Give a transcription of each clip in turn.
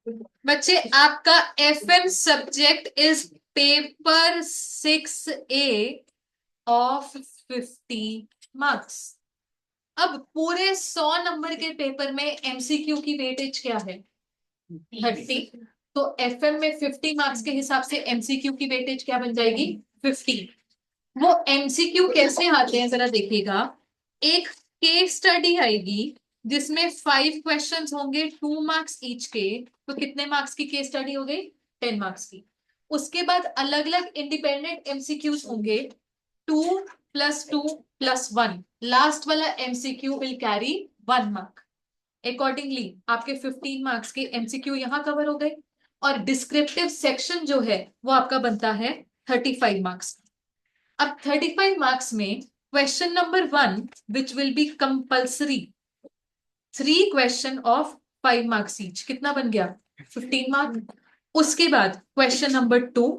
बच्चे आपका FM subject is paper 6A of 50 marks. अब पूरे 100 नंबर के पेपर में एमसीक्यू की वेटेज क्या है? 30। तो एफएम में 50 मार्क्स के हिसाब से एमसीक्यू की वेटेज क्या बन जाएगी? 50। वो एमसीक्यू कैसे आते हैं जरा देखिएगा। एक केस स्टडी आएगी जिसमें 5 क्वेश्चंस होंगे, 2 मार्क्स ईच के। तो कितने मार्क्स की केस स्टडी हो गई? 10 मार्क्स की। उसके बाद अलग अलग इंडिपेंडेंट एमसीक्यूज होंगे, 2 + 2 + 1। लास्ट वाला MCQ will carry 1 mark. Accordingly आपके 15 मार्क्स के एमसीक्यू यहां कवर हो गए। और डिस्क्रिप्टिव सेक्शन जो है वो आपका बनता है 35 मार्क्स। अब 35 मार्क्स में question number 1 which will be compulsory, 3 question of 5 marks each, कितना बन गया? 15 मार्क। उसके बाद question number 2,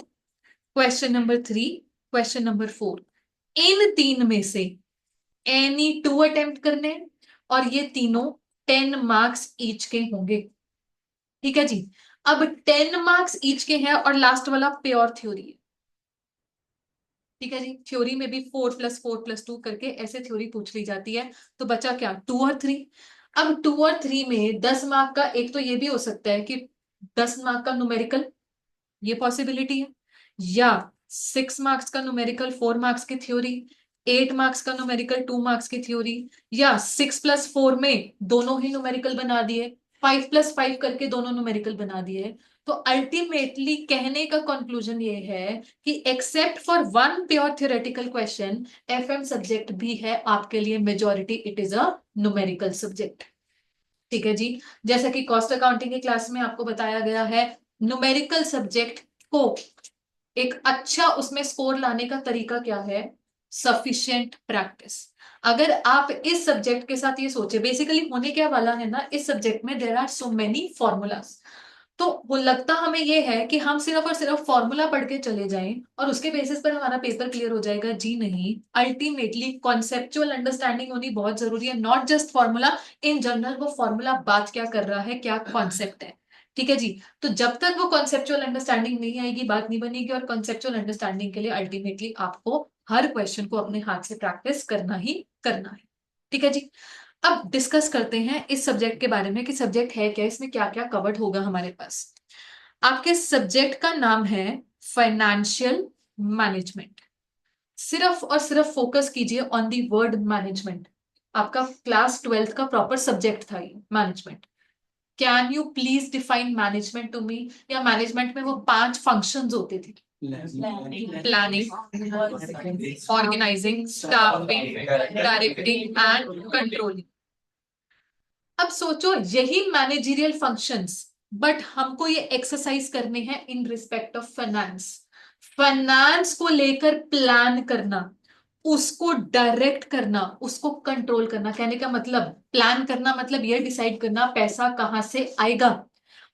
question number 3, question number 4। इन तीन में से एनी 2 अटेम्प्ट करने हैं, और ये तीनों 10 मार्क्स ईच के होंगे। ठीक है जी। अब 10 मार्क्स ईच के हैं और लास्ट वाला प्योर थ्योरी है। ठीक है जी। थ्योरी में भी 4 + 4 + 2 करके ऐसे थ्योरी पूछ ली जाती है। तो बचा क्या? 2 और 3। अब 2 और 3 में 10 मार्क का एक तो ये भी हो सकता है कि 10 मार्क का न्यूमेरिकल, ये पॉसिबिलिटी है। या 6 मार्क्स का न्यूमेरिकल 4 मार्क्स की थ्योरी, 8 मार्क्स का न्यूमेरिकल 2 मार्क्स की थ्योरी, या 6 + 4 में दोनों ही न्यूमेरिकल बना दिए, 5 + 5 करके दोनों न्यूमेरिकल बना दिए। तो अल्टीमेटली कहने का कंक्लूजन ये है कि except for one pure theoretical question, FM subject भी है आपके लिए majority, it is a numerical subject. ठीक है जी। जैसा कि कॉस्ट अकाउंटिंग की क्लास में आपको बताया गया है, न्यूमेरिकल सब्जेक्ट को एक अच्छा उसमें स्कोर लाने का तरीका क्या है? Sufficient practice. अगर आप इस सब्जेक्ट के साथ ये सोचे, बेसिकली होने क्या वाला है ना, इस सब्जेक्ट में there are so many formulas. तो वो लगता हमें ये है कि हम सिर्फ और सिर्फ फॉर्मूला पढ़ के चले जाएं और उसके बेसिस पर हमारा पेपर क्लियर हो जाएगा। जी नहीं, अल्टीमेटली कॉन्सेप्चुअल अंडरस्टैंडिंग होनी बहुत जरूरी है, not just formula. In general वो फॉर्मूला बात क्या कर रहा है, क्या कॉन्सेप्ट है। ठीक है जी। तो जब तक वो कॉन्सेप्चुअल अंडरस्टैंडिंग नहीं आएगी, बात नहीं बनेगी। और कॉन्सेप्चुअल अंडरस्टैंडिंग के लिए अल्टीमेटली आपको हर क्वेश्चन को अपने हाथ से प्रैक्टिस करना ही करना है। ठीक है जी। अब डिस्कस करते हैं इस सब्जेक्ट के बारे में कि सब्जेक्ट है क्या, इसमें क्या क्या कवर्ड होगा हमारे पास। आपके सब्जेक्ट का नाम है फाइनेंशियल मैनेजमेंट। सिर्फ और सिर्फ फोकस कीजिए ऑन दी वर्ड मैनेजमेंट। आपका क्लास 12th का प्रॉपर सब्जेक्ट था ये management. Can you please define management to me? या मैनेजमेंट में वो 5 फंक्शंस होते थे? Planning, organizing, staffing, directing and controlling. अब सोचो यही मैनेजरियल फंक्शंस, बट हमको ये एक्सरसाइज करने हैं in respect of finance. Finance को लेकर प्लान करना, उसको डायरेक्ट करना, उसको कंट्रोल करना। कहने का मतलब प्लान करना मतलब ये डिसाइड करना पैसा कहां से आएगा,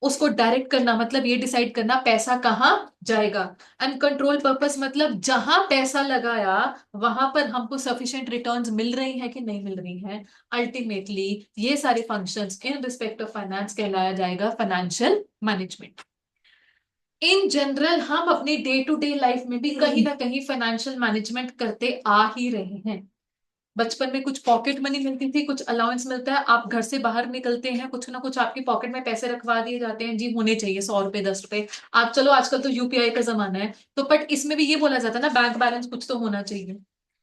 उसको डायरेक्ट करना मतलब ये डिसाइड करना पैसा कहां जाएगा। एंड कंट्रोल पर्पस मतलब जहां पैसा लगाया वहां पर हमको सफिशिएंट रिटर्न्स मिल रही है कि नहीं मिल रही है। अल्टीमेटली ये सारे functions in respect of finance कहलाया जाएगा फाइनेंशियल मैनेजमेंट। इन जनरल हम अपनी डे टू डे लाइफ में भी कहीं ना कहीं फाइनेंशियल मैनेजमेंट करते आ ही रहे हैं। बचपन में कुछ पॉकेट मनी मिलती थी, कुछ अलाउंस मिलता है, आप घर से बाहर निकलते हैं, कुछ ना कुछ आपकी पॉकेट में पैसे रखवा दिए जाते हैं, जी होने चाहिए 100 रुपए 10 रुपए। आप चलो आजकल तो यूपीआई का जमाना है, तो बट इसमें भी ये बोला जाता है ना, बैंक बैलेंस कुछ तो होना चाहिए।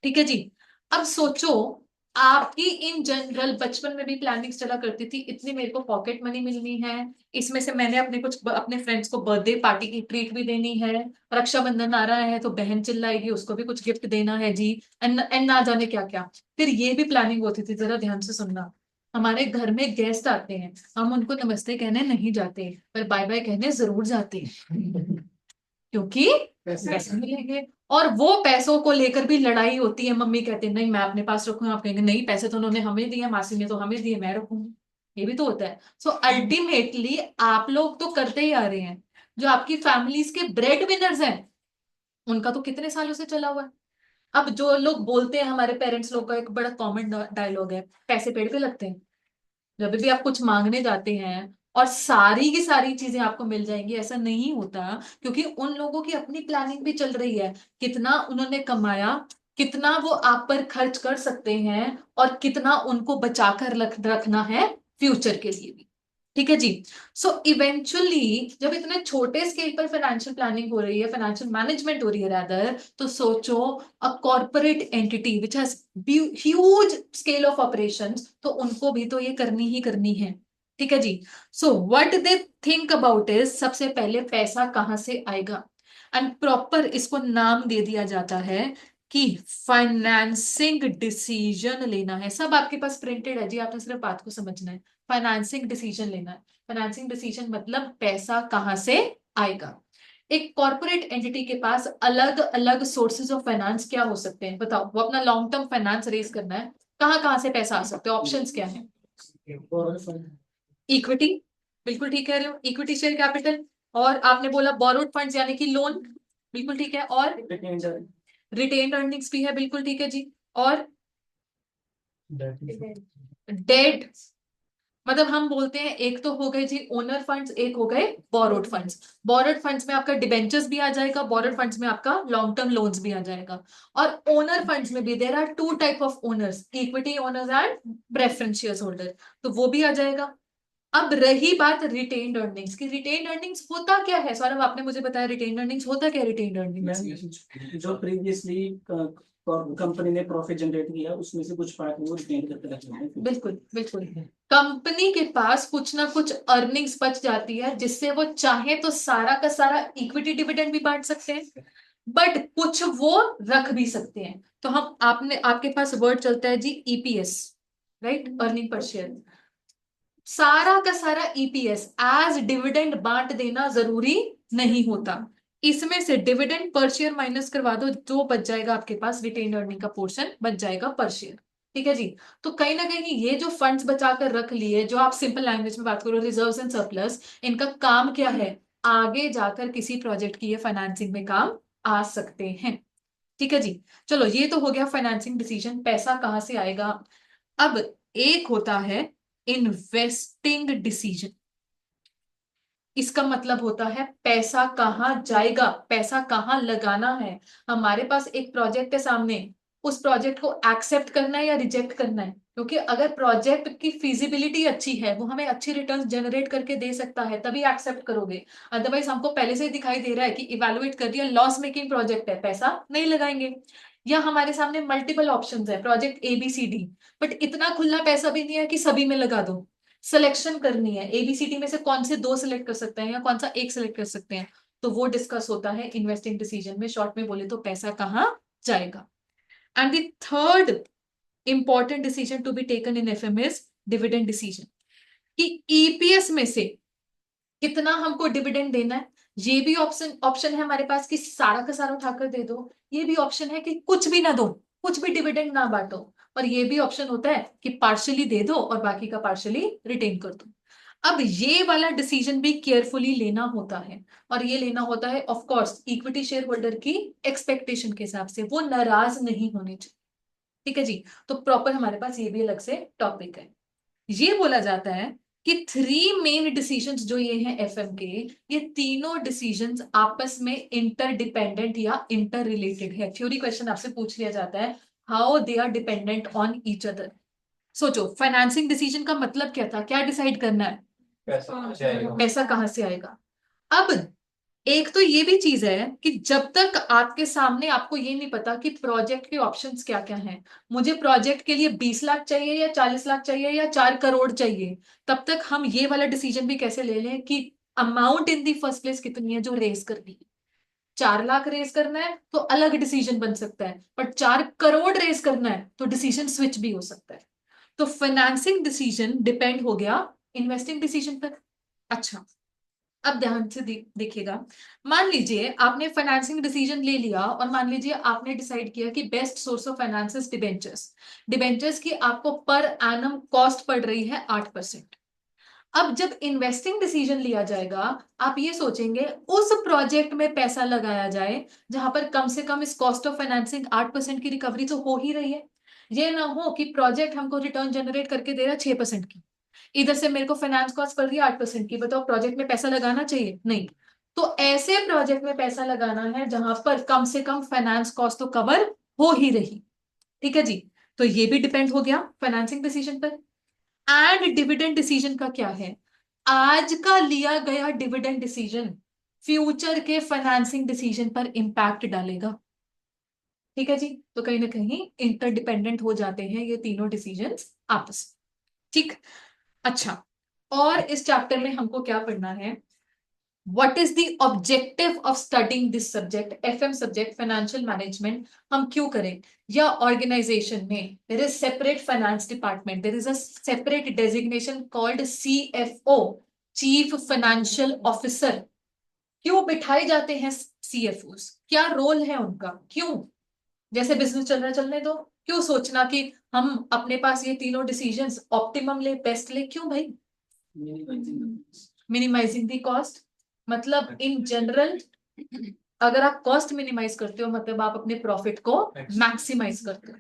ठीक है जी। अब सोचो आपकी इन जनरल बचपन में भी प्लानिंग चला करती थी, इतनी मेरे को पॉकेट मनी मिलनी है, इसमें से मैंने अपने कुछ अपने फ्रेंड्स को बर्थडे पार्टी की ट्रीट भी देनी है, रक्षाबंधन आ रहा है तो बहन चिल्लाएगी उसको भी कुछ गिफ्ट देना है जी, एंड ना जाने क्या क्या। फिर ये भी प्लानिंग होती थी, जरा ध्यान से सुनना। हमारे घर में गेस्ट आते हैं, हम उनको नमस्ते कहने नहीं जाते, पर बाय बाय कहने जरूर जाते हैं, क्योंकि पैसे मिलेंगे। और वो पैसों को लेकर भी लड़ाई होती है, मम्मी कहते हैं नहीं मैं अपने पास रखूंगा, आप कहेंगे नहीं पैसे तो उन्होंने हमें दिए, मासी ने तो हमें दिए, मैं रखूंगी। ये भी तो होता है। सो अल्टीमेटली आप लोग तो करते ही आ रहे हैं। जो आपकी फैमिलीज के ब्रेड विनर्स हैं उनका तो कितने सालों से चला हुआ है। अब जो लोग बोलते हैं, हमारे पेरेंट्स लोग का एक बड़ा कॉमन डायलॉग है, पैसे पेड़ पे लगते हैं। जब भी आप कुछ मांगने जाते हैं और सारी की सारी चीजें आपको मिल जाएंगी, ऐसा नहीं होता, क्योंकि उन लोगों की अपनी प्लानिंग भी चल रही है, कितना उन्होंने कमाया, कितना वो आप पर खर्च कर सकते हैं, और कितना उनको बचा कर रखना है फ्यूचर के लिए भी। ठीक है जी। सो इवेंचुअली जब इतने छोटे स्केल पर फाइनेंशियल प्लानिंग हो रही है, फाइनेंशियल मैनेजमेंट हो रही है रादर, तो सोचो a corporate entity which has huge scale of operations, तो उनको भी तो ये करनी ही करनी है। ठीक है जी। So what they think about is, सबसे पहले पैसा कहां से आएगा, एंड प्रॉपर इसको नाम दे दिया जाता है कि फाइनेंसिंग डिसीजन लेना है। सब आपके पास प्रिंटेड है जी, आपने सिर्फ बात को समझना है। फाइनेंसिंग डिसीजन लेना है। फाइनेंसिंग डिसीजन मतलब पैसा कहां से आएगा। एक कॉर्पोरेट एंटिटी के पास अलग अलग सोर्सेज ऑफ फाइनेंस क्या हो सकते हैं, बताओ। वो अपना लॉन्ग टर्म फाइनेंस रेज करना है, कहां कहां से पैसा आ सकता है, ऑप्शंस क्या है। इक्विटी, बिल्कुल ठीक कह रहे हो, इक्विटी शेयर कैपिटल। और आपने बोला बोरोड फंड्स यानी कि लोन, बिल्कुल ठीक है। और रिटेन अर्निंग्स भी है, बिल्कुल ठीक है जी। और डेट, मतलब हम बोलते हैं एक तो हो गए जी ओनर फंड्स, एक हो गए बोरोड फंड्स। बोरोड फंड्स में आपका डिबेंचर्स भी आ जाएगा, बोरोड फंड्स में आपका लॉन्ग टर्म लोन्स भी आ जाएगा। और ओनर फंड्स में भी there are two type of owners, equity owners and preference share holder, तो वो भी आ जाएगा। अब रही बात रिटेन्ड अर्निंग्स की, रिटेन्ड अर्निंग्स होता क्या है सौरभ, आपने मुझे बताया रिटेन्ड अर्निंग्स होता क्या है, रिटेन्ड अर्निंग्स। जो प्रीवियसली कंपनी ने प्रॉफिट जनरेट किया उसमें से कुछ पार्ट वो रिटेन करके रखना है। बिल्कुल बिल्कुल। कंपनी के पास कुछ ना कुछ अर्निंग्स बच जाती है, जिससे वो चाहे तो सारा का सारा इक्विटी डिविडेंड भी बांट सकते हैं, बट कुछ वो रख भी सकते हैं। तो हम आपने आपके पास वर्ड चलता है जी EPS, right, earning per share. सारा का सारा ईपीएस एज डिविडेंड बांट देना जरूरी नहीं होता। इसमें से डिविडेंड पर शेयर माइनस करवा दो, जो बच जाएगा आपके पास रिटेन अर्निंग का पोर्शन बच जाएगा पर शेयर। ठीक है जी। तो कहीं ना कहीं ये जो फंड्स बचाकर रख लिए, जो आप सिंपल लैंग्वेज में बात करो रिजर्व्स एंड सरप्लस, इनका काम क्या है, आगे जाकर किसी प्रोजेक्ट की ये फाइनेंसिंग में काम आ सकते हैं। ठीक है जी। चलो ये तो हो गया फाइनेंसिंग डिसीजन, पैसा कहां से आएगा। अब एक होता है इन्वेस्टिंग डिसीजन। इसका मतलब होता है पैसा कहाँ जाएगा, पैसा कहाँ लगाना है। हमारे पास एक प्रोजेक्ट है सामने, उस प्रोजेक्ट को एक्सेप्ट करना है या रिजेक्ट करना है, क्योंकि अगर प्रोजेक्ट की फिजिबिलिटी अच्छी है, वो हमें अच्छी रिटर्न्स जनरेट करके दे सकता है, तभी एक्सेप्ट करोगे। अदरवाइज हमको पहले से ही दिखाई दे रहा है कि इवेलुएट कर दिया लॉस मेकिंग प्रोजेक्ट है, पैसा नहीं लगाएंगे। या हमारे सामने मल्टीपल ऑप्शंस है, प्रोजेक्ट ABCD, बट इतना खुला पैसा भी नहीं है कि सभी में लगा दो। सिलेक्शन करनी है, ABCD में से कौन से दो सिलेक्ट कर सकते हैं या कौन सा एक सिलेक्ट कर सकते हैं, तो वो डिस्कस होता है इन्वेस्टिंग डिसीजन में। शॉर्ट में बोले तो पैसा कहाँ जाएगा। And the third important decision to be taken in FM is dividend decision, कि EPS में से कितना हमको डिविडेंड देना है। ये भी ऑप्शन ऑप्शन है हमारे पास कि सारा का सारा उठाकर दे दो, ये भी ऑप्शन है कि कुछ भी ना दो, कुछ भी डिविडेंड ना बांटो, और ये भी ऑप्शन होता है कि पार्शियली दे दो और बाकी का पार्शियली रिटेन कर दो। अब ये वाला डिसीजन भी केयरफुली लेना होता है, और ये लेना होता है of course equity share holder की एक्सपेक्टेशन के हिसाब से, वो नाराज नहीं होने चाहिए। ठीक है जी। तो प्रॉपर हमारे पास ये भी अलग से टॉपिक है। ये बोला जाता है कि 3 मेन डिसीजंस जो ये हैं FM के, ये तीनों डिसीजंस आपस में इंटरडिपेंडेंट या इंटर रिलेटेड है। थ्योरी क्वेश्चन आपसे पूछ लिया जाता है how they are dependent on each other. सोचो फाइनेंसिंग डिसीजन का मतलब क्या था, क्या डिसाइड करना है, पैसा कहां से आएगा। अब एक तो ये भी चीज है कि जब तक आपके सामने आपको ये नहीं पता कि प्रोजेक्ट के ऑप्शंस क्या क्या हैं, मुझे प्रोजेक्ट के लिए 20 लाख चाहिए या 40 लाख चाहिए या 4 करोड़ चाहिए, तब तक हम ये वाला डिसीजन भी कैसे ले लें कि amount in the first place कितनी है जो रेस करनी है। 4 लाख रेस करना है तो अलग डिसीजन बन सकता है, पर 4 करोड़ रेस करना है तो डिसीजन स्विच भी हो सकता है। तो फाइनेंसिंग डिसीजन डिपेंड हो गया इन्वेस्टिंग डिसीजन पर। अच्छा, अब ध्यान से देखिएगा। मान लीजिए आपने फाइनेंसिंग डिसीजन ले लिया, और मान लीजिए आपने डिसाइड किया कि best source of finance debentures. Debentures की आपको पर एनम कॉस्ट पड़ रही है 8%। अब जब इन्वेस्टिंग डिसीजन लिया जाएगा, आप ये सोचेंगे उस प्रोजेक्ट में पैसा लगाया जाए जहां पर कम से कम इस कॉस्ट ऑफ फाइनेंसिंग 8% की रिकवरी तो हो ही रही है। ये ना हो कि प्रोजेक्ट हमको रिटर्न जनरेट करके दे रहा है 6% की, इधर से मेरे को फाइनेंस कॉस्ट पड़ रही है 8% की, बताओ प्रोजेक्ट में पैसा लगाना चाहिए? नहीं। तो ऐसे प्रोजेक्ट में पैसा लगाना है जहां पर कम से कम फाइनेंस कॉस्ट तो कवर हो ही रही। ठीक है जी। तो ये भी डिपेंड हो गया फाइनेंसिंग डिसीजन पर। एंड डिविडेंड डिसीजन का क्या है? आज का लिया गया डिविडेंड डिसीजन फ्यूचर के फाइनेंसिंग डिसीजन पर इंपैक्ट डालेगा। ठीक है जी। तो कहीं ना कहीं इंटरडिपेंडेंट हो जाते हैं ये तीनों डिसीजंस आपस में। ठीक। अच्छा, और इस चैप्टर में हमको क्या पढ़ना है? What is the objective of studying this subject? FM subject financial management हम क्यों करें? या ऑर्गेनाइजेशन में there is separate finance department, there is a separate designation called CFO, chief financial officer. क्यों बिठाए जाते हैं CFOs? क्या रोल है उनका? क्यों? जैसे बिजनेस चल रहा है चलने दो। क्यों सोचना कि हम अपने पास ये तीनों डिसीजंस ऑप्टिमम ले, बेस्ट ले? क्यों भाई? Minimizing the cost. मतलब इन जनरल अगर आप कॉस्ट मिनिमाइज करते हो मतलब आप अपने प्रॉफिट को मैक्सिमाइज करते हो।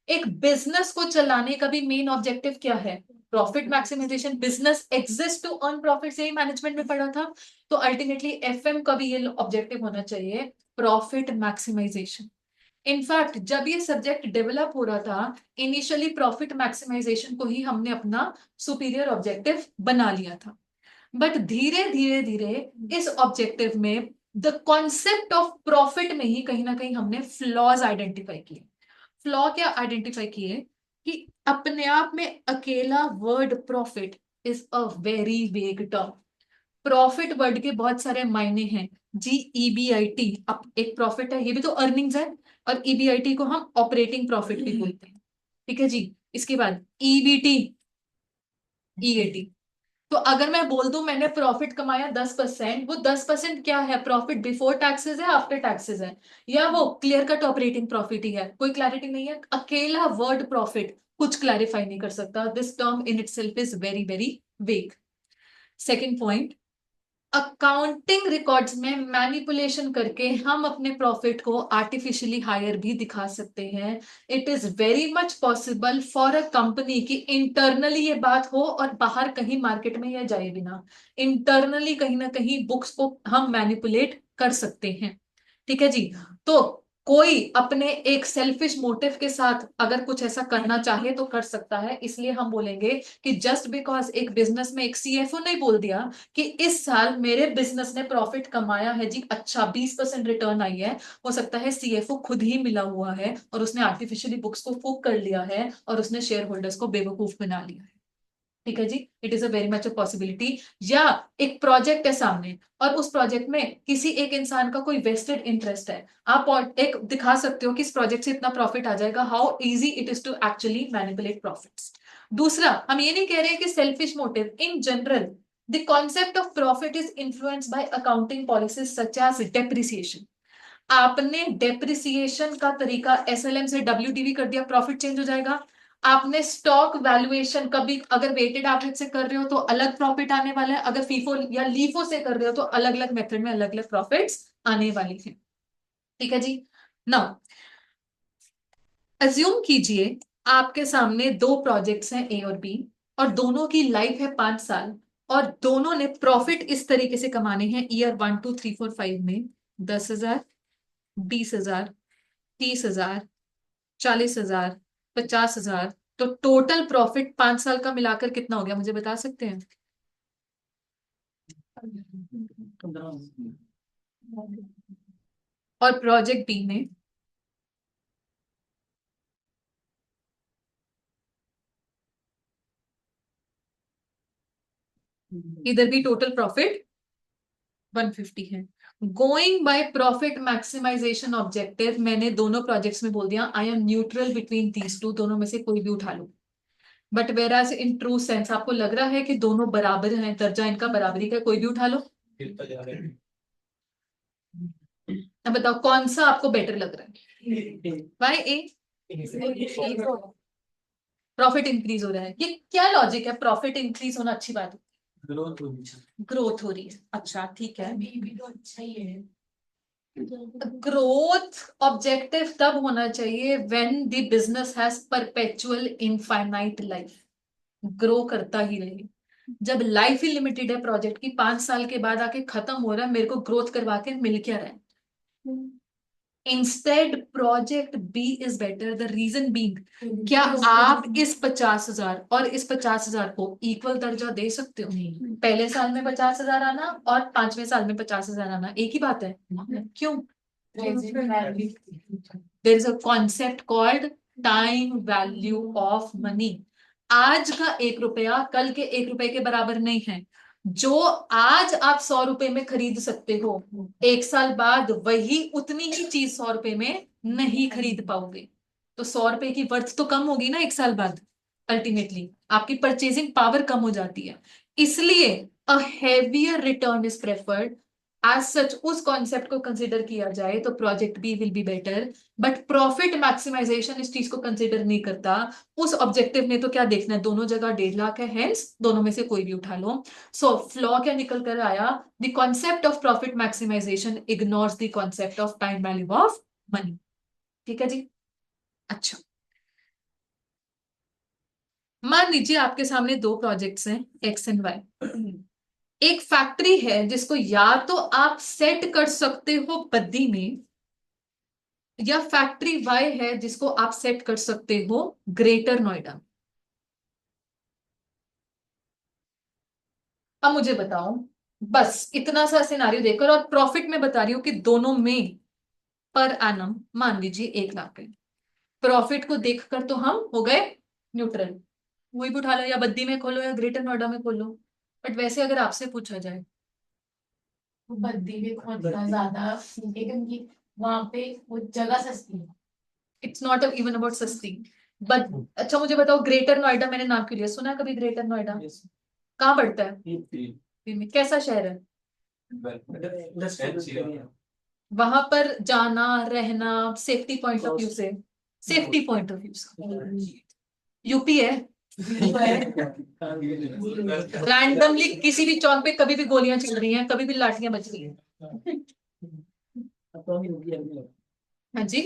एक बिजनेस को चलाने का भी मेन ऑब्जेक्टिव क्या है? Profit maximization. Business exist to earn profit, से ही मैनेजमेंट में पढ़ा था। तो अल्टीमेटली एफएम का भी ये ऑब्जेक्टिव होना चाहिए, प्रॉफिट मैक्सिमाइजेशन। इनफैक्ट जब ये सब्जेक्ट डेवलप हो रहा था इनिशियली प्रॉफिट मैक्सिमाइजेशन को ही हमने अपना सुपीरियर ऑब्जेक्टिव बना लिया था। बट धीरे धीरे धीरे इस ऑब्जेक्टिव में द कॉन्सेप्ट ऑफ प्रॉफिट में ही कहीं ना कहीं हमने फ्लॉज आइडेंटिफाई किए। फ्लॉ क्या आइडेंटिफाई किए? कि अपने आप में अकेला word profit is a very vague term. Profit word के बहुत सारे मायने हैं। GEBIT अब एक प्रॉफिट है, ये भी तो अर्निंग्स है। और EBIT को हम ऑपरेटिंग प्रॉफिट भी बोलते हैं। ठीक है जी। इसके बाद EBT, EAT। तो अगर मैं बोल दूं मैंने प्रॉफिट कमाया 10%, वो 10% क्या है? प्रॉफिट बिफोर टैक्सेस है, आफ्टर टैक्सेस है, या वो क्लियर कट ऑपरेटिंग प्रॉफिट ही है? कोई क्लैरिटी नहीं है। अकेला वर्ड प्रॉफिट कुछ क्लैरिफाई नहीं कर सकता। This term in itself is very very vague. Second point, accounting records में मैनिपुलेशन करके हम अपने प्रॉफिट को आर्टिफिशियली हायर भी दिखा सकते हैं। It is very much possible for a company कि इंटरनली ये बात हो और बाहर कहीं मार्केट में यह जाए बिना, इंटरनली कहीं ना कहीं बुक्स को हम मैनिपुलेट कर सकते हैं। ठीक है जी। तो कोई अपने एक सेल्फिश मोटिव के साथ अगर कुछ ऐसा करना चाहे तो कर सकता है। इसलिए हम बोलेंगे कि जस्ट बिकॉज एक बिजनेस में एक CFO ने बोल दिया कि इस साल मेरे बिजनेस ने प्रॉफिट कमाया है जी, अच्छा 20% रिटर्न आई है, हो सकता है CFO खुद ही मिला हुआ है और उसने आर्टिफिशियली बुक्स को फूक कर लिया है और उसने शेयर होल्डर्स को बेवकूफ बना लिया है। ठीक है जी। It is a very much a possibility. या एक प्रोजेक्ट है सामने और उस प्रोजेक्ट में किसी एक इंसान का कोई वेस्टेड इंटरेस्ट है, आप एक दिखा सकते हो कि इस प्रोजेक्ट से इतना प्रॉफिट आ जाएगा। How easy it is to actually manipulate profits. दूसरा, हम ये नहीं कह रहे हैं कि selfish motive. In general the concept of profit is influenced by accounting policies such as depreciation. आपने डेप्रिसिएशन का तरीका SLM से WDV कर दिया, प्रॉफिट चेंज हो जाएगा। आपने स्टॉक वैल्यूएशन कभी अगर वेटेड एवरेज से कर रहे हो तो अलग प्रॉफिट आने वाला है, अगर फीफो या लीफो से कर रहे हो तो अलग अलग मेथड में अलग अलग प्रॉफिट्स आने वाले हैं। ठीक है जी। नाउ अज्यूम कीजिए आपके सामने दो प्रोजेक्ट्स हैं A और B और दोनों की लाइफ है 5 साल और दोनों ने प्रॉफिट इस तरीके से कमाने हैं ईयर 1 2 3 4 5 में 10,000, 20,000, 30,000, 40,000, 50,000। तो टोटल प्रॉफिट 5 साल का मिलाकर कितना हो गया मुझे बता सकते हैं? 15। और प्रोजेक्ट बी में इधर भी टोटल प्रॉफिट 150 है। Going by profit maximisation objective मैंने दोनों प्रोजेक्ट्स में बोल दिया I am neutral between these two, दोनों में से कोई भी उठा लो। But whereas in true sense आपको लग रहा है कि दोनों बराबर हैं, दर्जा इनका बराबरी का, कोई भी उठा लो। अब बताओ कौन सा आपको बेटर लग रहा है? वाई ए? प्रॉफिट इंक्रीज हो रहा है, ये क्या लॉजिक है? प्रॉफिट इंक्रीज होना अच्छी बात है, ग्रोथ हो रही है, अच्छा ठीक है। ग्रोथ ऑब्जेक्टिव तब होना चाहिए when the business has perpetual infinite life. Grow करता ही रहे। जब लाइफ ही लिमिटेड है प्रोजेक्ट की, 5 साल के बाद आके खत्म हो रहा है, मेरे को ग्रोथ करवा के मिल क्या रहा है? Instead project B is better. The reason being, क्या आप इस 50,000 और इस 50,000 को इक्वल दर्जा दे सकते हो? पहले साल में 50,000 आना और 5वें साल में 50,000 आना एक ही बात है? क्यों? There is a concept called time value of money. आज का 1 रुपया कल के 1 रुपए के बराबर नहीं है। जो आज आप 100 रुपए में खरीद सकते हो, 1 साल बाद वही उतनी ही चीज 100 रुपए में नहीं खरीद पाओगे। तो 100 रुपए की वर्थ तो कम होगी ना 1 साल बाद। अल्टीमेटली आपकी परचेजिंग पावर कम हो जाती है। इसलिए a heavier return is preferred. As such उस कॉन्सेप्ट को कंसिडर किया जाए तो project B will be better. But profit maximisation इस चीज को कंसिडर नहीं करता। उस ऑब्जेक्टिव में तो क्या देखना है, दोनों जगह 1.5 लाख है, हेंस दोनों में से कोई भी उठा लो। सो फ्लॉ क्या निकल कर आया? The concept of profit maximization ignores the concept of time value of money. ठीक है जी। अच्छा, मान लीजिए आपके सामने 2 प्रोजेक्ट्स हैं, एक्स एंड वाई। एक फैक्ट्री है जिसको या तो आप सेट कर सकते हो बद्दी में, या फैक्ट्री वाई है जिसको आप सेट कर सकते हो ग्रेटर नोएडा। अब मुझे बताओ, बस इतना सा सिनारियो देखकर, और प्रॉफिट में बता रही हूं कि दोनों में पर एनम मान लीजिए 1 लाख है। प्रॉफिट को देखकर तो हम हो गए न्यूट्रल, वही भी उठा लो, या बद्दी में खोलो या ग्रेटर नोएडा में खोलो। बट वैसे अगर आपसे पूछा जाए, वो बद्दी में खोजना ज्यादा ठीक है क्योंकि वहां पे वो जगह सस्ती है। इट्स नॉट इवन अबाउट सस्ती। बट अच्छा मुझे बताओ, ग्रेटर नोएडा मैंने नाम क्यों लिया? सुना है कभी ग्रेटर नोएडा? कहाँ पड़ता है? कैसा शहर है? वहां पर जाना रहना सेफ्टी पॉइंट ऑफ व्यू से, सेफ्टी पॉइंट ऑफ व्यू से यूपी है। रैंडमली किसी भी चौक पे कभी भी गोलियां चल रही हैं, कभी भी लाठियां बज रही हैं। हाँ जी।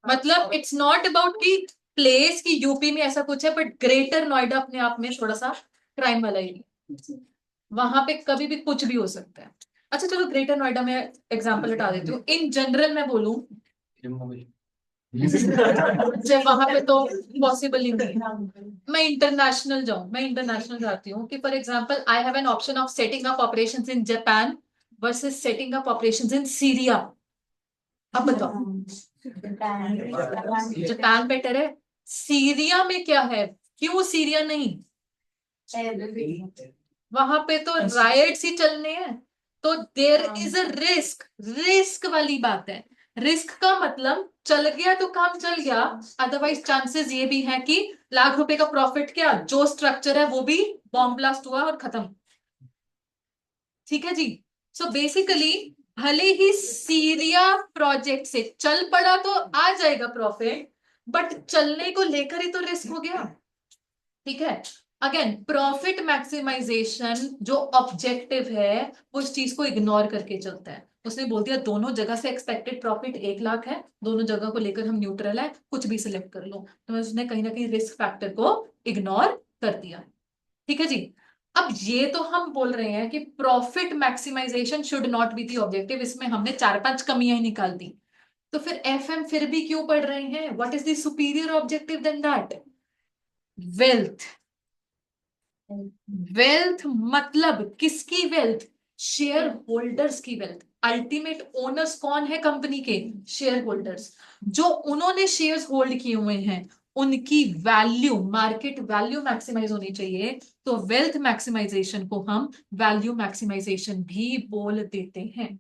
मतलब इट्स नॉट अबाउट कि प्लेस की यूपी में ऐसा कुछ है, बट ग्रेटर नोएडा अपने आप में थोड़ा सा क्राइम वाला एरिया, वहां पे कभी भी कुछ भी हो सकता है। अच्छा चलो ग्रेटर नोएडा में एग्जांपल हटा देती हूँ, इन जनरल मैं बोलूं जब वहां पे तो पॉसिबल ही नहीं है। मैं इंटरनेशनल जाऊं, मैं इंटरनेशनल जाती हूँ कि for example I have an option of setting up operations in Japan versus setting up operations in Syria. अब बताओ, जापान बेटर है? सीरिया में क्या है? क्यों सीरिया नहीं? वहां पे तो राइट्स ही चलने हैं। तो there is a risk, risk वाली बात है। रिस्क का मतलब चल गया तो काम चल गया, अदरवाइज चांसेस ये भी है कि लाख रुपए का प्रॉफिट, क्या जो स्ट्रक्चर है वो भी बॉम्ब ब्लास्ट हुआ और खत्म। ठीक है जी। सो बेसिकली भले ही सीरिया प्रोजेक्ट से चल पड़ा तो आ जाएगा प्रॉफिट, बट चलने को लेकर ही तो रिस्क हो गया। ठीक है। अगेन प्रॉफिट मैक्सिमाइजेशन जो ऑब्जेक्टिव है वो इस चीज को इग्नोर करके चलता है। उसने बोल दिया दोनों जगह से एक्सपेक्टेड प्रॉफिट 1 लाख है, दोनों जगह को लेकर हम न्यूट्रल है, कुछ भी सिलेक्ट कर लो। तो उसने कहीं ना कहीं रिस्क फैक्टर को इग्नोर कर दिया। ठीक है जी। अब ये तो हम बोल रहे हैं कि profit maximization should not be the objective, इसमें हमने 4-5 कमियां ही निकाल दी। तो फिर एफएम फिर भी क्यों पढ़ रहे हैं? What is the superior objective then that? Wealth. Wealth मतलब किसकी वेल्थ? शेयर होल्डर्स की वेल्थ। अल्टीमेट ओनर्स कौन है कंपनी के? Share holders. जो उन्होंने शेयर्स होल्ड किए हुए हैं उनकी वैल्यू, मार्केट वैल्यू मैक्सिमाइज होनी चाहिए। तो वेल्थ मैक्सिमाइजेशन को हम वैल्यू मैक्सिमाइजेशन भी बोल देते हैं।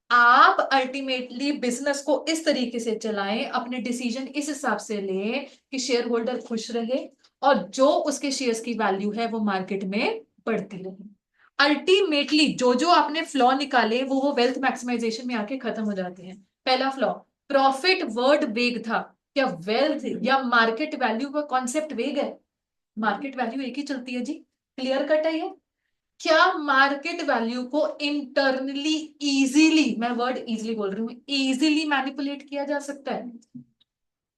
आप अल्टीमेटली बिजनेस को इस तरीके से चलाएं, अपने डिसीजन इस हिसाब से लें कि शेयर होल्डर खुश रहे और जो उसके शेयर्स की वैल्यू है वो मार्केट में बढ़ती रहे। अल्टीमेटली जो जो आपने फ्लॉ निकाले वो वेल्थ मैक्सिमाइजेशन में आके खत्म हो जाते हैं। पहला फ्लॉ, प्रॉफिट वर्ड वेग था। क्या वेल्थ या मार्केट वैल्यू का कॉन्सेप्ट वेग है? मार्केट वैल्यू एक ही चलती है जी, क्लियर कट है ये। क्या मार्केट वैल्यू को इंटरनली इजीली, मैं वर्ड इजीली बोल रही हूँ, इजीली मैनिपुलेट किया जा सकता है?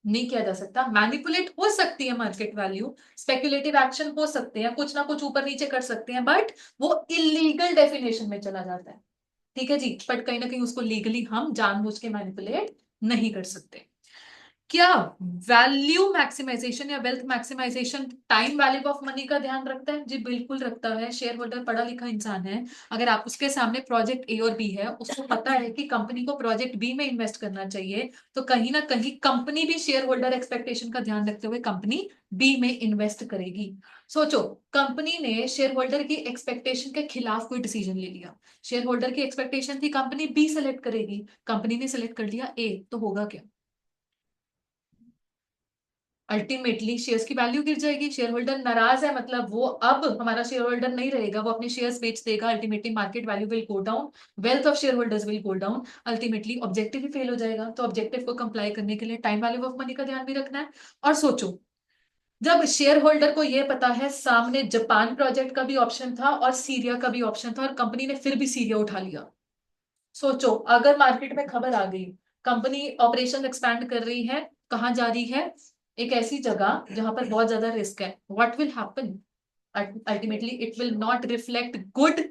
नहीं किया जा सकता। मैनिपुलेट हो सकती है मार्केट वैल्यू, स्पेकुलेटिव एक्शन हो सकते हैं, कुछ ना कुछ ऊपर नीचे कर सकते हैं, बट वो इलीगल डेफिनेशन में चला जाता है। ठीक है जी, बट कहीं ना कहीं उसको लीगली हम जानबूझ के मैनिपुलेट नहीं कर सकते। क्या वैल्यू मैक्सिमाइजेशन या wealth maximization time value of money का ध्यान रखता है? जी बिल्कुल रखता है। शेयर होल्डर पढ़ा लिखा इंसान है, अगर आप उसके सामने प्रोजेक्ट ए और बी है, उसको पता है कि कंपनी को प्रोजेक्ट बी में इन्वेस्ट करना चाहिए, तो कहीं ना कहीं कंपनी भी शेयर होल्डर एक्सपेक्टेशन का ध्यान रखते हुए कंपनी बी में इन्वेस्ट करेगी। सोचो, कंपनी ने शेयर होल्डर की एक्सपेक्टेशन के खिलाफ कोई डिसीजन ले लिया, शेयर होल्डर की एक्सपेक्टेशन थी कंपनी बी सेलेक्ट करेगी, कंपनी ने सेलेक्ट कर लिया ए, तो होगा क्या? अल्टीमेटली शेयर्स की वैल्यू गिर जाएगी, शेयर होल्डर नाराज है, मतलब वो अब हमारा शेयर होल्डर नहीं रहेगा, वो अपने शेयर्स बेच देगा, ultimately market value will go down, wealth of share holders will go down, ultimately objective भी फेल हो जाएगा। तो ऑब्जेक्टिव को कंप्लाई करने के लिए टाइम वैल्यू ऑफ मनी का ध्यान भी रखना है। और सोचो, जब शेयर होल्डर को यह पता है सामने जापान प्रोजेक्ट का भी ऑप्शन था और सीरिया का भी ऑप्शन था, और कंपनी ने फिर भी सीरिया उठा लिया। सोचो, अगर मार्केट में खबर आ गई कंपनी ऑपरेशन एक्सपैंड कर रही है, कहां जा रही है, एक ऐसी जगह जहां पर बहुत ज्यादा रिस्क है, what will happen? Ultimately it will not reflect good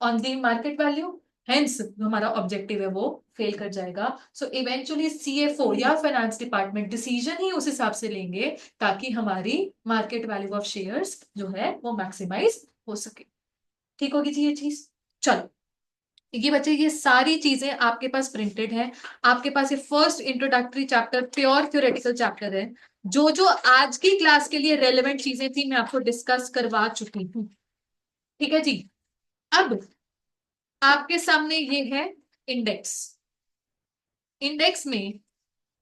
on the market value, hence हमारा ऑब्जेक्टिव है वो फेल कर जाएगा। सो इवेंचुअली सीएफओ या फाइनेंस डिपार्टमेंट डिसीजन ही उस हिसाब से लेंगे ताकि हमारी मार्केट वैल्यू ऑफ शेयर्स जो है वो मैक्सिमाइज हो सके। ठीक होगी जी ये चीज? चलो, ये बच्चे ये सारी चीजें आपके पास प्रिंटेड है, आपके पास ये first introductory chapter pure theoretical chapter है, जो जो आज की क्लास के लिए रेलेवेंट चीजें थी मैं आपको डिस्कस करवा चुकी हूं। ठीक है जी, अब आपके सामने ये है इंडेक्स। इंडेक्स में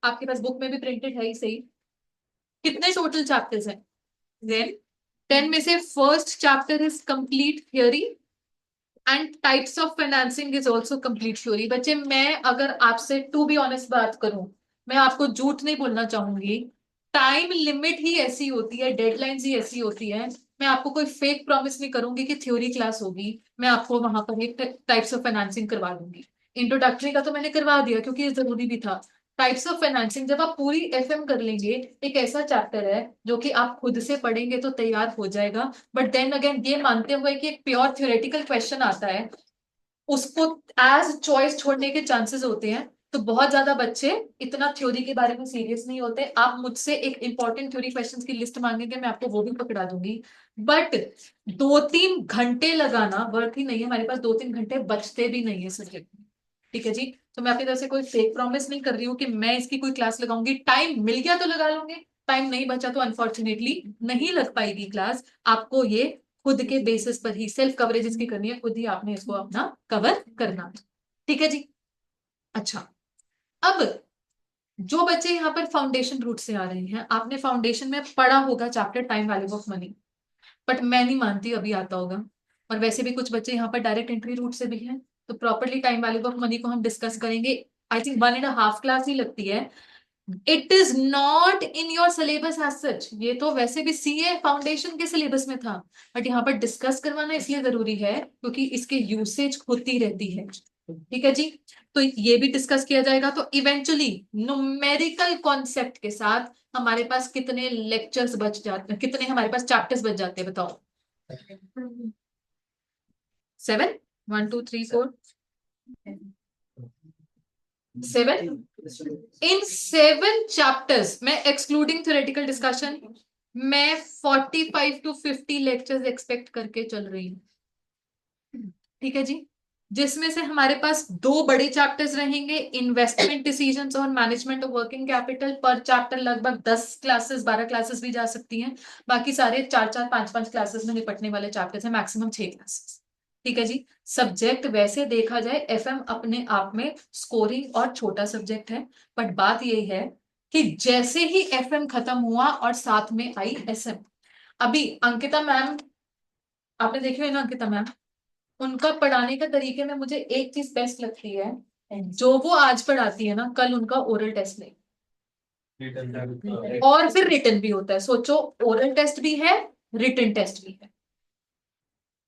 आपके पास बुक में भी प्रिंटेड है ही सही, कितने टोटल चैप्टर्स हैं? देन 10 में से first chapter is complete theory and types of financing is also complete theory. बच्चे मैं अगर आपसे टू बी ऑनेस्ट बात करूं, मैं आपको झूठ नहीं बोलना चाहूंगी, टाइम लिमिट ही ऐसी होती है, डेडलाइंस ही ऐसी होती है, मैं आपको कोई फेक प्रॉमिस नहीं करूंगी कि थ्योरी क्लास होगी, मैं आपको वहां पर एक टाइप्स ऑफ फाइनेंसिंग करवा दूंगी। इंट्रोडक्टरी का तो मैंने करवा दिया क्योंकि ये जरूरी भी था। टाइप्स ऑफ फाइनेंसिंग जब आप पूरी एफएम कर लेंगे, एक ऐसा चैप्टर है जो कि आप खुद से पढ़ेंगे तो तैयार हो जाएगा, बट देन अगेन ये मानते हुए कि एक प्योर थ्योरेटिकल क्वेश्चन आता है, उसको एज चॉइस छोड़ने के चांसेस होते हैं, तो बहुत ज्यादा बच्चे इतना थ्योरी के बारे में सीरियस नहीं होते। आप मुझसे एक इंपॉर्टेंट थ्योरी क्वेश्चंस की लिस्ट मांगेंगे, मैं आपको वो भी पकड़ा दूंगी, बट 2-3 घंटे लगाना वर्थ ही नहीं है, हमारे पास 2-3 घंटे बचते भी नहीं है सब्जेक्ट में। ठीक है जी, तो मैं आपकी तरफ से कोई फेक प्रॉमिस नहीं कर रही हूँ कि मैं इसकी कोई क्लास लगाऊंगी, टाइम मिल गया तो लगा लूंगी, टाइम नहीं बचा तो अनफॉर्चुनेटली नहीं लग पाएगी क्लास। आपको ये खुद के बेसिस पर ही सेल्फ कवरेज इसकी करनी है, खुद ही आपने इसको अपना कवर करना है। ठीक है जी, अच्छा, अब जो बच्चे यहाँ पर फाउंडेशन रूट से आ रहे हैं, आपने फाउंडेशन में पढ़ा होगा chapter time value of money, but मैं नहीं मानती अभी आता होगा, और वैसे भी कुछ बच्चे यहाँ पर डायरेक्ट एंट्री रूट से भी हैं, तो properly time value of money को हम डिस्कस करेंगे। आई थिंक 1.5 क्लास ही लगती है। It is not in your syllabus as such, ये तो वैसे भी सीए फाउंडेशन के सिलेबस में था, बट यहाँ पर डिस्कस करवाना इसलिए जरूरी है क्योंकि इसके यूसेज होती रहती है। ठीक है जी, तो ये भी डिस्कस किया जाएगा। तो इवेंचुअली न्यूमेरिकल कॉन्सेप्ट के साथ हमारे पास कितने लेक्चर्स बच जाते हैं, कितने हमारे पास चैप्टर्स बच जाते हैं बताओ? 7, 1 2 3 4 7। इन 7 चैप्टर्स मैं एक्सक्लूडिंग थ्योरेटिकल डिस्कशन, मैं 45 to 50 लेक्चर्स एक्सपेक्ट करके चल रही हूँ। ठीक है जी, जिसमें से हमारे पास 2 बड़े चैप्टर्स रहेंगे, इन्वेस्टमेंट डिसीजंस और मैनेजमेंट ऑफ वर्किंग कैपिटल। पर चैप्टर लगभग 10 क्लासेस 12 क्लासेस भी जा सकती हैं, बाकी सारे 4-4 5-5 क्लासेस में निपटने वाले चैप्टर्स हैं, मैक्सिमम 6 क्लासेस। ठीक है जी, सब्जेक्ट वैसे देखा जाए एफएम अपने आप में स्कोरिंग और छोटा सब्जेक्ट है, बट बात यही है कि जैसे ही एफएम खत्म हुआ और साथ में आई एसएम, अभी अंकिता मैम आपने देखी हुई ना, अंकिता मैम, उनका पढ़ाने का तरीके में मुझे एक चीज बेस्ट लगती है, जो वो आज पढ़ाती है ना, कल उनका ओरल टेस्ट नहीं, और फिर रिटन भी होता है। सोचो, ओरल टेस्ट भी है, रिटन टेस्ट भी है,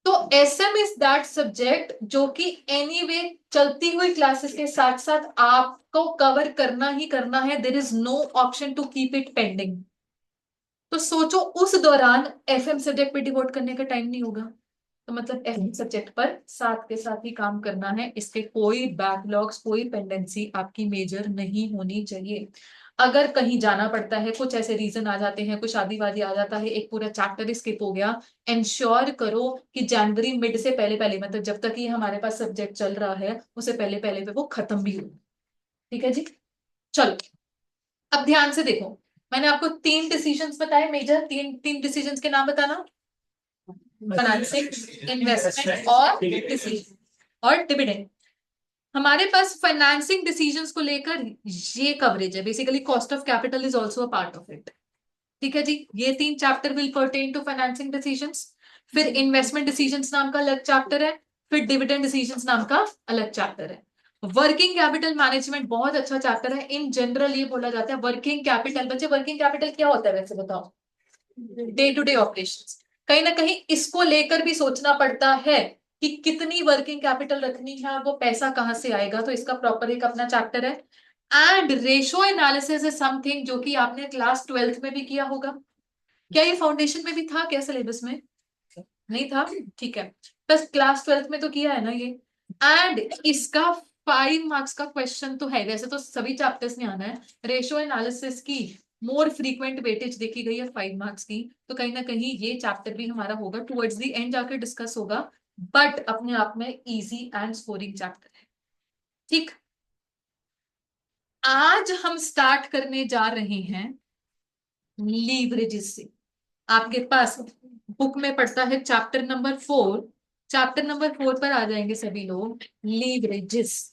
तो एसएम इज दैट सब्जेक्ट जो कि एनीवे चलती हुई क्लासेस के साथ साथ आपको कवर करना ही करना है. There is no option to keep it pending. तो सोचो उस दौरान एफएम सब्जेक्ट पे डिवोट करने का टाइम नहीं होगा. तो मतलब एफएम सब्जेक्ट पर साथ के साथ ही काम करना है. इसके कोई बैकलॉग्स, कोई पेंडेंसी आपकी मेजर नहीं होनी चाहिए. अगर कहीं जाना पड़ता है, कुछ ऐसे रीजन आ जाते हैं, कुछ शादी वादी आ जाता है, एक पूरा चैप्टर स्किप हो गया, इंश्योर करो कि जनवरी मिड से पहले पहले, मतलब जब तक ये हमारे पास सब्जेक्ट चल रहा है उससे पहले पहले पे वो खत्म भी हो. ठीक है जी. चलो अब ध्यान से देखो. मैंने आपको 3 डिसीजंस बताए मेजर. तीन तीन डिसीजंस के नाम बताना. फाइनेंसिंग, इन्वेस्टमेंट और डिसीजन और डिविडेंड. हमारे पास फाइनेंसिंग डिसीजंस को लेकर ये कवरेज है. Basically cost of capital is also a part of it. ठीक है जी. ये 3 chapter will pertain to financing decisions. फिर इन्वेस्टमेंट डिसीजंस नाम का अलग चैप्टर है. फिर डिविडेंड डिसीजंस नाम का अलग चैप्टर है. वर्किंग कैपिटल मैनेजमेंट बहुत अच्छा चैप्टर है. इन जनरल ये बोला जाता है वर्किंग कैपिटल. बच्चे वर्किंग कैपिटल क्या होता है वैसे बताओ? Day to day operations. कहीं ना कहीं इसको लेकर भी सोचना पड़ता है कि कितनी वर्किंग कैपिटल रखनी है, वो पैसा कहां से आएगा. तो इसका प्रॉपर एक अपना चैप्टर है. And ratio analysis is something जो कि आपने क्लास 12th में भी किया होगा. क्या ये फाउंडेशन में भी था क्या सिलेबस में? नहीं था. ठीक है. बस क्लास 12th में तो किया है ना ये. एंड इसका 5 मार्क्स का क्वेश्चन तो है. वैसे तो सभी चैप्टर्स में आना है. रेशो एनालिसिस की मोर फ्रीक्वेंट वेटेज देखी गई है 5 मार्क्स की. तो कहीं ना कहीं ये चैप्टर भी हमारा होगा, टुवर्ड्स द एंड जाकर डिस्कस होगा. बट अपने आप में इजी एंड स्कोरिंग चैप्टर है. ठीक. आज हम स्टार्ट करने जा रहे हैं लीवरेजेस से. आपके पास बुक में पढ़ता है चैप्टर नंबर 4. चैप्टर नंबर 4 पर आ जाएंगे सभी लोग. लीवरेजेस.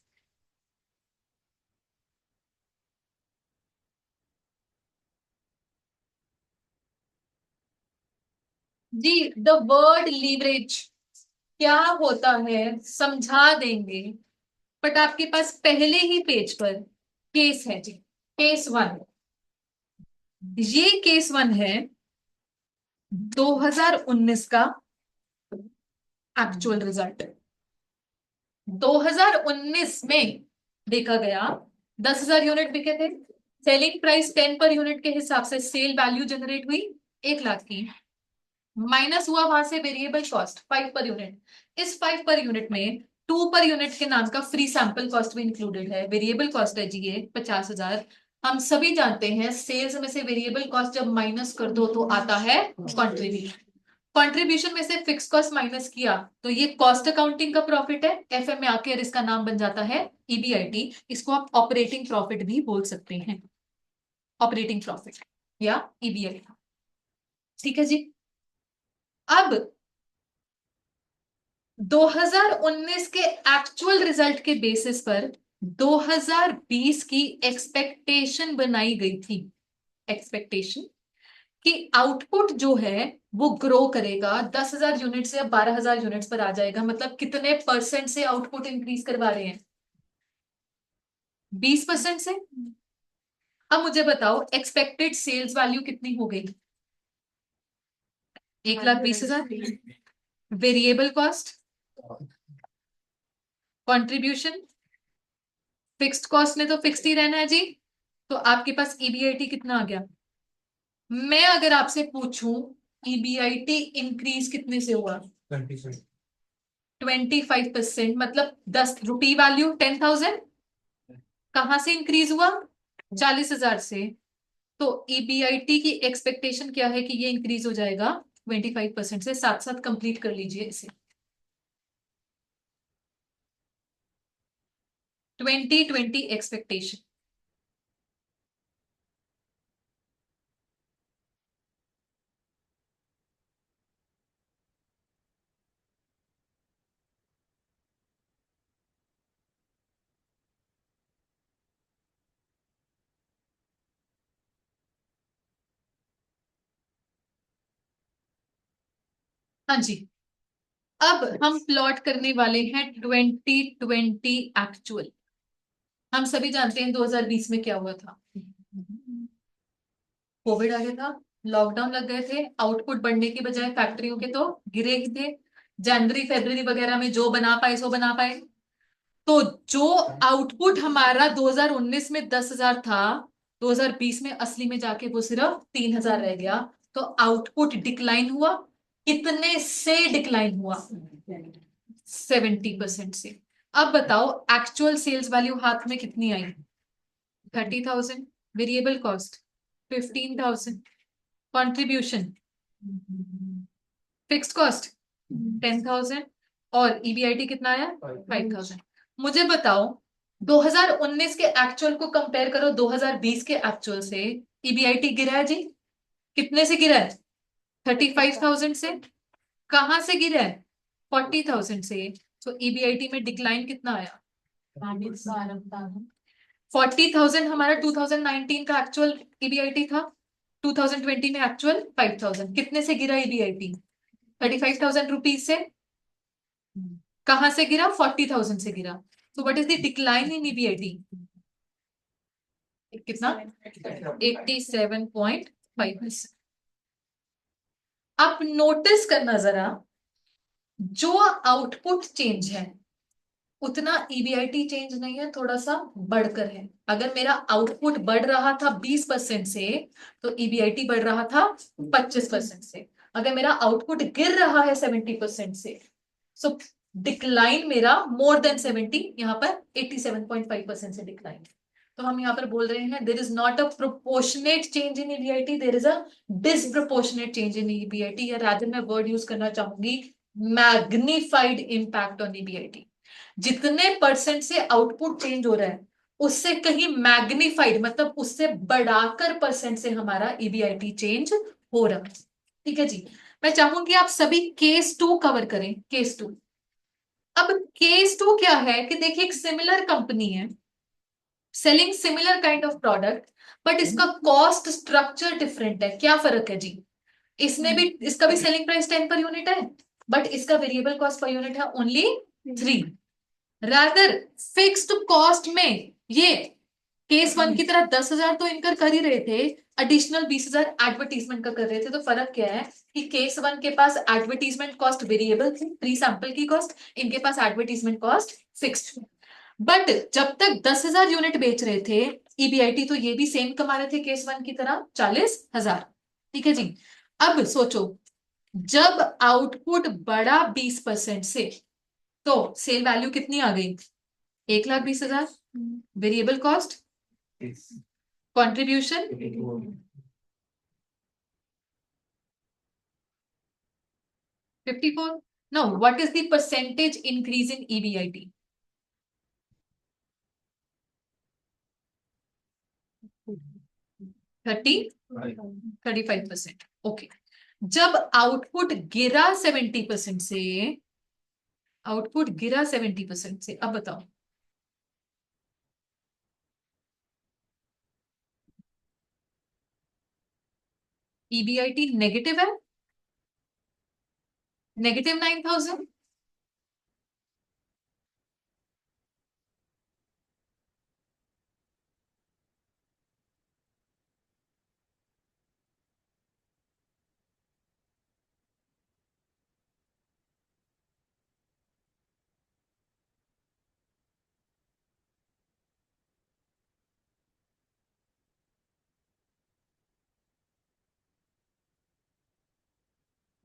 जी. द वर्ड लीवरेज क्या होता है समझा देंगे. बट आपके पास पहले ही पेज पर केस है जी. केस 1. ये केस 1 है 2019 का एक्चुअल रिजल्ट. 2019 में देखा गया 10,000 यूनिट बिके थे. सेलिंग प्राइस 10 पर यूनिट के हिसाब से सेल वैल्यू जनरेट हुई 1 लाख की. माइनस हुआ वहां से वेरिएबल कॉस्ट 5 पर यूनिट. इस 5 पर यूनिट में 2 पर यूनिट के नाम का फ्री सैंपल कॉस्ट भी इंक्लूडेड है. वेरिएबल कॉस्ट है जी ये 50,000. हम सभी जानते हैं सेल्स में से वेरिएबल कॉस्ट जब माइनस कर दो तो आता है कॉन्ट्रीब्यूशन. कंट्रीब्यूशन में से फिक्स कॉस्ट माइनस किया तो ये कॉस्ट अकाउंटिंग का प्रॉफिट है. एफएम में आकर इसका नाम बन जाता है ईबीआईटी. इसको आप ऑपरेटिंग प्रॉफिट भी बोल सकते हैं. ऑपरेटिंग प्रॉफिट या ईबीआईटी. ठीक है जी. अब 2019 के एक्चुअल रिजल्ट के बेसिस पर 2020 की एक्सपेक्टेशन बनाई गई थी. एक्सपेक्टेशन कि आउटपुट जो है वो ग्रो करेगा. 10,000 यूनिट से अब 12,000 यूनिट्स पर आ जाएगा. मतलब कितने परसेंट से आउटपुट इंक्रीज करवा रहे हैं? 20% से. अब मुझे बताओ एक्सपेक्टेड सेल्स वैल्यू कितनी हो गई? 1,20,000. Variable cost, contribution, fixed cost ने तो फिक्स्ड ही रहना है जी. तो आपके पास ईबीआईटी कितना आ गया? मैं अगर आपसे पूछूं ईबीआईटी इंक्रीज कितने से हुआ? 25%. मतलब 10 रुपी वैल्यू 10,000 कहां से इंक्रीज हुआ? 40,000 से. तो ईबीआईटी की एक्सपेक्टेशन क्या है कि ये इंक्रीज हो जाएगा 25% से. साथ साथ कंप्लीट कर लीजिए इसे. 2020 एक्सपेक्टेशन. हाँ जी. अब हम प्लॉट करने वाले हैं 2020 एक्चुअल. हम सभी जानते हैं 2020 में क्या हुआ था. कोविड आ गया था. लॉकडाउन लग गए थे. आउटपुट बढ़ने की बजाय फैक्ट्रियों के तो गिरे ही थे. जनवरी फरवरी वगैरह में जो बना पाए सो बना पाए। तो जो आउटपुट हमारा 2019 में 10,000 था, 2020 में असली में जाके वो सिर्फ 3,000 रह गया। तो आउटपुट डिक्लाइन हुआ। कितने से डिक्लाइन हुआ? 70% से। अब बताओ एक्चुअल सेल्स वैल्यू हाथ में कितनी आई? 30,000। Variable cost 15,000। Contribution, fixed cost 10,000 और ईबीआईटी कितना आया? 5,000। मुझे बताओ 2019 के एक्चुअल को कंपेयर करो 2020 के एक्चुअल से। ईबीआईटी गिरा है जी? कितने से गिरा है? 35,000 से। कहां से गिरा है? 40,000 से। तो ईबीआईटी में डिक्लाइन कितना आया? 40,000 हमारा 2019 का एक्चुअल ईबीआईटी था, 2020 में एक्चुअल 5,000। कितने से गिरा ईबीआईटी? 35,000 रुपीज से। कहां से गिरा? 40,000 से गिरा। तो what is the decline in EBIT? कितना? 87.5%। आप नोटिस करना जरा, जो आउटपुट चेंज है उतना ईबीआईटी चेंज नहीं है, थोड़ा सा बढ़कर है। अगर मेरा आउटपुट बढ़ रहा था 20% से तो ईबीआईटी बढ़ रहा था 25% से। अगर मेरा आउटपुट गिर रहा है 70% से, सो डिक्लाइन मेरा मोर देन 70, यहाँ पर 87.5% से डिक्लाइन। तो हम यहाँ पर बोल रहे हैं there is not a proportionate change in EBIT, there is a disproportionate change in EBIT, या रादर मैं वर्ड यूज करना चाहूंगी मैग्निफाइड इम्पैक्ट ऑन ईबीआईटी। जितने परसेंट से आउटपुट चेंज हो रहा है उससे कहीं मैग्निफाइड, मतलब उससे बढ़ाकर परसेंट से हमारा ईबीआईटी चेंज हो रहा है। ठीक है जी। मैं चाहूंगी आप सभी केस 2 कवर करें। केस 2। अब केस 2 क्या है कि देखिए एक सिमिलर कंपनी है, selling similar kind of product, but इसका कॉस्ट स्ट्रक्चर डिफरेंट है। क्या फर्क है जी? इसने भी, इसका भी सेलिंग प्राइस 10 पर यूनिट है, बट इसका वेरिएबल कॉस्ट पर यूनिट है ओनली 3। रादर फिक्स्ड कॉस्ट में ये केस 1 की तरह 10,000 तो इनकर कर ही रहे थे, एडिशनल 20,000 एडवर्टीजमेंट का कर रहे थे। तो फर्क क्या है कि केस 1 के पास एडवर्टीजमेंट कॉस्ट वेरिएबल थी, प्री सैंपल की कॉस्ट, इनके पास एडवर्टीजमेंट कॉस्ट फिक्स्ड। बट जब तक 10,000 यूनिट बेच रहे थे, ईबीआईटी तो ये भी सेम कमा रहे थे केस 1 की तरह, 40,000। ठीक है जी। अब सोचो, जब आउटपुट बढ़ा 20% से तो सेल वैल्यू कितनी आ गई? 1,20,000। Variable cost, contribution, 54। Now what is the percentage increase in EBIT? 35%। Okay. जब आउटपुट गिरा 70% से, आउटपुट गिरा 70% से, अब बताओ ईबीआईटी नेगेटिव है, नेगेटिव 9,000।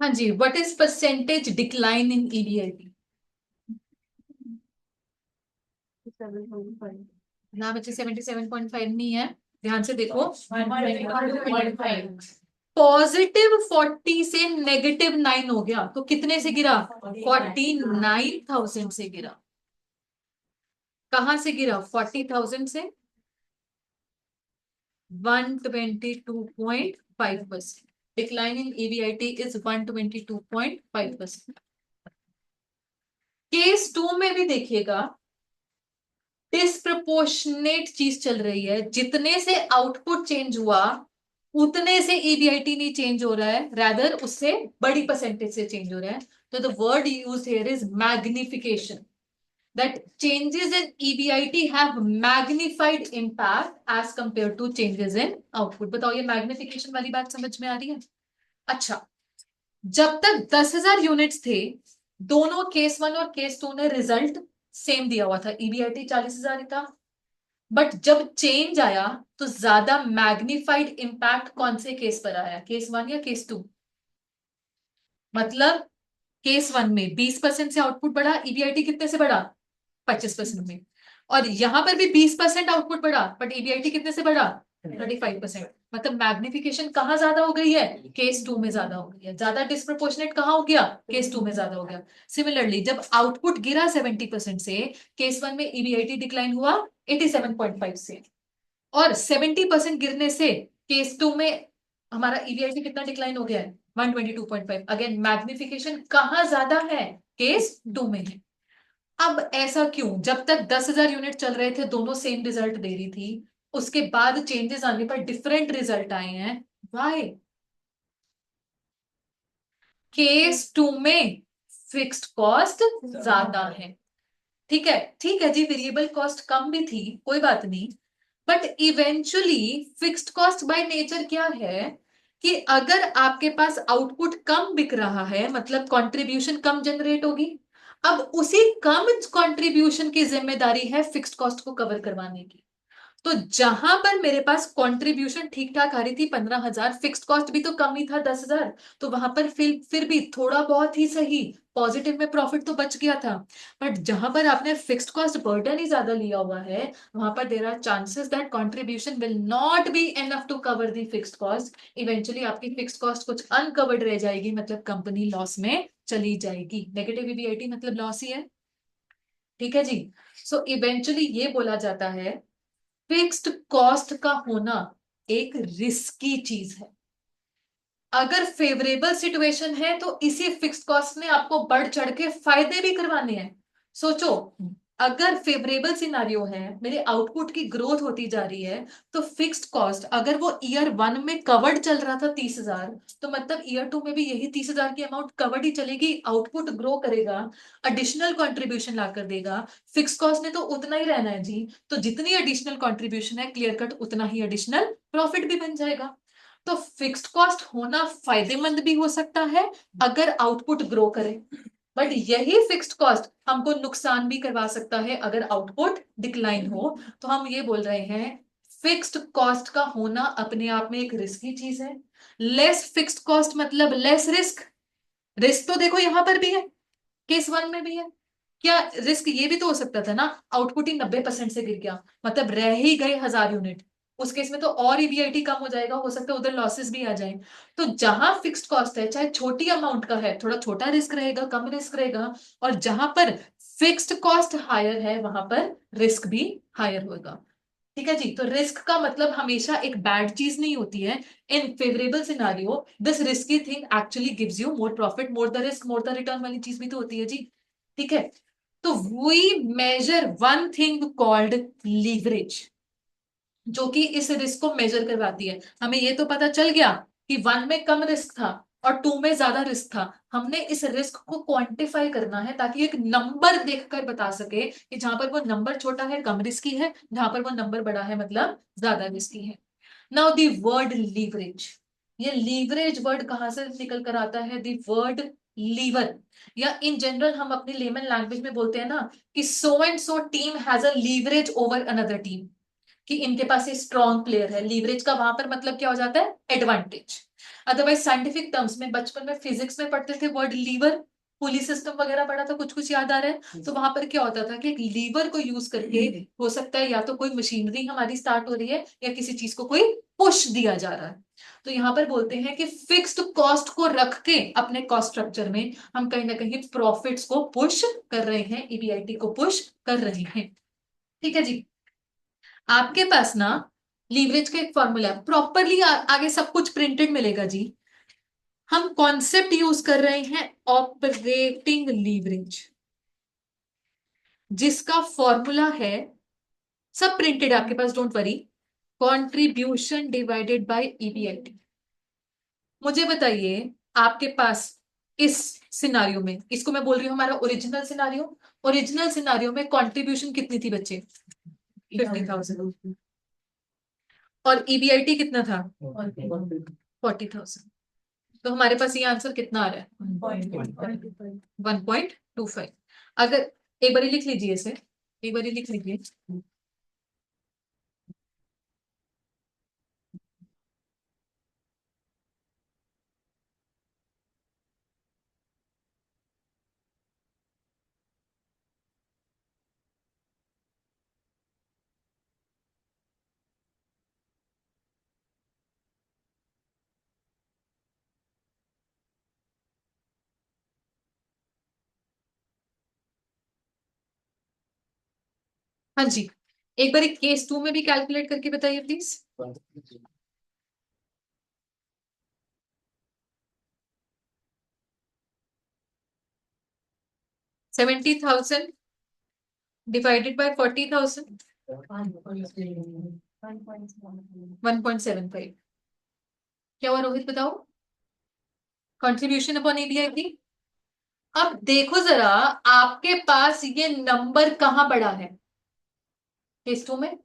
हाँ जी, what is percentage decline in EBIT? ना बच्चे 77.5 नहीं है, ध्यान से देखो। पॉजिटिव 40 से नेगेटिव 9 हो गया, तो कितने से गिरा? 49,000 से गिरा। कहां से गिरा? 40,000 से 122.5%। Decline in EBIT is 122.5%। Case 2 में भी देखिएगा डिस्प्रपोर्शनेट चीज चल रही है। जितने से आउटपुट चेंज हुआ उतने से ईबीआईटी नहीं चेंज हो रहा है, रादर उससे बड़ी परसेंटेज से चेंज हो रहा है। तो the word used here is magnification, that changes in EBIT have magnified impact as compared to changes in output। बताओ ये मैग्निफिकेशन वाली बात समझ में आ रही है? अच्छा, जब तक 10,000 यूनिट्स थे दोनों केस 1 और केस 2 ने रिजल्ट सेम दिया हुआ था, ईबीआईटी 40,000 ही था। बट जब चेंज आया तो ज्यादा मैग्निफाइड इंपैक्ट कौन से केस पर आया, केस 1 या केस 2? मतलब केस 1 में 20% से आउटपुट बढ़ा, ईबीआईटी कितने से बढ़ा? 25% में। और यहां पर भी 20% आउटपुट बढ़ा, बट ईबीआईटी कितने से बढ़ा? 35%। मतलब मैग्निफिकेशन कहाँ ज्यादा हो गई है? केस 2 में ज्यादा हो गई है। ज्यादा डिस्प्रोपोर्शनेट कहाँ हो गया? केस 2 में ज्यादा हो गया। सिमिलरली जब आउटपुट गिरा 70% से, केस 1 में ईबीआईटी डिक्लाइन हुआ 87.5 से, और 70% गिरने से केस 2 में हमारा ईबीआईटी कितना डिक्लाइन हो गया है? 122.5। अगेन मैग्निफिकेशन कहाँ ज्यादा है? केस 2 में है। अब ऐसा क्यों? जब तक 10,000 यूनिट चल रहे थे, दोनों सेम रिजल्ट दे रही थी, उसके बाद चेंजेस आने पर डिफरेंट रिजल्ट आए हैं। वाई? केस 2 में फिक्स्ड कॉस्ट ज्यादा है। ठीक है, ठीक है जी, वेरिएबल कॉस्ट कम भी थी, कोई बात नहीं। But eventually fixed cost by nature क्या है कि अगर आपके पास आउटपुट कम बिक रहा है, मतलब कंट्रीब्यूशन कम जनरेट होगी। अब उसी कम कंट्रीब्यूशन की जिम्मेदारी है फिक्स्ड कॉस्ट को कवर करवाने की। तो जहां पर मेरे पास कंट्रीब्यूशन ठीक ठाक आ रही थी 15,000, फिक्स्ड कॉस्ट भी तो कम ही था 10,000, तो वहां पर फिर भी थोड़ा बहुत ही सही पॉजिटिव में प्रॉफिट तो बच गया था। बट जहां पर आपने फिक्स्ड कॉस्ट बर्डन ही ज्यादा लिया हुआ है, वहां पर there are chances that contribution will not be enough to cover the fixed cost. Eventually आपकी फिक्स्ड कॉस्ट कुछ अनकवर्ड रह जाएगी, मतलब कंपनी लॉस में चली जाएगी। नेगेटिव ईबीआईटी मतलब लॉस ही है। ठीक है जी। सो इवेंचुअली ये बोला जाता है फिक्स्ड कॉस्ट का होना एक रिस्की चीज है। अगर फेवरेबल सिचुएशन है तो इसी फिक्स्ड कॉस्ट में आपको बढ़ चढ़ के फायदे भी करवाने हैं। सोचो, अगर फेवरेबल सिनारियो है, मेरे आउटपुट की ग्रोथ होती जा रही है, तो फिक्स्ड कॉस्ट अगर वो ईयर 1 में कवर्ड चल रहा था 30,000, तो मतलब ईयर 2 में भी यही 30,000 की अमाउंट कवर्ड ही चलेगी। आउटपुट ग्रो करेगा, एडिशनल कंट्रीब्यूशन ला कर देगा, फिक्स कॉस्ट ने तो उतना ही रहना है जी। तो जितनी एडिशनल कंट्रीब्यूशन है, क्लियर कट उतना ही एडिशनल प्रॉफिट भी बन जाएगा। तो फिक्स्ड कॉस्ट होना फायदेमंद भी हो सकता है अगर आउटपुट ग्रो करे, बट यही फिक्स्ड कॉस्ट हमको नुकसान भी करवा सकता है अगर आउटपुट डिक्लाइन हो। तो हम ये बोल रहे हैं फिक्स्ड कॉस्ट का होना अपने आप में एक रिस्की चीज है। लेस फिक्स्ड कॉस्ट मतलब लेस रिस्क। रिस्क तो देखो यहां पर भी है, केस 1 में भी है। क्या रिस्क ये भी तो हो सकता था ना, आउटपुट ही 90% से गिर गया, मतलब रह ही गए 1,000 यूनिट, उस केस में तो और ईबीआईटी कम हो जाएगा, हो सकता है उधर लॉसेस भी आ जाए। तो जहां फिक्स्ड कॉस्ट है, चाहे छोटी अमाउंट का है, थोड़ा छोटा रिस्क रहेगा, कम रिस्क रहेगा। और जहां पर फिक्स्ड कॉस्ट हायर है, वहां पर रिस्क भी हायर होगा। ठीक है जी। तो रिस्क का मतलब हमेशा एक बैड चीज नहीं होती है। इन favourable scenario this risky thing actually gives you more profit, more the risk more the return वाली चीज भी तो होती है जी। ठीक है। तो we measure one thing called leverage, जो कि इस रिस्क को मेजर करवाती है। हमें ये तो पता चल गया कि 1 में कम रिस्क था और 2 में ज्यादा रिस्क था। हमने इस रिस्क को क्वांटिफाई करना है ताकि एक नंबर देखकर बता सके कि जहां पर वो नंबर छोटा है कम रिस्की है, जहां पर वो नंबर बड़ा है मतलब ज्यादा रिस्की है। नाउ द वर्ड लीवरेज, ये लीवरेज वर्ड कहां से निकल कर आता है? द वर्ड लीवर, या इन जनरल हम अपनी लेमन लैंग्वेज में बोलते हैं ना कि so and so team has a leverage over another team, कि इनके पास ये स्ट्रॉन्ग प्लेयर है। लीवरेज का वहां पर मतलब क्या हो जाता है? एडवांटेज। अदरवाइज साइंटिफिक टर्म्स में बचपन में फिजिक्स में पढ़ते थे वर्ड लीवर, पुली सिस्टम वगैरह पढ़ा था, कुछ कुछ याद आ रहा है? तो वहां पर क्या होता था कि एक लीवर को यूज करके हो सकता है या तो कोई मशीनरी हमारी स्टार्ट हो रही है या किसी चीज को कोई पुश दिया जा रहा है। तो यहाँ पर बोलते हैं कि फिक्स्ड कॉस्ट को रख के अपने कॉस्ट स्ट्रक्चर में हम कहीं ना कहीं प्रॉफिट्स को पुश कर रहे हैं, ईबीआईटी को पुश कर रहे हैं। ठीक है जी। आपके पास ना लीवरेज का एक फॉर्मूला है, प्रॉपरली आगे सब कुछ प्रिंटेड मिलेगा जी। हम कॉन्सेप्ट यूज कर रहे हैं ऑपरेटिंग लीवरेज, जिसका फॉर्मूला है, सब प्रिंटेड आपके पास, don't worry, contribution divided by EBIT. मुझे बताइए, आपके पास इस सिनारियो में, इसको मैं बोल रही हूं हमारा ओरिजिनल सिनारियो, ओरिजिनल सिनारियो में कंट्रीब्यूशन कितनी थी बच्चे? 50,000। और ईबीआईटी कितना था? 40,000। तो हमारे पास ये आंसर कितना आ रहा है? 1.25। अगर एक बार लिख लीजिए इसे, एक बार लिख लीजिए। हाँ जी, एक बार केस 2 में भी कैलकुलेट करके बताइए प्लीज। 70,000 divided by 40,000, 1.75। क्या हुआ रोहित, बताओ। Contribution upon EBIT. अब देखो जरा, आपके पास ये नंबर कहां बड़ा है केस 2 में?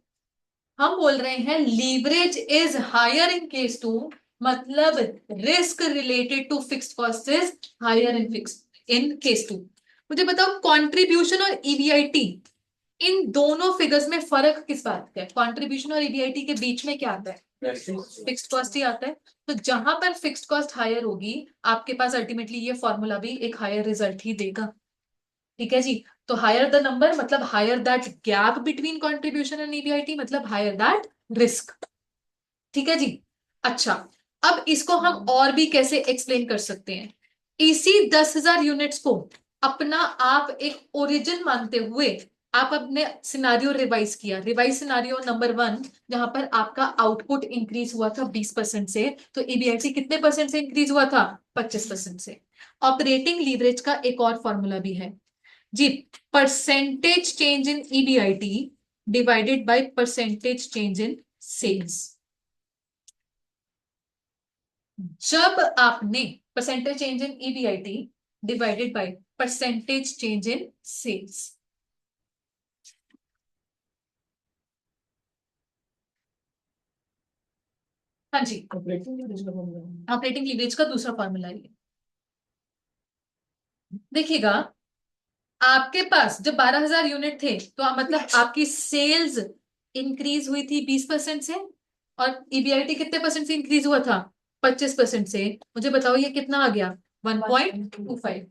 हम बोल रहे हैं leverage is higher in case 2, मतलब risk related to fixed cost is higher in case 2। मुझे बताओ कंट्रीब्यूशन और ईबीआईटी, इन दोनों फिगर्स में फर्क किस बात का है? कंट्रीब्यूशन और ईबीआईटी के बीच में क्या आता है? फिक्स्ड कॉस्ट ही आता है। तो जहां पर फिक्स्ड कॉस्ट हायर होगी, आपके पास अल्टीमेटली ये फॉर्मूला भी एक हायर रिजल्ट ही देगा। ठीक है जी। तो हायर द नंबर मतलब higher that gap between contribution and EBIT, मतलब हायर दैट रिस्क। ठीक है जी। अच्छा, अब इसको हम और भी कैसे एक्सप्लेन कर सकते हैं? इसी 10,000 यूनिट्स को अपना आप एक ओरिजिन मानते हुए आप अपने सिनारियो रिवाइज किया। रिवाइज सिनारियो नंबर 1, जहां पर आपका आउटपुट इंक्रीज हुआ था 20% से, तो ईबीआईटी कितने परसेंट से इंक्रीज हुआ था? 25% से। ऑपरेटिंग लीवरेज का एक और फॉर्मूला भी है जी, percentage change in EBIT divided by percentage change in sales. जब आपने percentage change in EBIT divided by percentage change in sales, हाँ जी, ऑपरेटिंग लीवरेज का दूसरा फॉर्मूला है। देखिएगा, आपके पास जब 12,000 यूनिट थे, तो मतलब आपकी सेल्स इंक्रीज हुई थी 20% से, और ईबीआईटी कितने परसेंट से इंक्रीज हुआ था? 25% से। मुझे बताओ ये कितना आ गया? 1.25।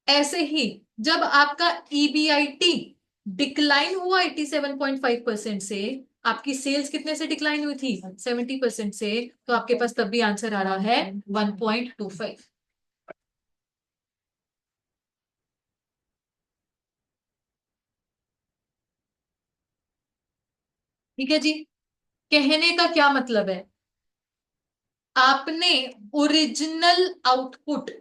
ऐसे ही जब आपका ईबीआईटी डिक्लाइन हुआ 87.5% से, आपकी सेल्स कितने से डिक्लाइन हुई थी? 70% से, तो आपके पास तब भी आंसर आ रहा है 1.25। ठीक है जी। कहने का क्या मतलब है? आपने ओरिजिनल आउटपुट,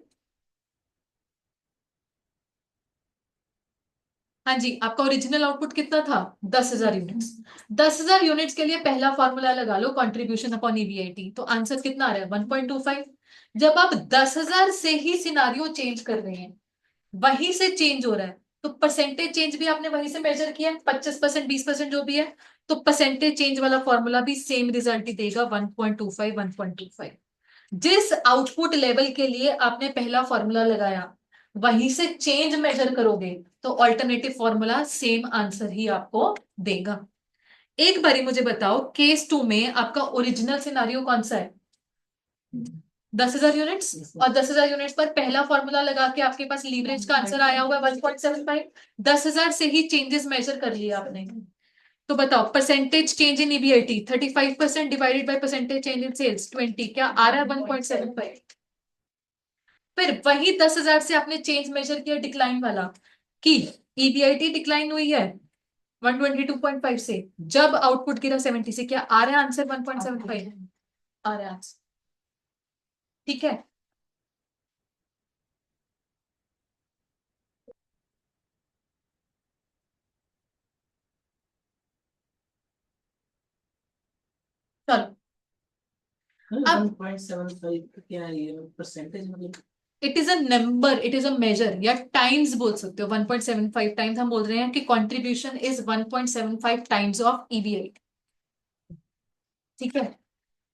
हाँ जी, आपका ओरिजिनल आउटपुट कितना था? 10,000 यूनिट्स। 10,000 यूनिट्स के लिए पहला फॉर्मूला लगा लो, कंट्रीब्यूशन अपॉन ईबीआईटी, तो आंसर कितना आ रहा है? 1.25। जब आप 10,000 से ही सिनारियो चेंज कर रहे हैं, वहीं से चेंज हो रहा है, तो परसेंटेज चेंज भी आपने वहीं से मेजर किया, 25%, 20% जो भी है, तो परसेंटेज चेंज वाला फॉर्मूला भी सेम रिजल्ट ही देगा, 1.25, 1.25। जिस आउटपुट लेवल के लिए आपने पहला फॉर्मूला लगाया, वहीं से चेंज मेजर करोगे, तो ऑल्टरनेटिव फॉर्मूला सेम आंसर ही आपको देगा। एक बारी मुझे बताओ, केस 2 में आपका ओरिजिनल सिनारियो कौन सा है? 10,000 यूनिट्स, और 10,000 यूनिट्स पर पहला फॉर्मूला लगा के आपके पास लीवरेज का आंसर आया हुआ है 1.75। 10,000 से ही चेंजेस मेजर कर लिया आपने। तो बताओ, percentage change in EBIT 35% divided by percentage change in sales 20, क्या आ रहा है? 1.75। फिर वही 10,000 से आपने चेंज मेजर किया डिक्लाइन वाला, कि ईबीआईटी डिक्लाइन हुई है 122.5 से, जब आउटपुट गिरा 70 से, क्या आ रहा है आंसर? 1.75 आ रहा है आंसर। ठीक है। चलो, अब 1.75 क्या है ये परसेंटेज मतलब? It is a number, it is a measure, या टाइम्स बोल सकते हो। 1.75 टाइम्स हम बोल रहे हैं कि contribution is 1.75 times of EBIT. ठीक है।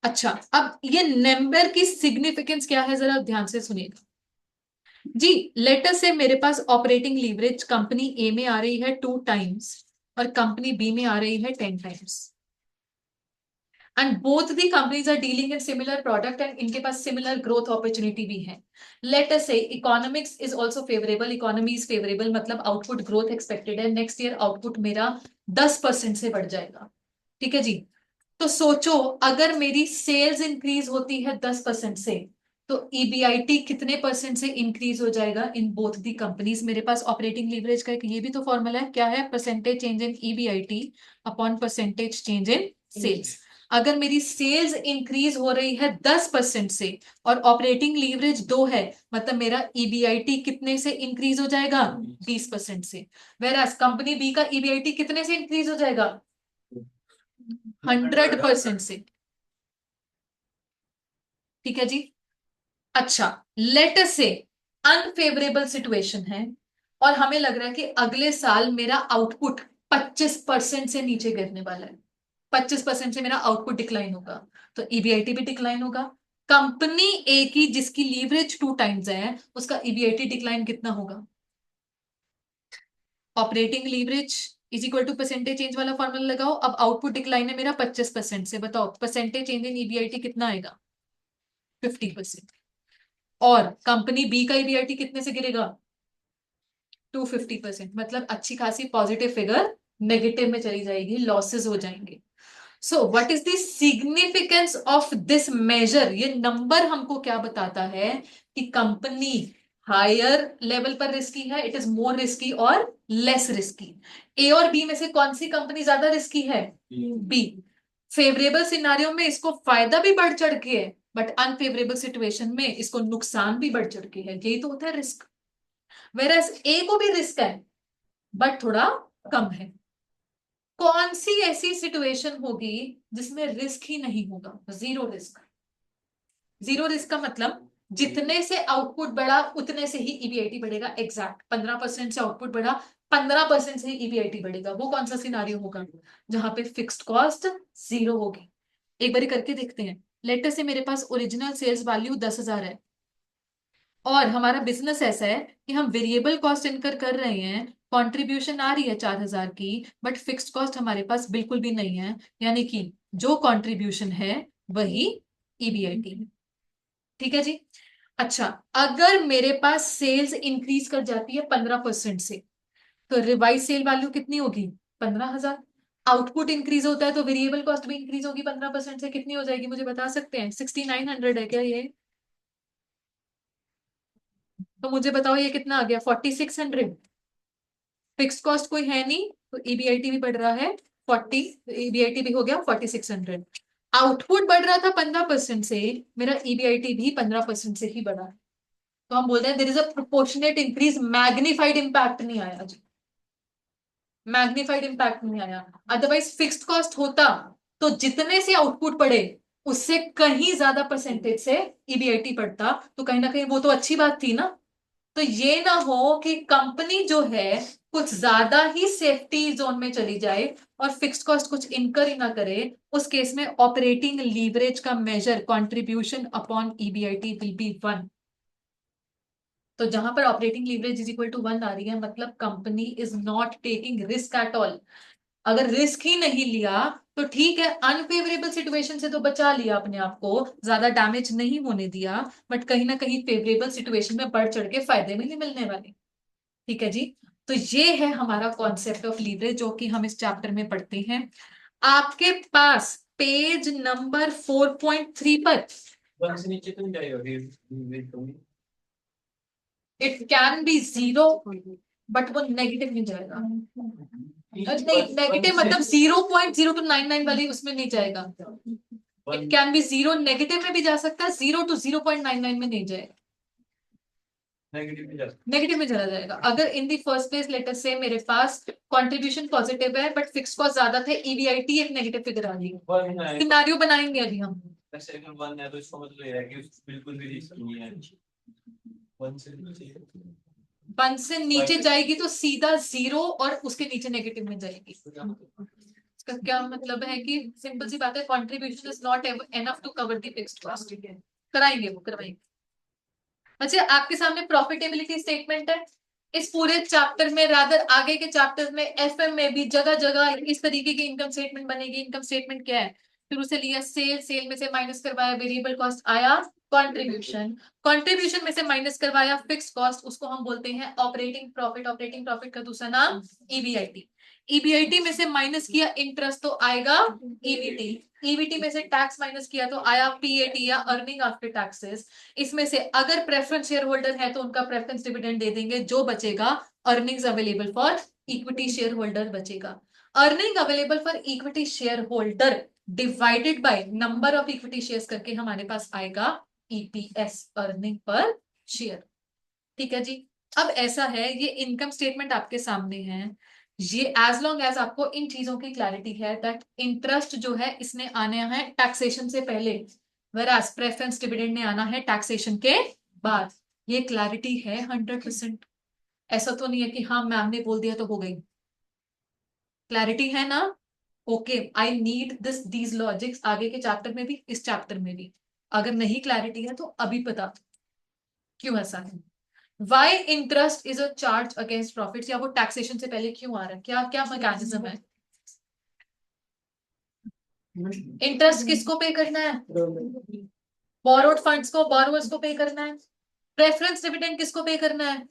अच्छा, अब ये नंबर की सिग्निफिकेंस क्या है जरा ध्यान से सुनिएगा जी। लेटर से मेरे पास ऑपरेटिंग लीवरेज कंपनी ए में आ रही है 2 टाइम्स और कंपनी बी में आ रही है 10 times, and both the companies are dealing in similar product and इनके पास सिमिलर ग्रोथ अपॉर्चुनिटी भी है। लेट अस से economics is also favourable, economy is favourable मतलब आउटपुट ग्रोथ एक्सपेक्टेड है, नेक्स्ट ईयर आउटपुट मेरा 10% से बढ़ जाएगा। ठीक है जी। तो सोचो अगर मेरी सेल्स इंक्रीज होती है 10% से तो ईबीआईटी कितने परसेंट से इंक्रीज हो जाएगा इन बोथ दी कंपनीज। मेरे पास ऑपरेटिंग लीवरेज का एक ये भी तो फॉर्मूला है, क्या है, percentage change in EBIT upon percentage change in sales. अगर मेरी सेल्स इंक्रीज हो रही है 10% से और ऑपरेटिंग लीवरेज 2 है, मतलब मेरा ईबीआईटी कितने से इंक्रीज हो जाएगा, 20% से। वेराज कंपनी बी का ईबीआईटी कितने से इंक्रीज हो जाएगा, 100% से। ठीक है जी। अच्छा, लेट अस से अनफेवरेबल सिचुएशन है और हमें लग रहा है कि अगले साल मेरा आउटपुट 25% से नीचे गिरने वाला है, 25% से मेरा आउटपुट डिक्लाइन होगा, तो ईबीआईटी भी डिक्लाइन होगा। कंपनी ए की जिसकी लीवरेज 2 टाइम्स है उसका ईबीआईटी डिक्लाइन कितना होगा, operating leverage is equal to percentage change वाला फॉर्मूला लगाओ। अब आउटपुट डिक्लाइन है मेरा 25% से, बताओ परसेंटेज चेंज इन ईबीआईटी कितना आएगा, 50%। और कंपनी बी का ईबीआईटी कितने से गिरेगा, 250%, मतलब अच्छी खासी पॉजिटिव फिगर नेगेटिव में चली जाएगी, लॉसेस हो जाएंगे। So what is the significance of this measure, ये नंबर हमको क्या बताता है कि कंपनी हायर लेवल पर रिस्की है, इट इज मोर रिस्की और लेस रिस्की। ए और बी में से कौन सी कंपनी ज्यादा रिस्की है, बी। फेवरेबल सिनारियो में इसको फायदा भी बढ़ चढ़ के है, बट अनफेवरेबल सिचुएशन में इसको नुकसान भी बढ़ चढ़ के है, यही तो होता है रिस्क। वेरएस ए को भी रिस्क है बट थोड़ा कम है। कौन सी ऐसी सिचुएशन होगी जिसमें रिस्क ही नहीं होगा, जीरो रिस्क। जीरो रिस्क का मतलब जितने से आउटपुट बढ़ा उतने से ही ईबीआईटी बढ़ेगा, एग्जैक्ट 15% से आउटपुट बढ़ा 15% से ही ईबीआईटी बढ़ेगा। वो कौन सा सिनारियो होगा जहां पे फिक्स्ड कॉस्ट जीरो होगी। एक बारी करके देखते हैं। लेटर से मेरे पास ओरिजिनल सेल्स वैल्यू 10,000 है और हमारा बिजनेस ऐसा है कि हम वेरिएबल कॉस्ट इनकर कर रहे हैं, कंट्रीब्यूशन आ रही है 4,000 की, बट फिक्स्ड कॉस्ट हमारे पास बिल्कुल भी नहीं है, यानी कि जो कंट्रीब्यूशन है वही ईबीआईटी है। ठीक है जी। अच्छा, अगर मेरे पास सेल्स इंक्रीज कर जाती है 15% से तो रिवाइज सेल वैल्यू कितनी होगी, 15,000। आउटपुट इंक्रीज होता है तो वेरिएबल कॉस्ट भी इंक्रीज होगी 15% से, कितनी हो जाएगी मुझे बता सकते हैं, 6900 है क्या ये, तो मुझे बताओ ये कितना आ गया, 4600। फिक्स्ड कॉस्ट कोई है नहीं तो ईबीआईटी भी बढ़ रहा है 40, ईबीआईटी भी हो गया 4600। आउटपुट बढ़ रहा था 15% से, मेरा ईबीआईटी भी 15% से ही बढ़ा है। तो हम बोलते हैं there is a proportionate increase, magnified impact नहीं आया जी, मैग्नीफाइड इंपैक्ट नहीं आया। अदरवाइज फिक्स्ड कॉस्ट होता तो जितने से आउटपुट बढ़े उससे कहीं ज्यादा परसेंटेज से ईबीआईटी बढ़ता, तो कहीं ना कहीं वो तो अच्छी बात थी ना। तो ये ना हो कि कंपनी जो है कुछ ज्यादा ही सेफ्टी जोन में चली जाए और फिक्स्ड कॉस्ट कुछ इनकर ही ना करे, उस केस में ऑपरेटिंग लीवरेज का measure contribution upon EBIT will be 1। तो जहां पर operating leverage is equal to 1 आ रही है मतलब company is not taking risk at all. अगर रिस्क ही नहीं लिया तो ठीक है, अनफेवरेबल सिचुएशन से तो बचा लिया अपने आप को, ज्यादा डैमेज नहीं होने दिया, बट कहीं ना कहीं फेवरेबल सिचुएशन में बढ़ चढ़ के फायदे भी नहीं मिलने वाले। ठीक है जी। तो ये है हमारा कॉन्सेप्ट ऑफ लीवरेज जो कि हम इस चैप्टर में पढ़ते हैं। आपके पास पेज नंबर 4.3 पर वन से नीचे तो नहीं जाएगा फिर it can be zero but वो नेगेटिव में जाएगा, नहीं नेगेटिव मतलब 0.0299 वाली उसमें नहीं जाएगा। It can be zero, negative में भी जा सकता है, 0 to 0.99 में नहीं जाएगा, नेगेटिव में चला जाएगा। अगर इन दी फर्स्ट प्लेस लेटर से मेरे पास कंट्रीब्यूशन पॉजिटिव है बट फिक्स कॉस्ट ज्यादा थे, ईबीआईटी एक नेगेटिव फिगर आ गई, सिनेरियो बनाएंगे अभी हम। वन है तो इसका मतलब ये है कि बिल्कुल भी रिस्क नहीं है। वन से नीचे 1 से नीचे जाएगी तो सीधा 0 और उसके नीचे नेगेटिव में जाएगी। का क्या मतलब है कि सिंपल सी बात है, contribution is not enough to cover the fixed cost. कराएंगे वो करवाएंगे। अच्छा, आपके सामने प्रॉफिटेबिलिटी स्टेटमेंट है। इस पूरे चैप्टर में, रादर आगे के चैप्टर में, एफएम में भी जगह जगह इस तरीके की इनकम स्टेटमेंट बनेगी। इनकम स्टेटमेंट क्या है? फिर उसे लिया सेल, सेल में से माइनस करवाया वेरिएबल कॉस्ट, आया कंट्रीब्यूशन, कंट्रीब्यूशन में से माइनस करवाया फिक्स्ड कॉस्ट, उसको हम बोलते हैं ऑपरेटिंग प्रॉफिट। ऑपरेटिंग प्रॉफिट का दूसरा नाम ईबीआईटी। ईबीआईटी में से माइनस किया इंटरेस्ट तो आएगा ईबीटी। ईबीटी में से टैक्स माइनस किया तो आया पीएटी या अर्निंग आफ्टर टैक्सेस। इसमें से अगर प्रेफरेंस शेयर होल्डर है तो उनका प्रेफरेंस डिविडेंड दे देंगे, जो बचेगा earnings available for equity shareholder बचेगा। Earning available for equity shareholder divided by number of equity shares करके हमारे पास आएगा ईपीएस, अर्निंग पर शेयर। ठीक है जी। अब ऐसा है, ये इनकम स्टेटमेंट आपके सामने है। ये एज लॉन्ग एज आपको इन चीजों की क्लैरिटी है दैट इंटरेस्ट जो है इसने आने है टैक्सेशन से पहले, whereas प्रेफरेंस डिविडेंड ने आना है टैक्सेशन के बाद। ये क्लैरिटी है 100%। ऐसा तो नहीं है कि हाँ मैम ने बोल दिया तो हो गई। क्लैरिटी है ना? Okay, I need these logics आगे के चैप्टर में भी, इस चैप्टर में भी। अगर नहीं क्लैरिटी है तो अभी पता क्यों ऐसा है। Why interest is a charge against profits, या वो टैक्सेशन से पहले क्यों आ रहा है, क्या क्या मैकेनिज्म है? इंटरेस्ट किसको पे करना है? बोरोड फंड्स को, बोरोवर्स को पे करना है। प्रेफरेंस डिविडेंड किसको पे करना है?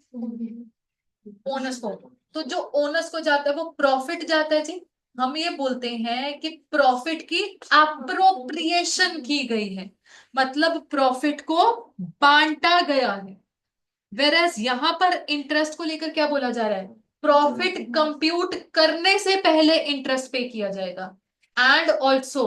ओनर्स को। तो जो ओनर्स को जाता है वो प्रॉफिट जाता है जी। हम ये बोलते हैं कि प्रॉफिट की अप्रोप्रिएशन की गई है, मतलब प्रॉफिट को बांटा गया है। वेरएस यहां पर इंटरेस्ट को लेकर क्या बोला जा रहा है? प्रॉफिट कंप्यूट करने से पहले इंटरेस्ट पे किया जाएगा। एंड ऑल्सो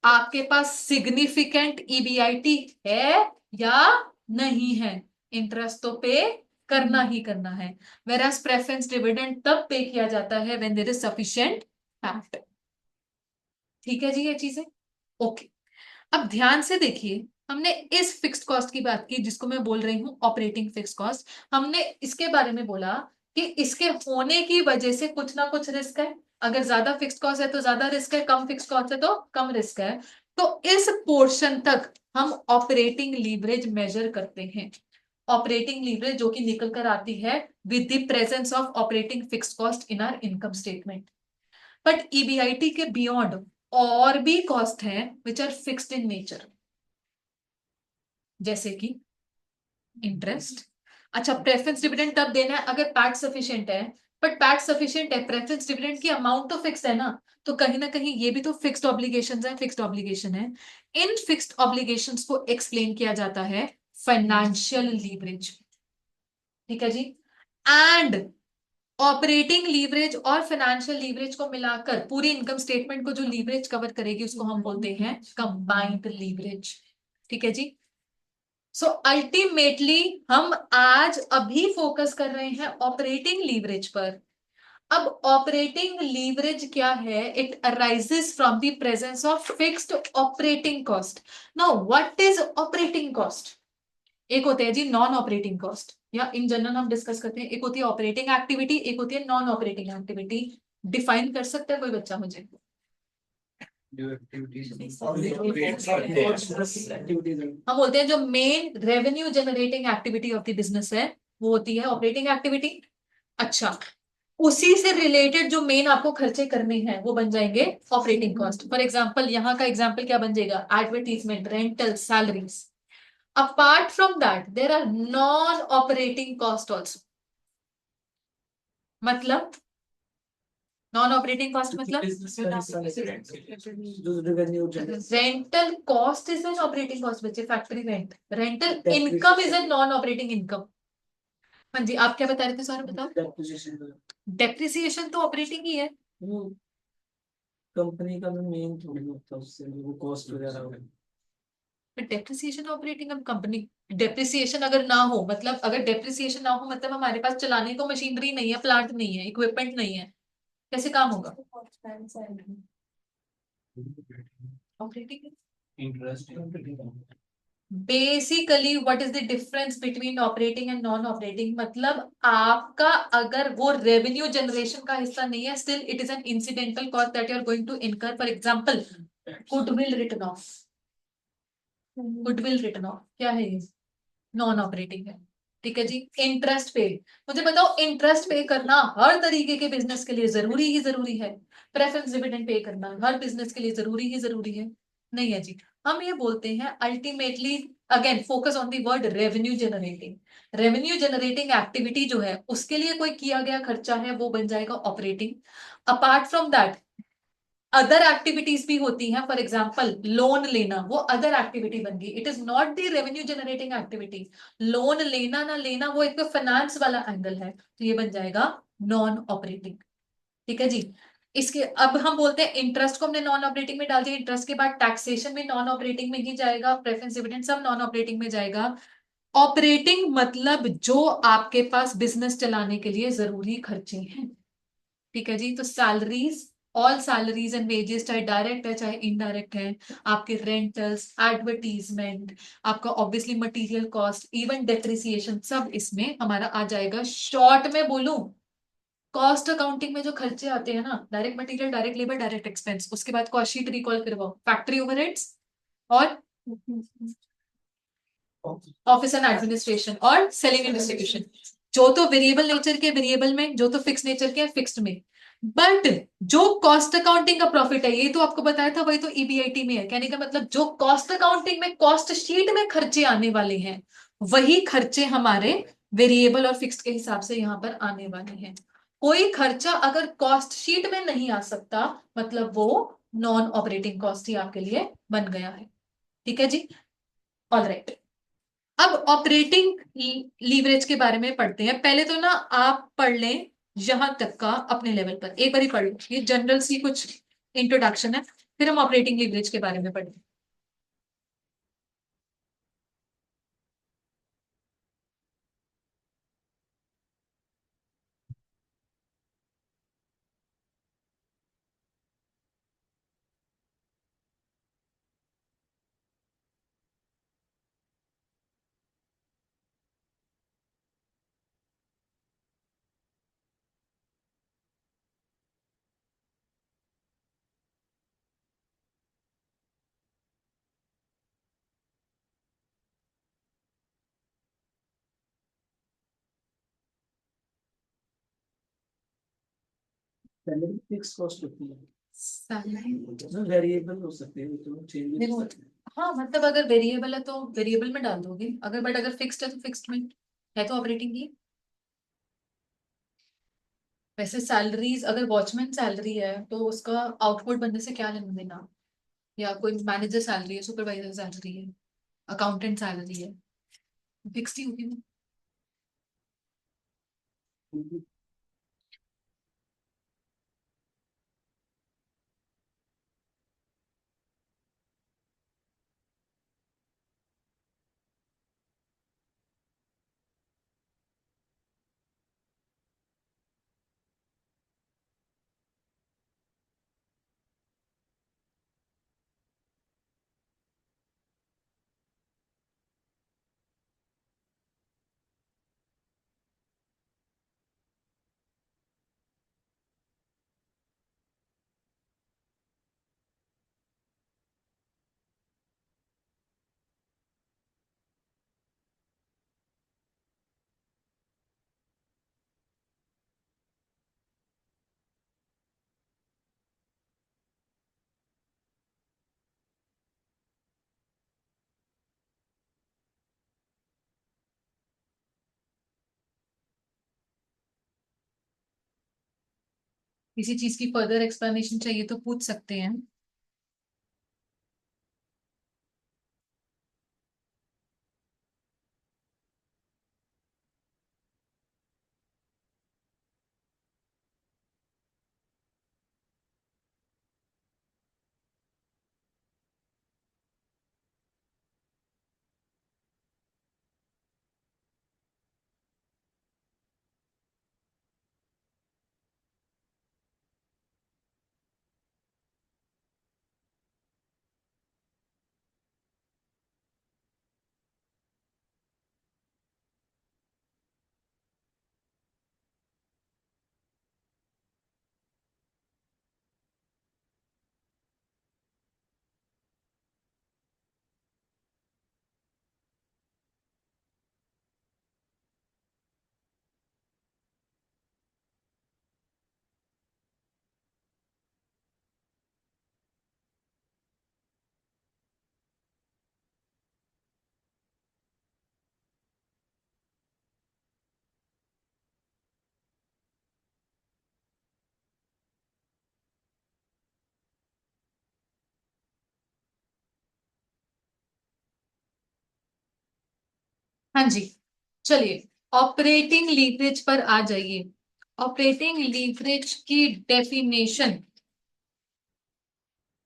आपके पास सिग्निफिकेंट ईबीआईटी है या नहीं है, इंटरेस्ट तो पे करना ही करना है। वेरएस प्रेफरेंस डिविडेंड तब पे किया जाता है when there is sufficient fact. ठीक है जी ये चीजें। ओके, अब ध्यान से देखिए, हमने इस फिक्स्ड कॉस्ट की बात की जिसको मैं बोल रही हूं ऑपरेटिंग फिक्स्ड कॉस्ट। हमने इसके बारे में बोला कि इसके होने की वजह से कुछ ना कुछ रिस्क है। अगर ज्यादा फिक्स्ड कॉस्ट है तो ज्यादा रिस्क है, कम फिक्स्ड कॉस्ट है तो कम रिस्क है। तो इस पोर्शन तक हम ऑपरेटिंग लीवरेज मेजर करते हैं। ऑपरेटिंग लीवरेज जो कि निकल कर आती है with the presence of operating fixed cost in our income statement. But EBIT के बियॉन्ड और भी कॉस्ट हैं which are fixed in nature, जैसे कि इंटरेस्ट। अच्छा, प्रेफरेंस डिविडेंड तब देना है अगर पैट सफिशिएंट है, बट पैट सफिशिएंट है, प्रेफरेंस डिविडेंड की अमाउंट तो फिक्स है ना, तो कहीं ना कहीं ये भी तो फिक्स्ड ऑब्लिगेशंस है, फिक्स्ड ऑब्लिगेशन है। इन फिक्स्ड ऑब्लिगेशंस को एक्सप्लेन किया जाता है फाइनेंशियल लीवरेज। ठीक है जी। एंड ऑपरेटिंग लीवरेज और फाइनेंशियल लीवरेज को मिलाकर पूरी इनकम स्टेटमेंट को जो लीवरेज कवर करेगी उसको हम बोलते हैं कंबाइंड लीवरेज। ठीक है जी। सो अल्टीमेटली हम आज अभी फोकस कर रहे हैं ऑपरेटिंग लीवरेज पर। अब ऑपरेटिंग लीवरेज क्या है? It arises from the presence of fixed operating cost. Now what is operating cost? एक होते हैं जी नॉन ऑपरेटिंग कॉस्ट, या इन जनरल हम डिस्कस करते हैं, एक होती है ऑपरेटिंग एक्टिविटी, एक होती है नॉन ऑपरेटिंग एक्टिविटी। डिफाइन कर सकता है कोई बच्चा मुझे? हम बोलते हैं जो main revenue generating activity of the business है वो होती है ऑपरेटिंग एक्टिविटी। अच्छा, उसी से रिलेटेड जो मेन आपको खर्चे करने हैं वो बन जाएंगे ऑपरेटिंग कॉस्ट। फॉर एग्जांपल, यहाँ का एग्जांपल क्या बन जाएगा? Advertisement, rental, salaries. Apart from that there are non operating cost also. मतलब नॉन ऑपरेटिंग कॉस्ट मतलब revenue rental cost is an operating cost बच्चे, factory rent. Rental income is an non operating income. हाँ जी, आप क्या बता रहे थे सर, बताओ। डेप्रिसिएशन तो ऑपरेटिंग ही है। कंपनी का मेन थोड़ी होता है, उससे वो कॉस्ट वगैरह हो। डेप्रिसिएशन ऑपरेटिंग, अब कंपनी डेप्रिसिएशन अगर ना हो, मतलब अगर डेप्रिसिएशन ना हो मतलब हमारे पास चलाने को मशीनरी नहीं है, प्लांट नहीं है, इक्विपमेंट नहीं है, कैसे काम होगा? Operating. Interest basically what is the difference between operating and non operating, मतलब आपका अगर वो रेवेन्यू जनरेशन का हिस्सा नहीं है, still it is an incidental cost that you are going to incur. For example goodwill written off, goodwill written off क्या है ये, नॉन ऑपरेटिंग है। ठीक है जी। इंटरेस्ट पे, मुझे बताओ इंटरेस्ट पे करना हर तरीके के बिजनेस के लिए जरूरी ही जरूरी है? प्रेफरेंस डिविडेंड पे करना हर बिजनेस के लिए जरूरी ही जरूरी है? नहीं है जी। हम ये बोलते हैं ultimately, again focus on the word revenue generating, revenue generating activity जो है उसके लिए कोई किया गया खर्चा है वो बन जाएगा operating. Apart from that other activities भी होती हैं, फॉर एग्जाम्पल लोन लेना, वो अदर एक्टिविटी बन गई, it is not the revenue generating activity. Loan लेना ना लेना वो एक फाइनेंस वाला एंगल है, तो ये बन जाएगा नॉन ऑपरेटिंग। ठीक है जी। इसके अब हम बोलते हैं इंटरेस्ट को हमने नॉन ऑपरेटिंग में डाल दिया, इंटरेस्ट के बाद टैक्सेशन भी नॉन ऑपरेटिंग में ही जाएगा, प्रेफरेंस डिविडेंड सब नॉन ऑपरेटिंग में जाएगा। ऑपरेटिंग मतलब जो आपके पास बिजनेस चलाने के लिए जरूरी खर्चे हैं। ठीक है जी। तो salaries, all salaries and wages, चाहे डायरेक्ट है चाहे इनडायरेक्ट है, आपके रेंटल्स, एडवर्टीजमेंट, आपका obviously material cost, even depreciation, सब इसमें हमारा आ जाएगा। शॉर्ट में बोलूं, कॉस्ट अकाउंटिंग में जो खर्चे आते हैं ना, direct material, direct labour, direct expense, उसके बाद कॉस्ट शीट रिकॉल करवाओ, फैक्ट्री ओवरहेड्स और ऑफिस एंड एडमिनिस्ट्रेशन और सेलिंग एंड डिस्ट्रीब्यूशन, जो तो वेरिएबल नेचर के वेरिएबल में, जो तो फिक्स नेचर के फिक्स्ड में। बट जो कॉस्ट अकाउंटिंग का प्रॉफिट है, ये तो आपको बताया था, वही तो ईबीआईटी में है। कहने का मतलब जो कॉस्ट अकाउंटिंग में कॉस्ट शीट में खर्चे आने वाले हैं, वही खर्चे हमारे वेरिएबल और फिक्स्ड के हिसाब से यहाँ पर आने वाले हैं। कोई खर्चा अगर कॉस्ट शीट में नहीं आ सकता, मतलब वो नॉन ऑपरेटिंग कॉस्ट ही आपके लिए बन गया है। ठीक है जी। All right. अब ऑपरेटिंग लीवरेज के बारे में पढ़ते हैं। पहले तो ना आप पढ़ लें यहां तक का अपने लेवल पर, एक बार ही पढ़ लो, ये जनरल सी कुछ इंट्रोडक्शन है, फिर हम ऑपरेटिंग लीवरेज के बारे में पढ़ेंगे। सैलरी फिक्स कॉस्ट होती है, सैलरी, वेरिएबल हो सकते हैं, तो चेंज भी देखो, हो सकते हैं। हाँ मतलब अगर वेरिएबल है तो वेरिएबल में डाल दोगे, अगर बट अगर फिक्स्ड है तो फिक्स्ड में, है तो ऑपरेटिंग की। वैसे सैलरीज, अगर वॉचमैन सैलरी है तो उसका आउटपुट बनने से क्या लेना देना, या कोई मैनेजर सैलरी है, सुपरवाइजर सैलरी है, अकाउंटेंट सैलरी है, फिक्स्ड ही होगी ना। किसी चीज की फर्दर एक्सप्लेनेशन चाहिए तो पूछ सकते हैं। हाँ जी, चलिए ऑपरेटिंग लीवरेज पर आ जाइए। ऑपरेटिंग लीवरेज की डेफिनेशन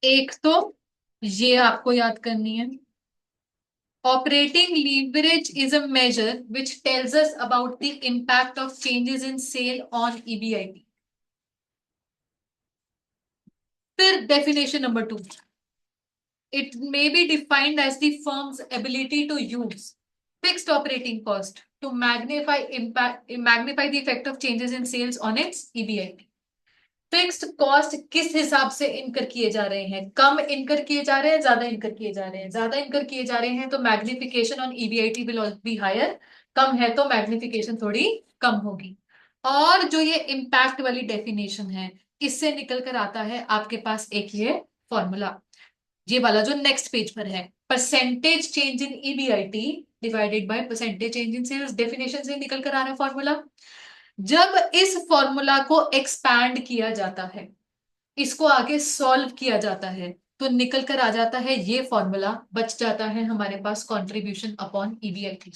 एक तो ये आपको याद करनी है। Operating leverage is a measure which tells us about the impact of changes in sale on EBIT. फिर definition number 2. It may be defined as the firm's ability to use fixed operating cost to magnify the effect of changes in sales on its EBIT. Fixed cost किस हिसाब से इनकर किए जा रहे हैं, कम इनकर किए जा रहे हैं, ज्यादा इनकर किए जा रहे हैं, ज्यादा इनकर किए जा रहे हैं तो magnification on EBIT will be higher, कम है तो मैग्निफिकेशन थोड़ी कम होगी। और जो ये इम्पैक्ट वाली डेफिनेशन है इससे निकल कर आता है आपके पास एक ये फॉर्मूला, ये वाला जो नेक्स्ट पेज पर है, percentage change in EBIT divided by percentage change in sales, definition से निकल कर आ रहा है फॉर्मूला। जब इस फॉर्मूला को एक्सपैंड किया जाता है, इसको आगे सॉल्व किया जाता है, तो निकल कर आ जाता है ये फॉर्मूला, बच जाता है हमारे पास कंट्रीब्यूशन अपॉन ईबीआईटी।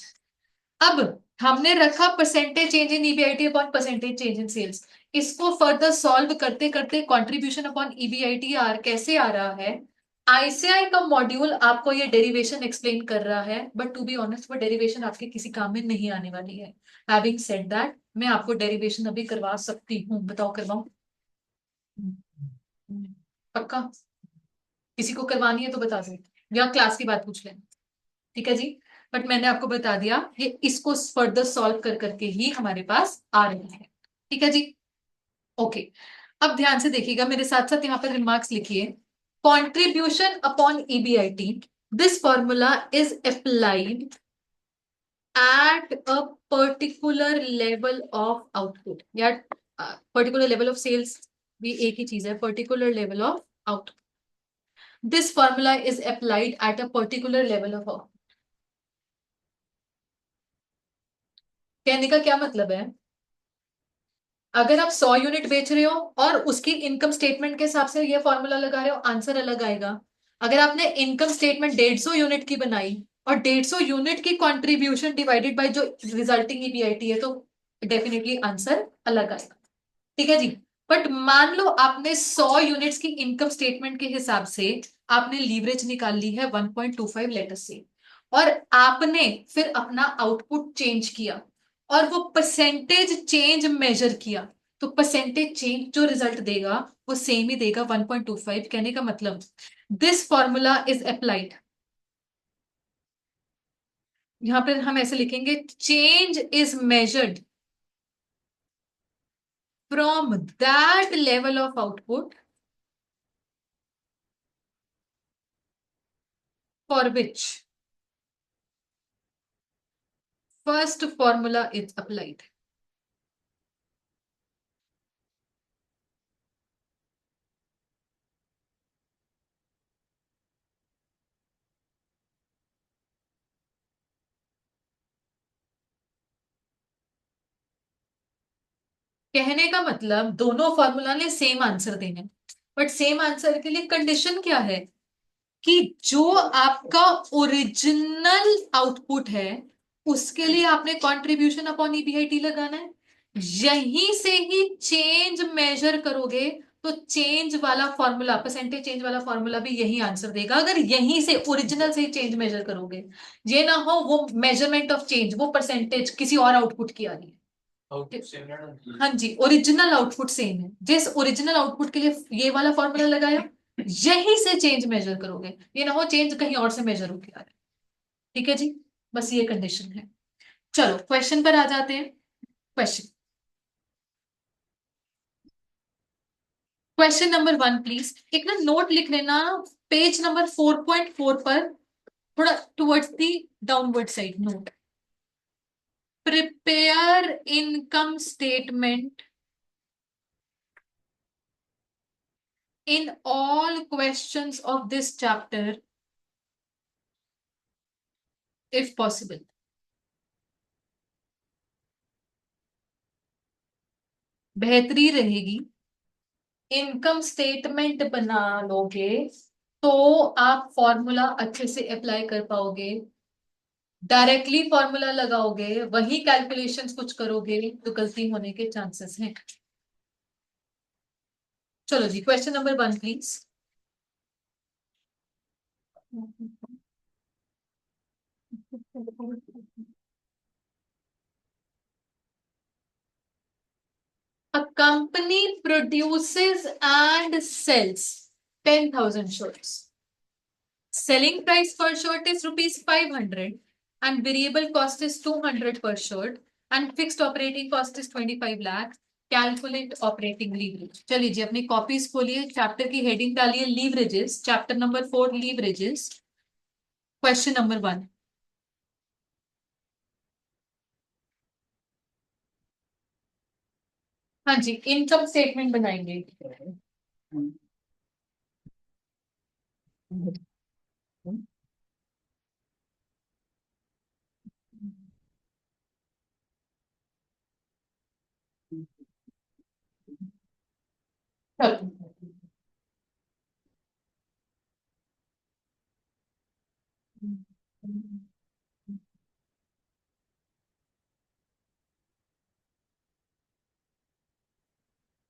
अब हमने रखा percentage change in EBIT upon percentage change in sales, इसको फर्दर सॉल्व करते करते कंट्रीब्यूशन अपॉन ईबीआईटी आर कैसे आ रहा है, आईसीआई का मॉड्यूल आपको ये डेरिवेशन एक्सप्लेन कर रहा है, बट टू बी ऑनेस्ट वो डेरिवेशन आपके किसी काम में नहीं आने वाली है। हैविंग सेड दैट, मैं आपको डेरिवेशन अभी करवा सकती हूँ, बताओ करवाऊं? पक्का? किसी को करवानी है तो बता दो, या क्लास की बात पूछ लें, ठीक है जी। बट मैंने आपको बता दिया ये इसको फर्दर सॉल्व कर करके ही हमारे पास आ रही है, ठीक है जी। ओके, अब ध्यान से देखिएगा, मेरे साथ साथ यहाँ पर रिमार्क्स लिखिए। Contribution upon EBIT, this formula is applied at a particular level of output, या पर्टिकुलर लेवल ऑफ सेल्स भी एक ही चीज है, particular level of output. This formula is applied at a particular level of output. कहने का क्या मतलब है, अगर आप 100 यूनिट बेच रहे हो और उसकी इनकम स्टेटमेंट के हिसाब से ये फॉर्मूला लगा रहे हो, आंसर अलग आएगा। अगर आपने इनकम स्टेटमेंट 150 यूनिट की बनाई और 150 यूनिट की कंट्रीब्यूशन डिवाइडेड बाय जो रिजल्टिंग ईबीआईटी है, तो डेफिनेटली आंसर अलग आएगा, ठीक है जी। बट मान लो आपने 100 यूनिट्स की इनकम स्टेटमेंट के हिसाब से आपने लीवरेज निकाल ली है 1.25 लेटर से, और आपने फिर अपना आउटपुट चेंज किया और वो परसेंटेज चेंज मेजर किया, तो परसेंटेज चेंज जो रिजल्ट देगा वो सेम ही देगा 1.25। कहने का मतलब दिस फॉर्मूला इज अप्लाइड, यहां पर हम ऐसे लिखेंगे, change is measured from that level of output for which first formula is applied। कहने का मतलब दोनों फॉर्मूला ने सेम आंसर देने, बट सेम आंसर के लिए कंडीशन क्या है कि जो आपका ओरिजिनल आउटपुट है उसके लिए आपने कंट्रीब्यूशन अपॉन ईबीआईटी लगाना है, यहीं से ही चेंज मेजर करोगे तो चेंज वाला फॉर्मूला, परसेंटेज चेंज वाला फॉर्मूला भी यही आंसर देगा, अगर यहीं से ओरिजिनल से ही चेंज मेजर करोगे। ये ना हो वो मेजरमेंट ऑफ चेंज वो परसेंटेज किसी और आउटपुट की आ रही है। हाँ जी, ओरिजिनल आउटपुट सेम है, जिस ओरिजिनल आउटपुट के लिए ये वाला फॉर्मूला लगाया यहीं से चेंज मेजर करोगे, ये ना हो चेंज कहीं और से मेजर होके आ रहा है, ठीक है जी। बस ये कंडीशन है। चलो क्वेश्चन पर आ जाते हैं। क्वेश्चन, क्वेश्चन नंबर 1 प्लीज, एक ना नोट लिख लेना, पेज नंबर 4.4 पर थोड़ा towards the downward side note, prepare income statement in all questions of this chapter if possible। बेहतरी रहेगी इनकम स्टेटमेंट बना लोगे तो आप फॉर्मूला अच्छे से अप्लाई कर पाओगे, डायरेक्टली फॉर्मूला लगाओगे, वही कैलकुलेशंस कुछ करोगे तो गलती होने के चांसेस हैं। चलो जी, question number 1 please. A company produces and sells 10,000 shirts. Selling price per shirt is rupees 500 and variable cost is 200 per shirt and fixed operating cost is 25 lakh. Calculate operating leverage. चलिए जी, अपनी copies खोलिए, chapter की heading डालिए leverages, chapter number 4 leverages, question number 1। हाँ जी, income statement बनाएंगे। चलो।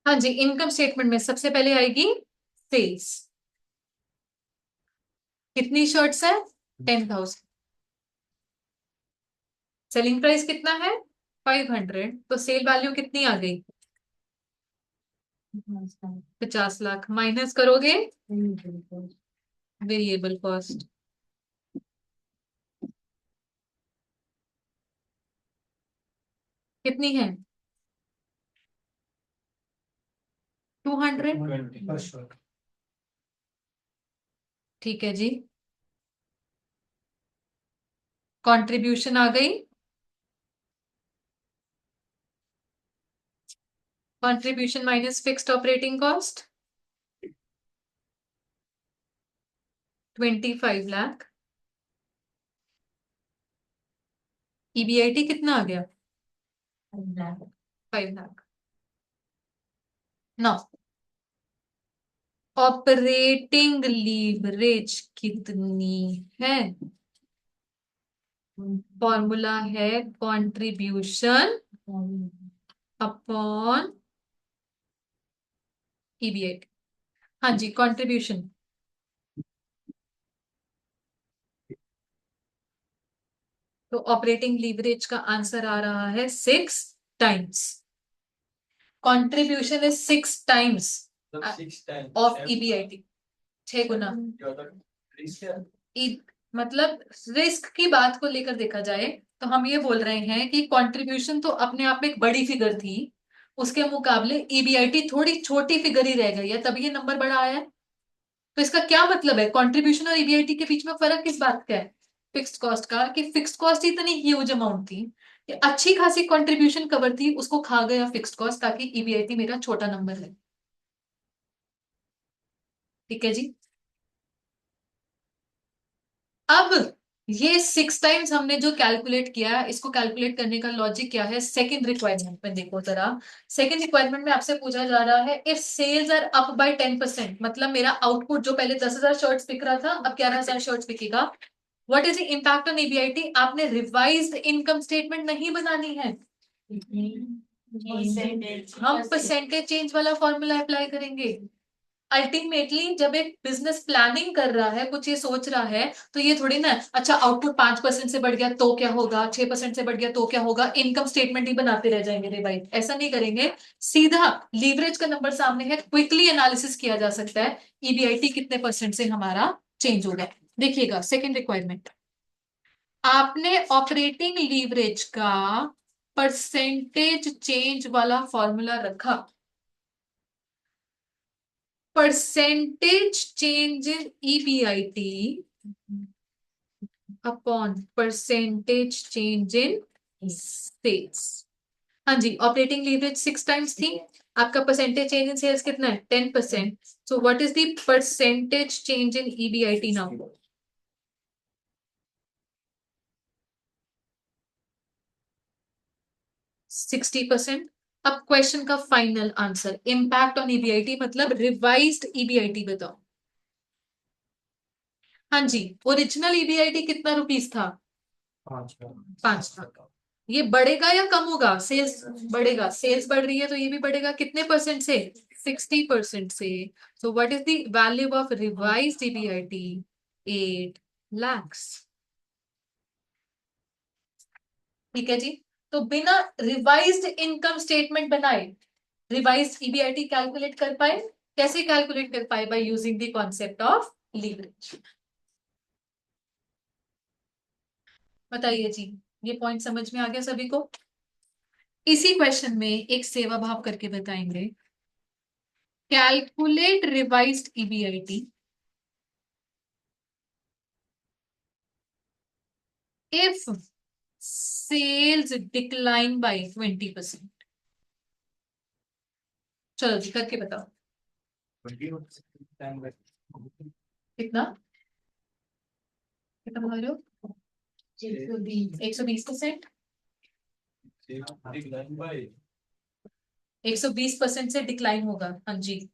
हाँ जी, income statement में सबसे पहले आएगी सेल्स। कितनी शर्ट्स है? 10,000। सेलिंग प्राइस कितना है? 500। तो सेल वैल्यू कितनी आ गई? 50 लाख। माइनस करोगे वेरिएबल कॉस्ट, कितनी है? 200। ठीक है जी। कंट्रीब्यूशन आ गई। Contribution minus fixed operating cost 25 lakh. EBIT कितना आ गया? 5 लाख। नौ। ऑपरेटिंग लीवरेज कितनी है? फॉर्मूला है कंट्रीब्यूशन अपॉन ईबीआईटी। हाँ जी, कंट्रीब्यूशन। तो ऑपरेटिंग लीवरेज का आंसर आ रहा है 6 times. Contribution is 6 times of EBIT. 6 गुना। मतलब रिस्क की बात को लेकर देखा जाए तो हम ये बोल रहे हैं कि कंट्रीब्यूशन तो अपने आप में एक बड़ी फिगर थी, उसके मुकाबले ईबीआईटी थोड़ी छोटी फिगर ही रह गई है, तभी ये नंबर बड़ा आया है। तो इसका क्या मतलब है? कंट्रीब्यूशन और ईबीआईटी के बीच में फर्क किस बात का है? फिक्स्ड कॉस्ट का। कि फिक्स्ड कॉस्ट इतनी ह्यूज अमाउंट थी कि अच्छी खासी कंट्रीब्यूशन कवर थी, उसको खा गया फिक्स्ड कॉस्ट, ताकि ईबीआईटी मेरा छोटा नंबर है। ठीक है जी। अब ये 6 टाइम्स हमने जो कैलकुलेट किया, इसको कैलकुलेट करने का लॉजिक क्या है? सेकंड रिक्वायरमेंट में देखो जरा। सेकंड रिक्वायरमेंट में आपसे पूछा जा रहा है if sales are up by 10%, मतलब मेरा आउटपुट जो पहले 10,000 शर्ट्स बिक रहा था अब 11,000 शर्ट्स बिकेगा। What is the impact on EBIT? आपने रिवाइज्ड इनकम स्टेटमेंट नहीं बनानी है, हम परसेंटेज चेंज वाला फॉर्मूला अप्लाई करेंगे। अल्टीमेटली जब एक बिजनेस प्लानिंग कर रहा है, कुछ ये सोच रहा है, तो ये थोड़ी ना अच्छा आउटपुट 5% से बढ़ गया तो क्या होगा, 6% से बढ़ गया तो क्या होगा, इनकम स्टेटमेंट ही बनाते रह जाएंगे रिवाइज, ऐसा नहीं करेंगे। सीधा लीवरेज का नंबर सामने है, क्विकली एनालिसिस किया जा सकता है ईबीआईटी कितने परसेंट से हमारा चेंज होगा। देखिएगा सेकेंड रिक्वायरमेंट, आपने ऑपरेटिंग लीवरेज का परसेंटेज चेंज वाला फॉर्मूला रखा। Percentage change in EBIT upon percentage change in sales. हाँ जी, ऑपरेटिंग लीवरेज 6 टाइम्स थी, आपका परसेंटेज चेंज इन सेल्स कितना है? 10%। सो what is the percentage change in EBIT now? 60%। अब क्वेश्चन का final answer, impact on EBIT मतलब रिवाइज्ड ईबीआईटी बताओ। हाँ जी, ओरिजिनल ईबीआईटी कितना रुपीस था? 5 लाख। ये बढ़ेगा या कम होगा? सेल्स बढ़ेगा, सेल्स बढ़ रही है तो ये भी बढ़ेगा। कितने परसेंट से? 60% से। सो what is the value of revised EBIT? 8 lakhs। ठीक है जी। तो बिना रिवाइज्ड इनकम स्टेटमेंट बनाए रिवाइज्ड ईबीआईटी कैलकुलेट कर पाए? कैसे कैलकुलेट कर पाए? By using the concept of leverage. बताइए जी, ये पॉइंट समझ में आ गया सभी को? इसी क्वेश्चन में एक सेवा भाव करके बताएंगे। Calculate revised EBIT if sales decline by 20%। चलो जी करके बताओ। कितना कितना बता रहे हो? 120%। 120% से डिक्लाइन होगा, हाँ जी।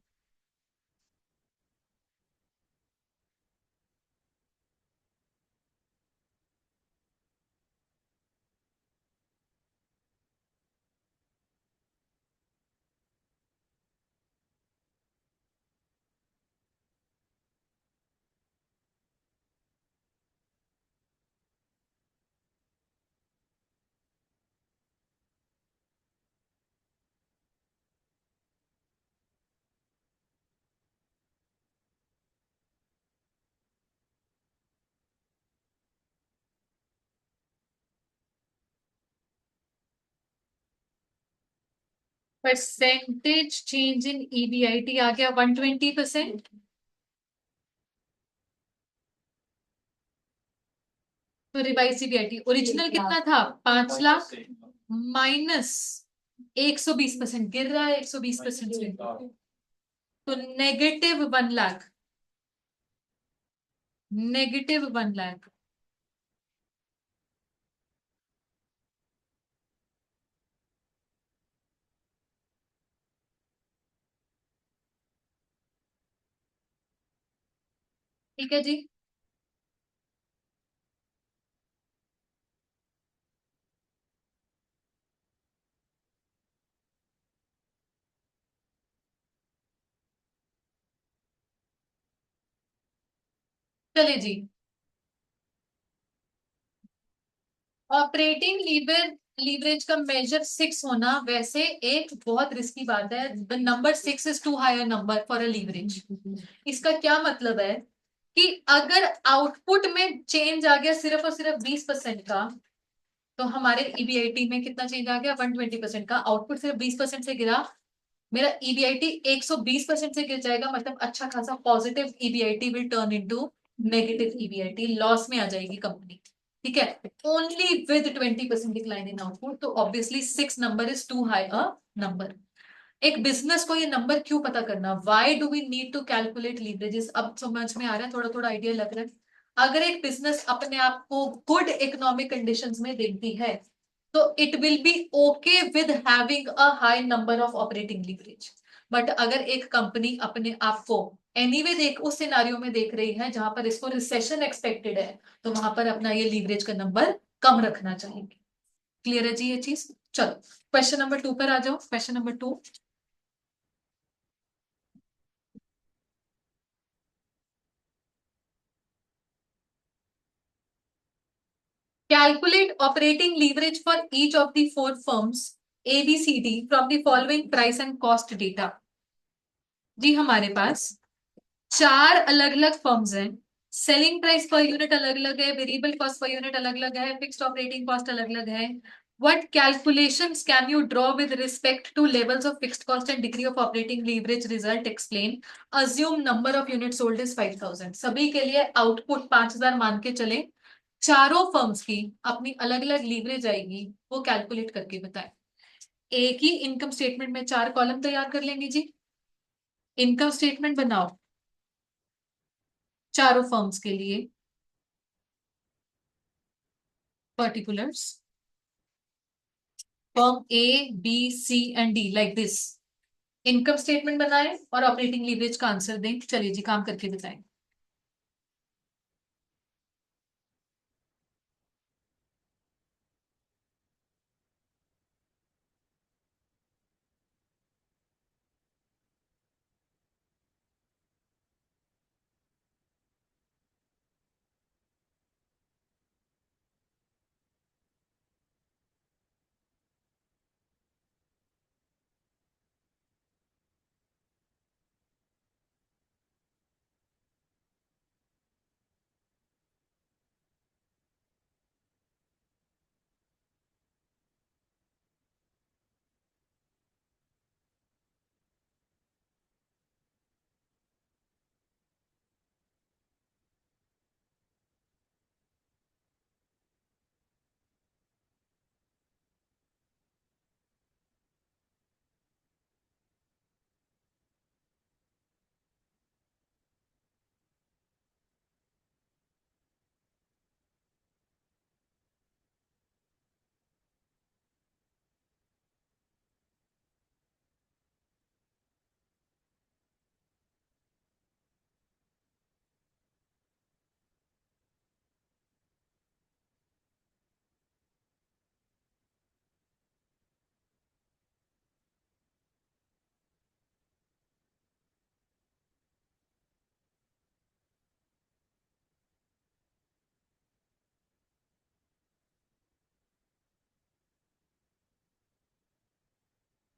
परसेंटेज चेंज इन ईबीआईटी आ गया 120%। तो रिवाइज ईबीआईटी ओरिजिनल कितना था? 5 लाख माइनस 120%, गिर रहा है 120% से, तो -1 लाख। -1 लाख। ठीक है जी। चलिए जी। ऑपरेटिंग लीवरेज का मेजर 6 होना वैसे एक बहुत रिस्की बात है। The number 6 is too higher number for a leverage. इसका क्या मतलब है कि अगर आउटपुट में चेंज आ गया सिर्फ और सिर्फ 20% का, तो हमारे ईबीआईटी में कितना चेंज आ गया? 120% का। आउटपुट सिर्फ 20% से गिरा, मेरा ईबीआईटी 120% से गिर जाएगा। मतलब अच्छा खासा positive EBIT will turn into negative EBIT, loss में आ जाएगी कंपनी। ठीक है, only with 20% decline in output. तो obviously 6 number is too high a number. एक बिजनेस को ये नंबर क्यों पता करना? Why do we need to calculate leverages? अब समझ में आ रहा है, थोड़ा थोड़ा आइडिया लग रहा है। अगर एक बिजनेस अपने आप को गुड इकोनॉमिक कंडीशंस में देखती है तो it will be okay with having a high number of operating leverage. But अगर एक कंपनी अपने आप को एनीवे देख उस सिनारियो में देख रही है जहां पर इसको रिसेशन एक्सपेक्टेड है, तो वहां पर अपना ये लीवरेज का नंबर कम रखना चाहिए। क्लियर है जी ये चीज? चलो क्वेश्चन नंबर 2 पर आ जाओ। Question number 2, calculate operating leverage for each of the 4 firms ABCD from the following price and cost data। जी हमारे पास 4 अलग अलग फर्म्स हैं। सेलिंग प्राइस पर यूनिट अलग अलग है, वेरिएबल कॉस्ट पर यूनिट अलग अलग है, फिक्स्ड ऑपरेटिंग कॉस्ट अलग अलग है। What calculations can you draw with respect to levels of fixed cost and degree of operating leverage? Result explain। Assume number of units sold is 5000। सभी के लिए output 5000 मान के चले। चारों फर्म्स की अपनी अलग अलग लीवरेज आएगी, वो कैलकुलेट करके बताएं। एक ही इनकम स्टेटमेंट में 4 कॉलम तैयार कर लेंगे जी। इनकम स्टेटमेंट बनाओ चारों फर्म्स के लिए, particulars firm A B C and D like this. Income statement बनाएं और ऑपरेटिंग लीवरेज का आंसर दें। चलिए जी काम करके बताएं।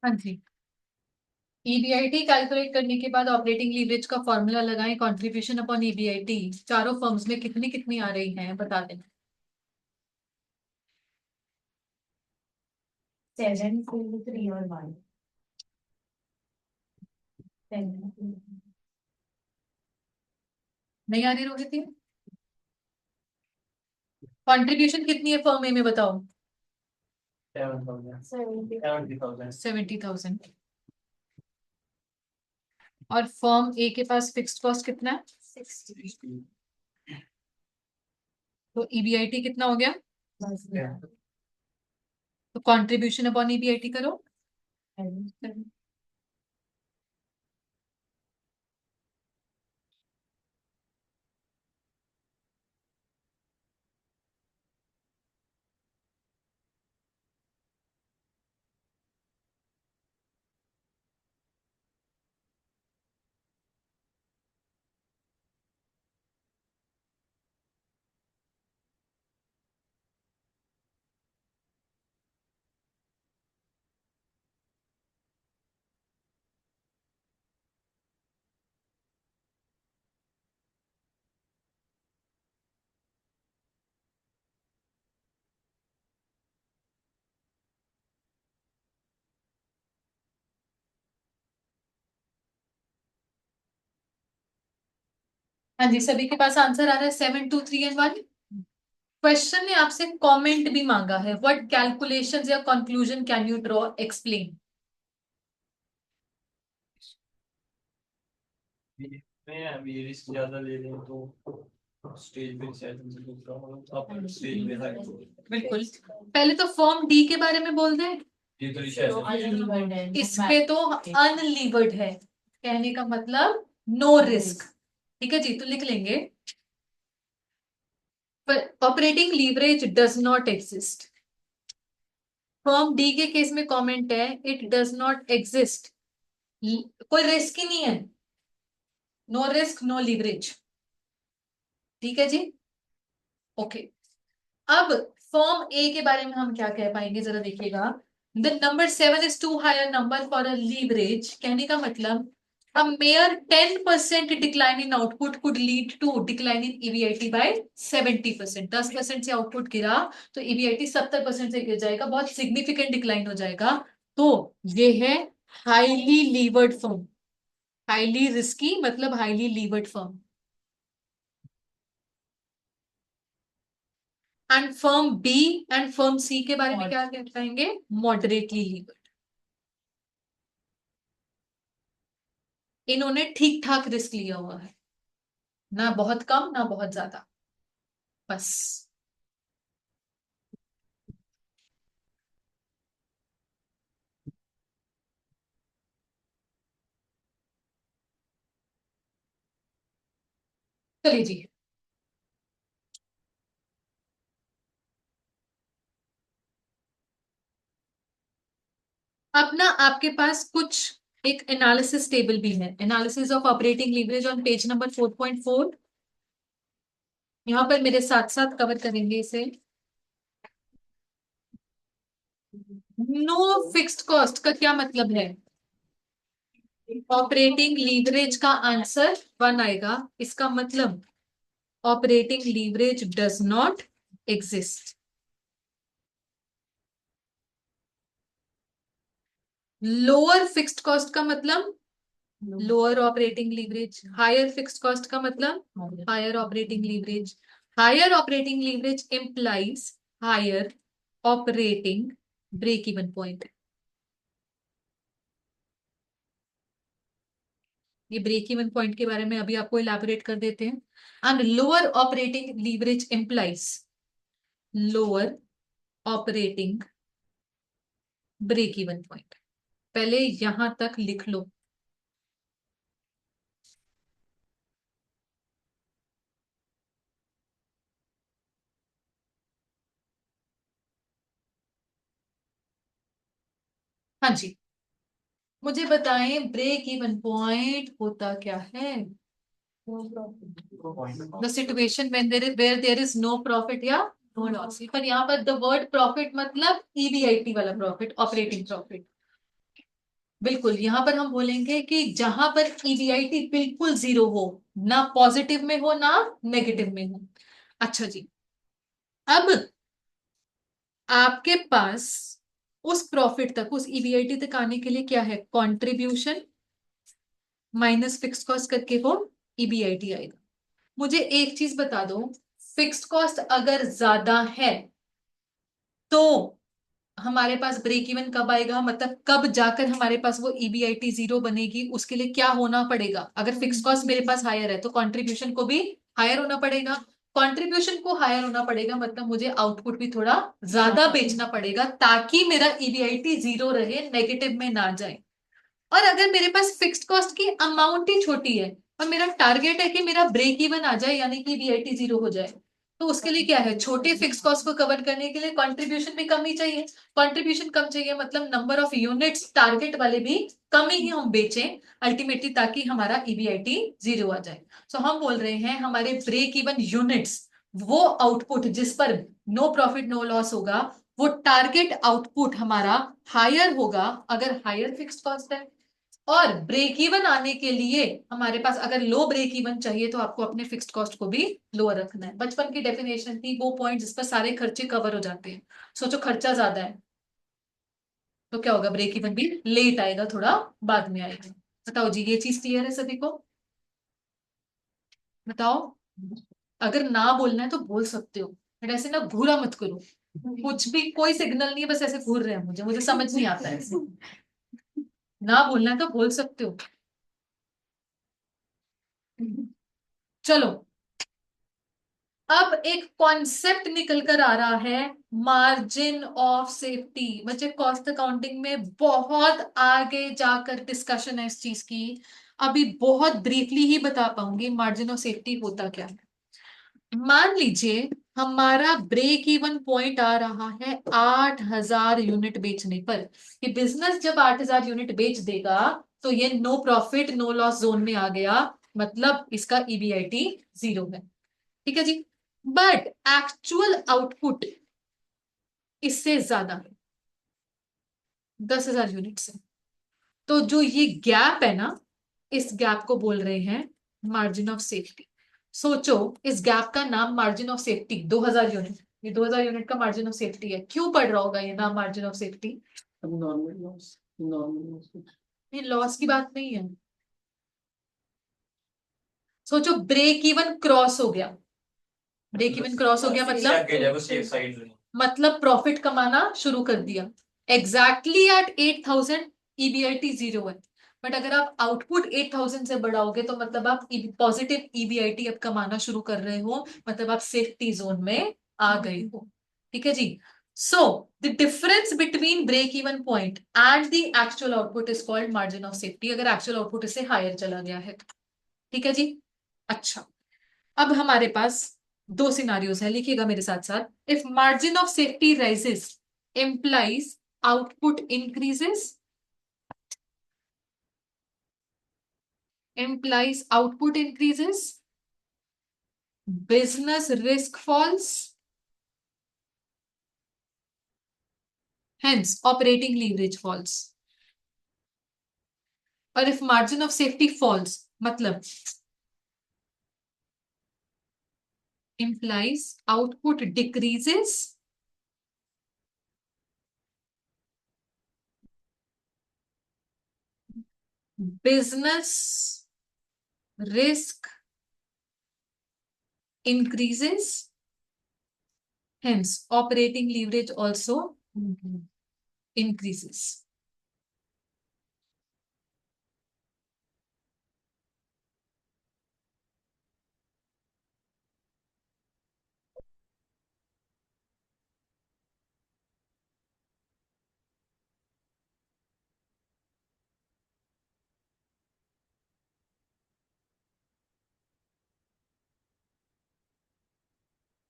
हाँ जी, ईबीआईटी कैलकुलेट करने के बाद ऑपरेटिंग लीवरेज का फॉर्मूला लगाएं, कंट्रीब्यूशन अपॉन ईबीआईटी चारों फर्म्स में कितनी कितनी आ रही हैं बता देना। 7 2 3 और 1 नहीं आ रही रोहित? कंट्रीब्यूशन कितनी है फर्म ए में बताओ? 70,000। और फर्म ए के पास फिक्स्ड कॉस्ट कितना है? 60 तो ईबीआईटी कितना हो गया? बस तो कंट्रीब्यूशन अपॉन ईबीआईटी करो। हाँ जी, सभी के पास आंसर आ रहा है 7 2 3 एंड 1। क्वेश्चन ने आपसे कमेंट भी मांगा है, व्हाट कैलकुलेशंस या conclusion can you draw, explain. मैं अभी रिस्क ज्यादा ले रहे हैं तो स्टेज पे शायद मुझे दूसरा होगा, आप स्टेज में है बिल्कुल, पहले तो फर्म डी के बारे में बोल दें। ये तो शायद इस पे तो अनलीवर्ड है, कहने का मतलब नो रिस्क। ठीक है जी, तो लिख लेंगे पर operating leverage does not exist. Firm D के केस में कमेंट है इट डज नॉट एग्जिस्ट, कोई रिस्क ही नहीं है, नो रिस्क नो लीवरेज। ठीक है जी, ओके। अब फर्म ए के बारे में हम क्या कह पाएंगे जरा देखिएगा। The number 7 is too higher number for a leverage, कहने का मतलब a mere 10% decline in output could lead to decline in EBIT by 70%। 10% से आउटपुट गिरा तो EBIT 70% से गिर जाएगा, बहुत सिग्निफिकेंट डिक्लाइन हो जाएगा। तो ये है highly levered firm, highly risky मतलब highly levered firm. And firm B and firm C के बारे में क्या कहेंगे? Moderately levered. इन्होंने ठीक ठाक रिस्क लिया हुआ है, ना बहुत कम ना बहुत ज्यादा, बस। चलिए जी, अब ना आपके पास कुछ एक एनालिसिस टेबल भी है, analysis of operating leverage on page number 4.4। यहाँ पर मेरे साथ साथ कवर करेंगे इसे। नो फिक्स्ड कॉस्ट का क्या मतलब है? ऑपरेटिंग लीवरेज का आंसर 1 आएगा, इसका मतलब operating leverage does not exist. Lower fixed cost का मतलब lower operating leverage, higher fixed cost का मतलब higher operating leverage. Higher operating leverage implies higher operating break even point. ये ब्रेक इवन पॉइंट के बारे में अभी आपको इलैबोरेट कर देते हैं। And lower operating leverage implies lower operating break even point. पहले यहां तक लिख लो। हाँ जी, मुझे बताएं ब्रेक इवन पॉइंट होता क्या है? The situation when there is where there is no profit या नो लॉस। पर यहाँ पर द वर्ड प्रॉफिट मतलब ईबीआईटी वाला प्रॉफिट, ऑपरेटिंग प्रॉफिट। बिल्कुल, यहां पर हम बोलेंगे कि जहां पर ईबीआईटी बिल्कुल जीरो हो, ना पॉजिटिव में हो ना नेगेटिव में हो। अच्छा जी, अब आपके पास उस प्रॉफिट तक, उस ईबीआईटी तक आने के लिए क्या है, कंट्रीब्यूशन माइनस फिक्स कॉस्ट करके वो ईबीआईटी आएगा। मुझे एक चीज बता दो, फिक्स्ड कॉस्ट अगर ज्यादा है तो हमारे पास ब्रेक इवन कब आएगा, मतलब कब जाकर हमारे पास वो ईबीआईटी जीरो बनेगी, उसके लिए क्या होना पड़ेगा। अगर फिक्स कॉस्ट मेरे पास हायर है तो कंट्रीब्यूशन को भी हायर होना पड़ेगा। कंट्रीब्यूशन को हायर होना पड़ेगा मतलब मुझे आउटपुट भी थोड़ा ज्यादा बेचना पड़ेगा ताकि मेरा ईबीआईटी जीरो रहे, नेगेटिव में ना जाए। और अगर मेरे पास फिक्स्ड कॉस्ट की अमाउंट ही छोटी है और मेरा टारगेट है कि मेरा ब्रेक इवन आ जाए यानी कि वीआईटी जीरो हो जाए, तो उसके लिए क्या है, छोटे फिक्स कॉस्ट को कवर करने के लिए कंट्रीब्यूशन भी कम ही चाहिए। कंट्रीब्यूशन कम चाहिए मतलब नंबर ऑफ यूनिट्स टारगेट वाले भी कम ही हम बेचें अल्टीमेटली, ताकि हमारा ईबीआईटी जीरो आ जाए। सो हम बोल रहे हैं हमारे ब्रेक इवन यूनिट्स, वो आउटपुट जिस पर नो प्रॉफिट नो लॉस होगा, वो टारगेट आउटपुट हमारा हायर होगा अगर हायर फिक्स्ड कॉस्ट है। और ब्रेक इवन आने के लिए हमारे पास अगर लो ब्रेक इवन चाहिए तो आपको अपने फिक्स्ड कॉस्ट को भी लोअर रखना है। बचपन की डेफिनेशन थी वो पॉइंट जिस पर सारे खर्चे कवर हो जाते हैं। सोचो खर्चा ज्यादा है तो क्या होगा, ब्रेक इवन भी लेट आएगा, थोड़ा बाद में आएगा। बताओ जी, ये चीज क्लियर है सभी को? बताओ, अगर ना बोलना है तो बोल सकते हो, बट ऐसे ना घूरा मत करो। कुछ भी कोई सिग्नल नहीं है, बस ऐसे घूर रहे हैं, मुझे मुझे समझ नहीं आता है ऐसे। ना बोलना है तो बोल सकते हो। चलो, अब एक कॉन्सेप्ट निकल कर आ रहा है, मार्जिन ऑफ सेफ्टी। बच्चे कॉस्ट अकाउंटिंग में बहुत आगे जाकर डिस्कशन है इस चीज की, अभी बहुत ब्रीफली ही बता पाऊंगी मार्जिन ऑफ सेफ्टी होता क्या है। मान लीजिए हमारा ब्रेक इवन पॉइंट आ रहा है 8,000 यूनिट बेचने पर, कि बिजनेस जब 8,000 यूनिट बेच देगा तो ये no profit no loss zone में आ गया, मतलब इसका ईबीआईटी जीरो है। ठीक है जी, बट एक्चुअल आउटपुट इससे ज्यादा है, 10,000 यूनिट से। तो जो ये गैप है ना, इस गैप को बोल रहे हैं मार्जिन ऑफ सेफ्टी। सोचो, इस गैप का नाम मार्जिन ऑफ सेफ्टी, 2,000 यूनिट, ये 2,000 यूनिट का मार्जिन ऑफ सेफ्टी है। क्यों पड़ रहा होगा ये नाम मार्जिन ऑफ सेफ्टी? अब नॉर्मल लॉस ये लॉस की बात नहीं है। सोचो ब्रेक इवन क्रॉस हो गया, ब्रेक इवन क्रॉस हो गया सेफ साइड मतलब प्रॉफिट कमाना शुरू कर दिया। एग्जैक्टली एट 8,000 ईबीआईटी जीरो है, बट अगर आप आउटपुट 8,000 से बढ़ाओगे तो मतलब आप पॉजिटिव ईबीआईटी अब कमाना शुरू कर रहे हो, मतलब आप सेफ्टी जोन में आ गए हो। ठीक है जी, so the difference between break even point and the actual output is called margin of safety, अगर एक्चुअल आउटपुट इससे हायर चला गया है तो। ठीक है जी, अच्छा, अब हमारे पास दो सिनारियोस है, लिखिएगा मेरे साथ साथ। If margin of safety rises implies output increases, implies output increases, business risk falls, hence operating leverage falls। और if margin of safety falls मतलब implies output decreases, business risk increases, hence operating leverage also increases।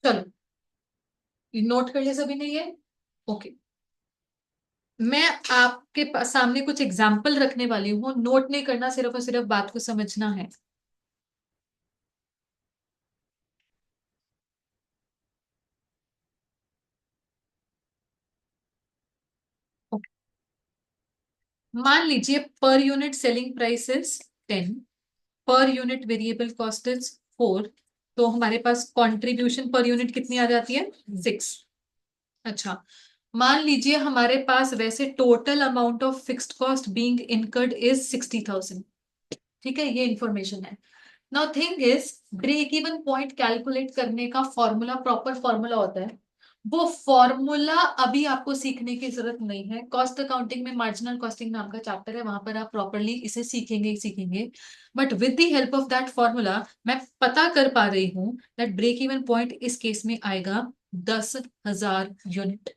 चलो, note कर लिया सभी ने ये? Okay, मैं आपके सामने कुछ एग्जाम्पल रखने वाली हूँ, नोट नहीं करना, सिर्फ और सिर्फ बात को समझना है। मान लीजिए per unit selling price is 10, per unit variable cost is 4, तो हमारे पास कंट्रीब्यूशन पर यूनिट कितनी आ जाती है? 6। अच्छा, मान लीजिए हमारे पास वैसे total amount of fixed cost being incurred is 60,000। ठीक है, ये इंफॉर्मेशन है। Now thing is, break even point calculate करने का फॉर्मूला, प्रॉपर फॉर्मूला होता है। वो फॉर्मूला अभी आपको सीखने की जरूरत नहीं है। कॉस्ट अकाउंटिंग में मार्जिनल कॉस्टिंग नाम का चैप्टर है, वहां पर आप प्रॉपरली इसे सीखेंगे ही सीखेंगे। But with the help of that formula मैं पता कर पा रही हूँ दैट ब्रेक इवन पॉइंट इस केस में आएगा 10,000 यूनिट।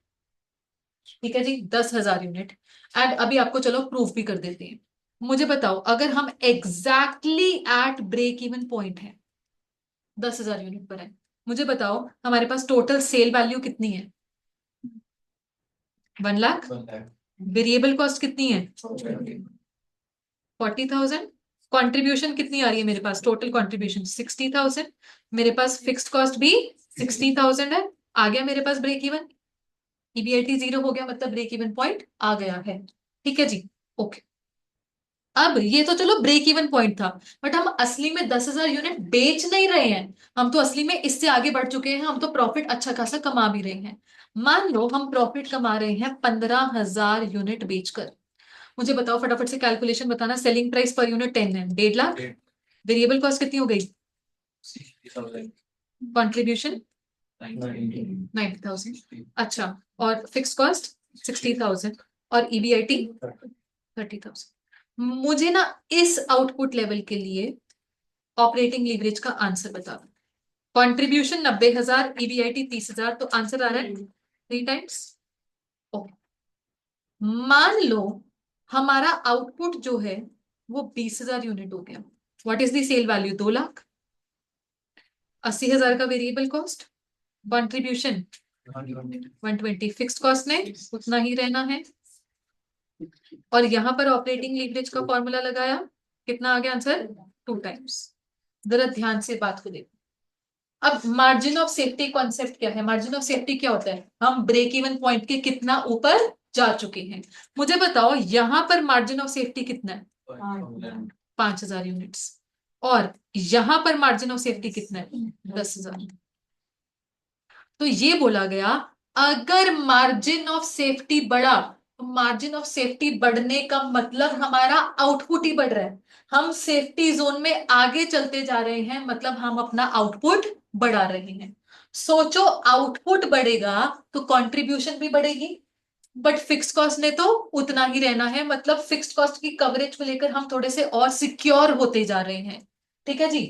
ठीक है जी, 10,000 यूनिट। एंड अभी आपको चलो प्रूफ भी कर देते हैं। मुझे बताओ, अगर हम exactly at break even point है, 10,000 यूनिट पर है, मुझे बताओ हमारे पास टोटल सेल वैल्यू कितनी है? 1 लाख। वेरिएबल कॉस्ट कितनी है? 40,000। कंट्रीब्यूशन कितनी आ रही है मेरे पास? Total contribution 60,000। मेरे पास फिक्स्ड कॉस्ट भी 60,000 है। आ गया मेरे पास ब्रेक इवन, ईबीआईटी 0 हो गया, मतलब ब्रेक इवन पॉइंट आ गया है। ठीक है जी, ओके। अब ये तो चलो ब्रेक इवन पॉइंट था, बट हम असली में 10,000 यूनिट बेच नहीं रहे हैं। हम तो असली में इससे आगे बढ़ चुके हैं, हम तो प्रॉफिट अच्छा खासा कमा भी रहे हैं। मान लो हम प्रॉफिट कमा रहे हैं 15,000 यूनिट बेचकर। मुझे बताओ फटाफट से कैलकुलेशन बताना। सेलिंग प्राइस पर यूनिट 10 है, 1.5 लाख। वेरिएबल कॉस्ट कितनी हो गई? 60,000। कॉन्ट्रीब्यूशन 90,000। अच्छा, और फिक्स कॉस्ट 60,000, और ईबीआईटी 30,000। मुझे ना इस आउटपुट लेवल के लिए ऑपरेटिंग लीवरेज का आंसर बता दो। कॉन्ट्रीब्यूशन 90,000, ईबीआईटी 30,000, तो आंसर आ रहा है 3 टाइम्स। ओके, मान लो हमारा आउटपुट जो है वो 20,000 यूनिट हो गया। What is the sale value? 2 lakh. 80,000 का variable cost, contribution 120, fixed cost ने उतना ही रहना है। और यहां पर ऑपरेटिंग लीवरेज का फॉर्मूला लगाया, कितना आ गया आंसर? 2 टाइम्स। जरा ध्यान से बात को देखो। अब मार्जिन ऑफ सेफ्टी कॉन्सेप्ट क्या है? मार्जिन ऑफ सेफ्टी क्या होता है? हम ब्रेक इवन पॉइंट के कितना ऊपर जा चुके हैं। मुझे बताओ यहां पर मार्जिन ऑफ सेफ्टी कितना है? 5,000 यूनिट्स। और यहां पर मार्जिन ऑफ सेफ्टी कितना है? 10,000। तो ये बोला गया, अगर मार्जिन ऑफ सेफ्टी बढ़ा, तो मार्जिन ऑफ सेफ्टी बढ़ने का मतलब हमारा आउटपुट ही बढ़ रहा है। हम सेफ्टी जोन में आगे चलते जा रहे हैं, मतलब हम अपना आउटपुट बढ़ा रहे हैं। सोचो, आउटपुट बढ़ेगा तो कंट्रीब्यूशन भी बढ़ेगी, बट फिक्स कॉस्ट ने तो उतना ही रहना है। मतलब फिक्स कॉस्ट की कवरेज को लेकर हम थोड़े से और सिक्योर होते जा रहे हैं। ठीक है जी,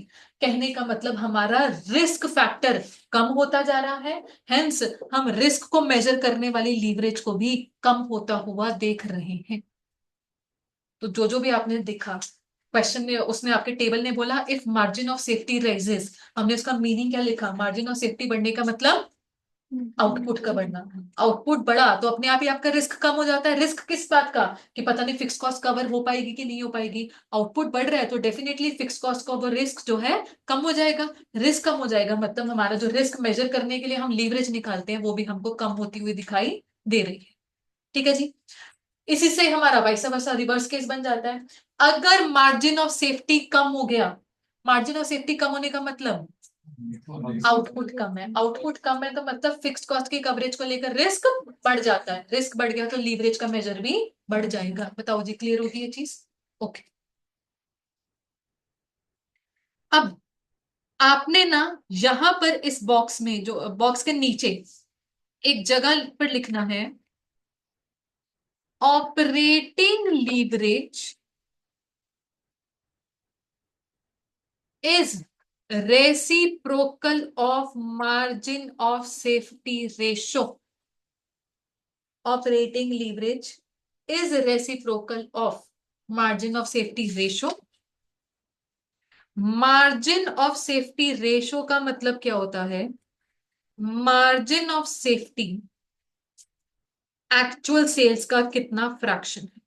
कहने का मतलब हमारा रिस्क फैक्टर कम होता जा रहा है। हेंस हम रिस्क को मेजर करने वाली लीवरेज को भी कम होता हुआ देख रहे हैं। तो जो भी आपने देखा क्वेश्चन में, उसमें आपके टेबल ने बोला if margin of safety rises, हमने उसका मीनिंग क्या लिखा? मार्जिन ऑफ सेफ्टी बढ़ने का मतलब आउटपुट का बढ़ना। आउटपुट बढ़ा तो अपने आप ही आपका रिस्क कम हो जाता है। रिस्क किस बात का? कि पता नहीं फिक्स कॉस्ट कवर हो पाएगी कि नहीं हो पाएगी। आउटपुट बढ़ रहा है तो डेफिनेटली फिक्स कॉस्ट का वो रिस्क जो है कम हो जाएगा। रिस्क कम हो जाएगा मतलब हमारा जो रिस्क मेजर करने के लिए हम लीवरेज निकालते हैं वो भी हमको कम होती हुई दिखाई दे रही है। ठीक है जी, इसी से हमारा वैसा वैसा रिवर्स केस बन जाता है। अगर मार्जिन ऑफ सेफ्टी कम हो गया, मार्जिन ऑफ सेफ्टी कम होने का मतलब आउटपुट कम है। आउटपुट कम है तो मतलब फिक्स्ड कॉस्ट की कवरेज को लेकर रिस्क बढ़ जाता है। रिस्क बढ़ गया तो लीवरेज का मेजर भी बढ़ जाएगा। बताओ जी, क्लियर होगी ये चीज? ओके। अब आपने ना यहां पर इस बॉक्स में, जो बॉक्स के नीचे एक जगह पर लिखना है, operating leverage is reciprocal of margin of safety ratio. Operating leverage is reciprocal of margin of safety ratio. Margin of safety ratio का मतलब क्या होता है? Margin of safety actual sales का कितना फ्रैक्शन है।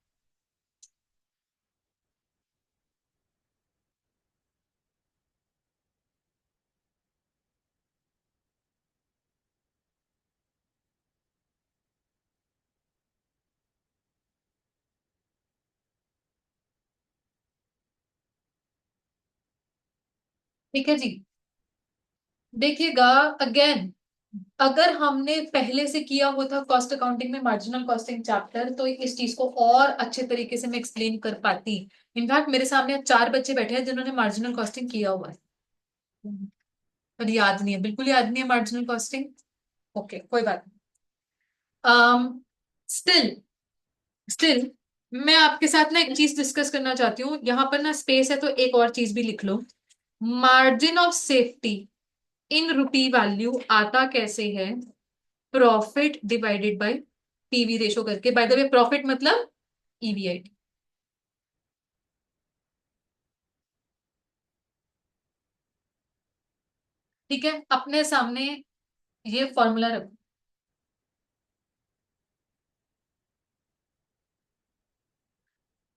ठीक है जी। देखिएगा अगेन, अगर हमने पहले से किया हुआ था कॉस्ट अकाउंटिंग में मार्जिनल कॉस्टिंग चैप्टर, तो इस चीज को और अच्छे तरीके से मैं एक्सप्लेन कर पाती। इनफैक्ट मेरे सामने 4 बच्चे बैठे हैं जिन्होंने मार्जिनल कॉस्टिंग किया हुआ है, पर याद नहीं है, बिल्कुल याद नहीं है मार्जिनल कॉस्टिंग। ओके, कोई बात नहीं। स्टिल स्टिल मैं आपके साथ ना एक चीज डिस्कस करना चाहती हूँ, यहाँ पर ना स्पेस है तो एक और चीज भी लिख लो। Margin of safety in rupee value आता कैसे है? Profit divided by PV ratio करके। बाय द वे प्रॉफिट मतलब ईबीआईटी। ठीक है, अपने सामने ये फॉर्मूला रखो।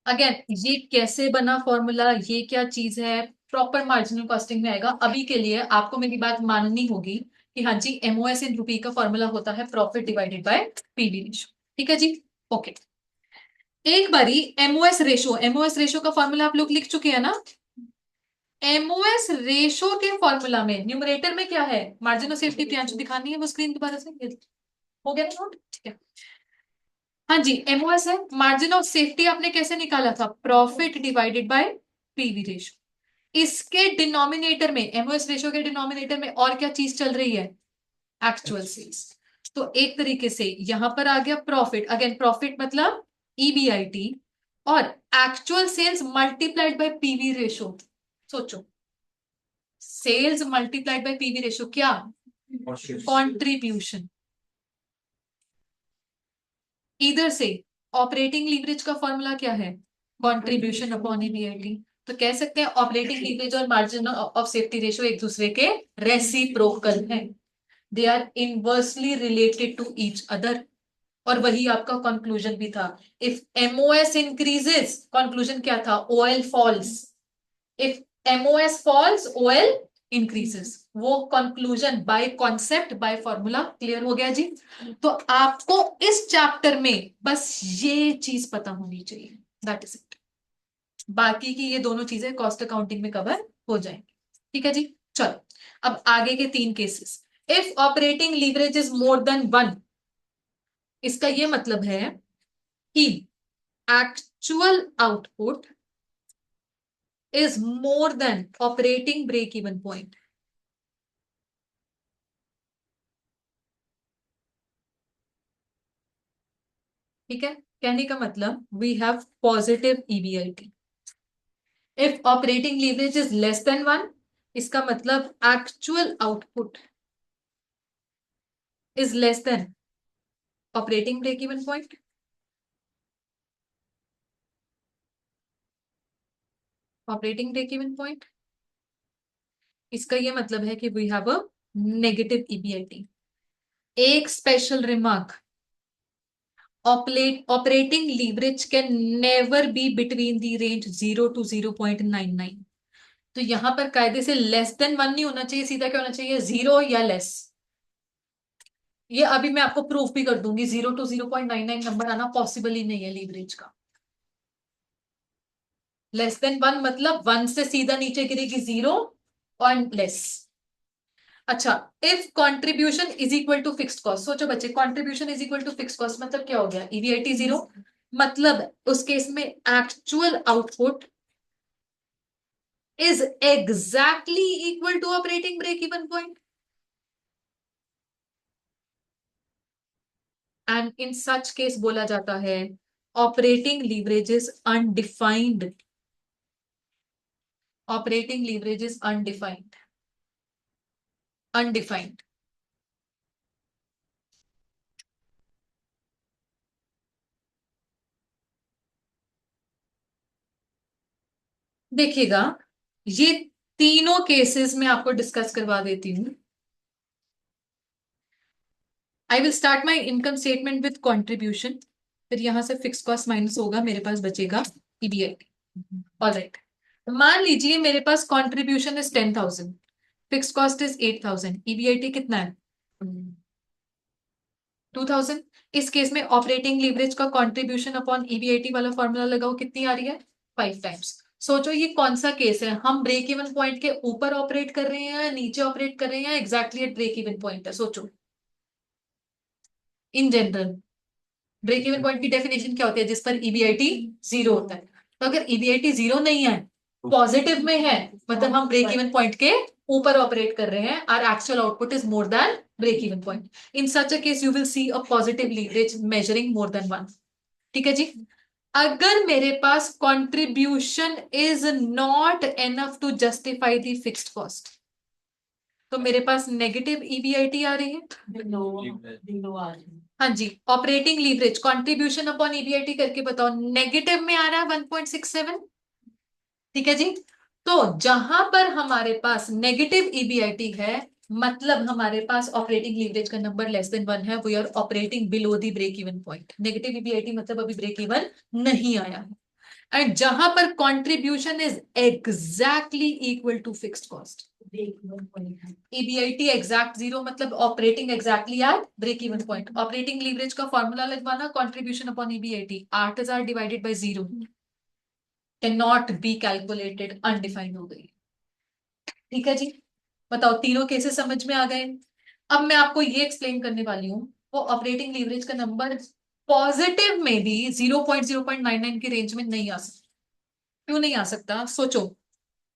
अगेन, ये कैसे बना फॉर्मूला, ये क्या चीज है, प्रॉपर मार्जिनल कॉस्टिंग में आएगा। अभी के लिए आपको मेरी बात माननी होगी कि हाँ जी, एमओएस इन रुपी का फॉर्मूला होता है profit divided by PV ratio. ठीक है जी, ओके। एक बारी एमओएस रेशो का फॉर्मूला आप लोग लिख चुके हैं ना? एमओएस रेशो के फॉर्मूला में न्यूमरेटर में क्या है? Margin of safety. प्रियांशु दिखानी है वो स्क्रीन दोबारा से, हो गया ना नोट? ठीक है। हाँ जी, एमओएस है। मार्जिन ऑफ सेफ्टी आपने कैसे निकाला था? Profit divided by PV ratio. इसके डिनोमिनेटर में, एमओएस रेशो के डिनोमिनेटर में और क्या चीज चल रही है? Actual sales. तो एक तरीके से यहां पर आ गया प्रॉफिट, अगेन प्रॉफिट मतलब ईबीआईटी, और actual sales multiplied by PV ratio. सोचो, sales multiplied by PV ratio, क्या? कंट्रीब्यूशन। इधर से ऑपरेटिंग लीवरेज का फॉर्मूला क्या है? Contribution upon EBIT. तो कह सकते हैं ऑपरेटिंग लीवरेज और मार्जिन ऑफ सेफ्टी रेशो एक दूसरे के रेसिप्रोकल हैं, they are inversely related to each other. और वही आपका कंक्लूजन भी था। इफ एमओएस इंक्रीजेस, कंक्लूजन क्या था? OL falls. If MOS falls, OL increases. वो conclusion by concept, by formula clear हो गया जी। तो आपको इस चैप्टर में बस ये चीज पता होनी चाहिए, दैट इज इट। बाकी की ये दोनों चीजें कॉस्ट अकाउंटिंग में कवर हो जाएंगी। ठीक है जी, चलो अब आगे के 3 cases. If operating leverage is more than 1, इसका ये मतलब है कि actual output is more than operating break even point. ठीक है, कहने का मतलब we have positive EBIT. If operating leverage is less than 1, इसका मतलब actual output is less than operating break even point. Operating break even point, इसका ये मतलब है कि we have a negative EBIT. एक special remark, operating leverage can never be between the range 0 to 0.99. तो यहां पर कायदे से लेस देन 1 नहीं होना चाहिए, सीधा क्या होना चाहिए? 0 या लेस। ये अभी मैं आपको प्रूफ भी कर दूंगी, 0 to 0.99 नंबर आना पॉसिबल ही नहीं है लीवरेज का। लेस देन 1 मतलब 1 से सीधा नीचे गिरेगी 0 और लेस। अच्छा, if contribution is equal to fixed cost, सोचो बच्चे, contribution is equal to fixed cost मतलब क्या हो गया? ईवीआईटी 0। मतलब उस केस में actual output is exactly equal to operating break even point. And in such case बोला जाता है operating leverage is undefined. Operating leverage is undefined. Undefined. देखिएगा, ये तीनों केसेस में आपको डिस्कस करवा देती हूं। I will start my income statement with contribution, फिर यहां से फिक्स कॉस्ट माइनस होगा, मेरे पास बचेगा ईबीआईटी। ऑलराइट, मान लीजिए मेरे पास contribution is 10,000, fix cost is 8,000, EBIT कितना है? 2,000। इस केस में ऑपरेटिंग लीवरेज का कंट्रीब्यूशन अपॉन ईबीआईटी वाला फॉर्मूला लगाओ, कितनी आ रही है? 5 टाइम्स। सोचो ये कौन सा केस है, हम ब्रेक इवन पॉइंट के ऊपर ऑपरेट कर रहे हैं या नीचे ऑपरेट कर रहे हैं, exactly at break even point है, सोचो। In general break even point की डेफिनेशन क्या होती है, जिस पर ईबीआईटी जीरो होता है। तो अगर ईबीआईटी जीरो नहीं है, पॉजिटिव में है, मतलब हम ब्रेक इवन पॉइंट के ऊपर ऑपरेट कर रहे हैं, our actual output is more than break even point. In such a case you will see a positive leverage measuring more than 1। ठीक है जी। अगर मेरे पास contribution is not enough to justify the fixed cost, तो मेरे पास negative EBIT आ रही है। बिलो आ रही है। हाँ जी, operating leverage contribution upon EBIT करके बताओ, नेगेटिव में आ रहा है 1.67। ठीक है जी। तो जहां पर हमारे पास नेगेटिव ईबीआईटी है, मतलब हमारे पास ऑपरेटिंग लीवरेज का नंबर लेस देन 1 है, we are operating below the break even point. Negative EBIT मतलब अभी ब्रेक इवन नहीं आया है। एंड जहां पर contribution is exactly equal to fixed cost, break even point है। ईबीआईटी एग्जैक्ट जीरो मतलब operating exactly at break even point. Operating leverage का फॉर्मूला लगवाना, contribution upon EBIT, 8000 divided by 0 can not be calculated, undefined हो गई। ठीक है जी। बताओ तीनों केसेस समझ में आ गए। अब मैं आपको ये एक्सप्लेन करने वाली हूँ, वो ऑपरेटिंग लीवरेज का नंबर पॉजिटिव में भी 0.099 की रेंज में नहीं आ सकता। क्यों नहीं आ सकता, सोचो।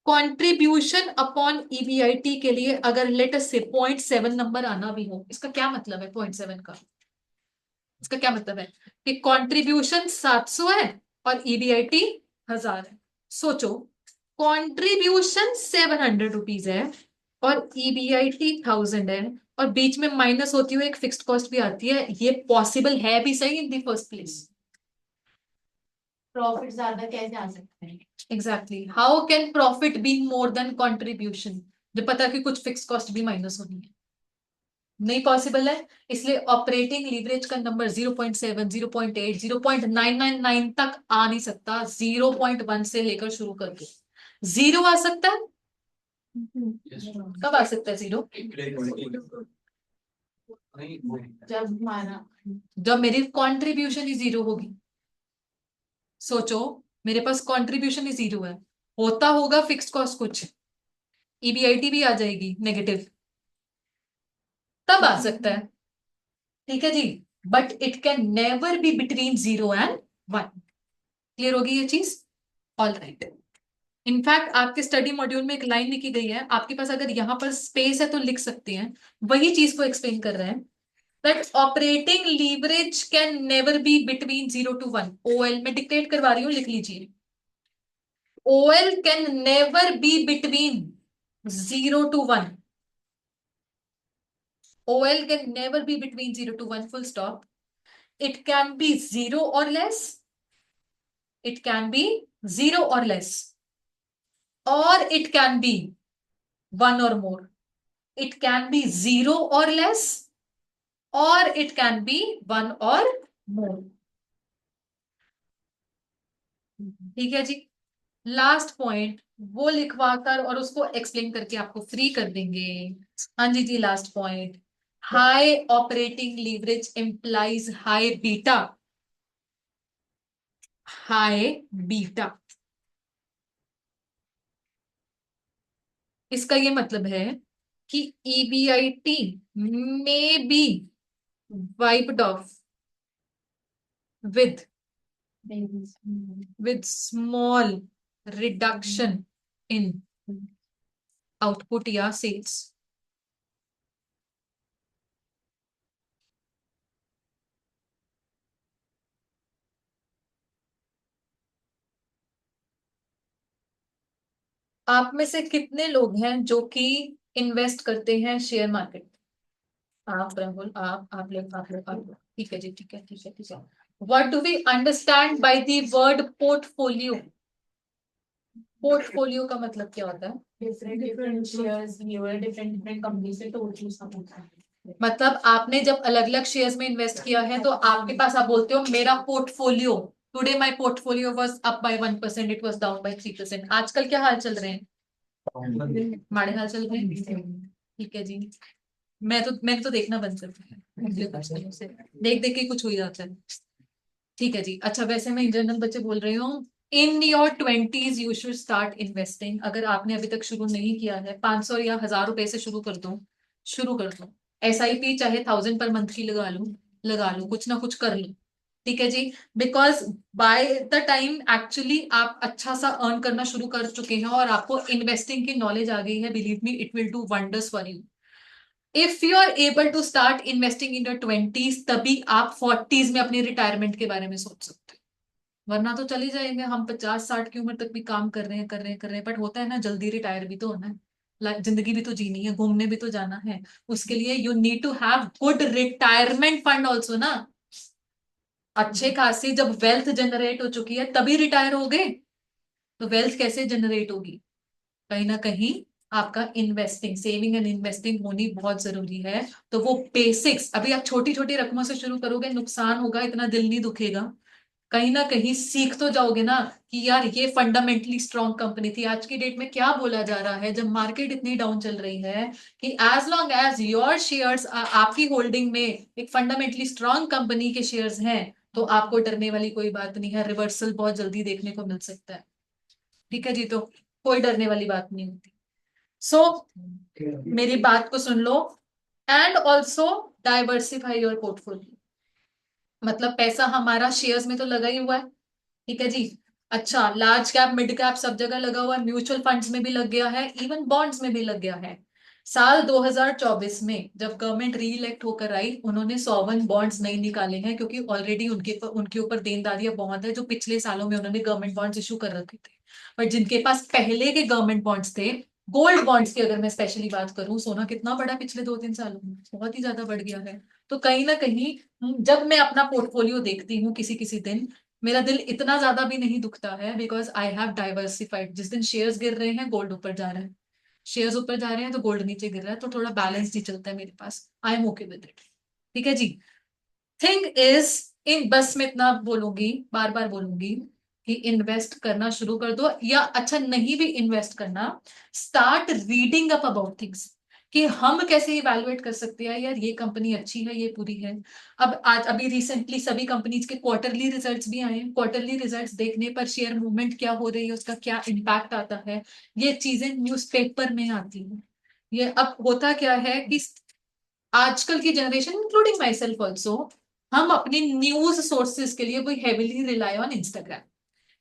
कंट्रीब्यूशन अपॉन ईबीआईटी के लिए अगर लेट अस से 0.7 नंबर आना भी हो, इसका क्या मतलब है 0.7 का, इसका क्या मतलब है कि कंट्रीब्यूशन 700 है और ईबीआईटी 1000 है। सोचो, कंट्रीब्यूशन 700 रुपीज है और ईबीआईटी 1000 है, और बीच में माइनस होती हुई एक फिक्स्ड कॉस्ट भी आती है, ये पॉसिबल है भी सही in the first place. Profit ज्यादा कैसे आ सकते हैं? Exactly, how can profit be more than contribution, जब पता कि कुछ फिक्स कॉस्ट भी माइनस होनी है, नहीं पॉसिबल है। इसलिए ऑपरेटिंग लीवरेज का नंबर 0.7, 0.8, 0.999 तक आ नहीं सकता, 0.1 से लेकर शुरू करके जीरो आ सकता है। कब आ सकता है जीरो, जब हमारा जब मेरी कंट्रीब्यूशन ही जीरो होगी। सोचो, मेरे पास कंट्रीब्यूशन ही जीरो है, होता होगा फिक्स्ड कॉस्ट कुछ, ईबीआईटी भी आ जाएगी नेगेटिव, तब आ सकता है। ठीक है जी। But it can never be between 0 and 1। Clear होगी ये चीज, ऑल राइट। इनफैक्ट आपके स्टडी मॉड्यूल में एक लाइन लिखी गई है, आपके पास अगर यहां पर स्पेस है तो लिख सकते हैं, वही चीज को एक्सप्लेन कर रहे हैं, that operating leverage can never be between 0 to 1। OL में डिक्टेट करवा रही हूं, लिख लीजिए। OL can never be between 0 to 1। OL can never be between 0 to 1, full stop. It can be 0 or less. It can be 0 or less. Or it can be 1 or more. It can be 0 or less. Or it can be 1 or more. ठीक है जी। Last point वो लिखवा कर और उसको explain करके आपको free कर देंगे। हाँ जी जी, last point, high operating leverage implies high beta. High beta, इसका ये मतलब है कि ईबीआईटी में be wiped off with small reduction in output या सेल्स। आप में से कितने लोग हैं जो कि इन्वेस्ट करते हैं शेयर मार्केट? आप राहुल, आप लोग, आप लोग। ठीक है जी, ठीक है, ठीक है, ठीक है। What do we understand by the word portfolio? Portfolio का मतलब क्या होता है? डिफरेंट डिफरेंट शेयर्स लिए हुए डिफरेंट डिफरेंट कंपनी से टोटल सब होता है। मतलब आपने जब अलग अलग शेयर्स में इन्वेस्ट किया है तो आपके पास आप बोलते हो मेरा portfolio, today my portfolio was up by 1%, it was down by 3%। आजकल क्या हाल चल रहे हैं? माड़े हाल चल रहे हैं। ठीक है जी। मैंने तो देखना बंद कर दिया है। पिछले कुछ दिनों से देख देख के कुछ हो ही जाता है। ठीक है जी। अच्छा, वैसे मैं इन जनरल बच्चे बोल रही हूँ, इन your 20s you should start investing. अगर आपने अभी तक शुरू नहीं किया है, 500 या 1000 रुपए से शुरू कर दो, शुरू कर दो। SIP चाहे 1000 पर मंथ की लगा लो, कुछ ना कुछ कर लो। ठीक है जी। Because by the time actually आप अच्छा सा अर्न करना शुरू कर चुके हैं और आपको इन्वेस्टिंग की नॉलेज आ गई है, believe me it will do wonders for you. If you are able to start investing in your 20s, तभी आप 40s में अपनी रिटायरमेंट के बारे में सोच सकते हैं। वरना तो चले जाएंगे हम 50-60 की उम्र तक भी काम कर रहे हैं, बट होता है ना, जल्दी रिटायर भी तो होना है। जिंदगी भी तो जीनी है, घूमने भी तो जाना है। उसके लिए you need to have good retirement fund also ना। अच्छे खासी जब वेल्थ जनरेट हो चुकी है तभी रिटायर हो गए, तो वेल्थ कैसे जनरेट होगी? कहीं ना कहीं आपका इन्वेस्टिंग, सेविंग एंड इन्वेस्टिंग होनी बहुत जरूरी है। तो वो बेसिक्स, अभी आप छोटी छोटी रकमों से शुरू करोगे, नुकसान होगा, इतना दिल नहीं दुखेगा, कहीं ना कहीं सीख तो जाओगे ना कि यार ये फंडामेंटली स्ट्रांग कंपनी थी। आज की डेट में क्या बोला जा रहा है जब मार्केट इतनी डाउन चल रही है, कि as long as your shares आपकी होल्डिंग में एक फंडामेंटली स्ट्रांग कंपनी के शेयर्स हैं, तो आपको डरने वाली कोई बात नहीं है। रिवर्सल बहुत जल्दी देखने को मिल सकता है। ठीक है जी, तो कोई डरने वाली बात नहीं होती। सो मेरी बात को सुन लो, and also diversify your portfolio. मतलब पैसा हमारा शेयर्स में तो लगा ही हुआ है, ठीक है जी। अच्छा, लार्ज कैप मिड कैप सब जगह लगा हुआ है, म्यूचुअल फंड्स में भी लग गया है, इवन बॉन्ड्स में भी लग गया है। साल 2024 में जब गवर्नमेंट री इलेक्ट होकर आई, उन्होंने सॉवरेन बॉन्ड्स नहीं निकाले हैं, क्योंकि ऑलरेडी उनके ऊपर देनदारियां बहुत है, जो पिछले सालों में उन्होंने गवर्नमेंट बॉन्ड्स इशू कर रखे थे। बट जिनके पास पहले के गवर्नमेंट बॉन्ड्स थे, गोल्ड बॉन्ड्स की अगर मैं स्पेशली बात करूं, सोना कितना बढ़ा पिछले 2-3 सालों में, बहुत ही ज्यादा बढ़ गया है। तो कहीं ना कहीं जब मैं अपना पोर्टफोलियो देखती हूँ किसी किसी दिन, मेरा दिल इतना ज्यादा भी नहीं दुखता है, बिकॉज आई हैव डाइवर्सिफाइड। जिस दिन शेयर्स गिर रहे हैं गोल्ड ऊपर जा रहा है, शेयर्स ऊपर जा रहे हैं तो गोल्ड नीचे गिर रहा है, तो थोड़ा बैलेंस ही चलता है मेरे पास। I am okay with it. ठीक है जी। थिंग इज, इन बस में इतना बोलूंगी, बार बार बोलूंगी कि इन्वेस्ट करना शुरू कर दो, या अच्छा नहीं भी इन्वेस्ट करना, start reading up about things, कि हम कैसे इवैल्यूएट कर सकते हैं यार ये कंपनी अच्छी है, ये पूरी है। अब आज अभी रिसेंटली सभी कंपनीज के क्वार्टरली रिजल्ट्स भी आए हैं। क्वार्टरली रिजल्ट्स देखने पर शेयर मूवमेंट क्या हो रही है, उसका क्या इम्पैक्ट आता है, ये चीजें न्यूज़पेपर में आती है। ये अब होता क्या है कि आजकल की generation including my self also, हम अपनी न्यूज सोर्सेज के लिए कोई heavily rely on Instagram.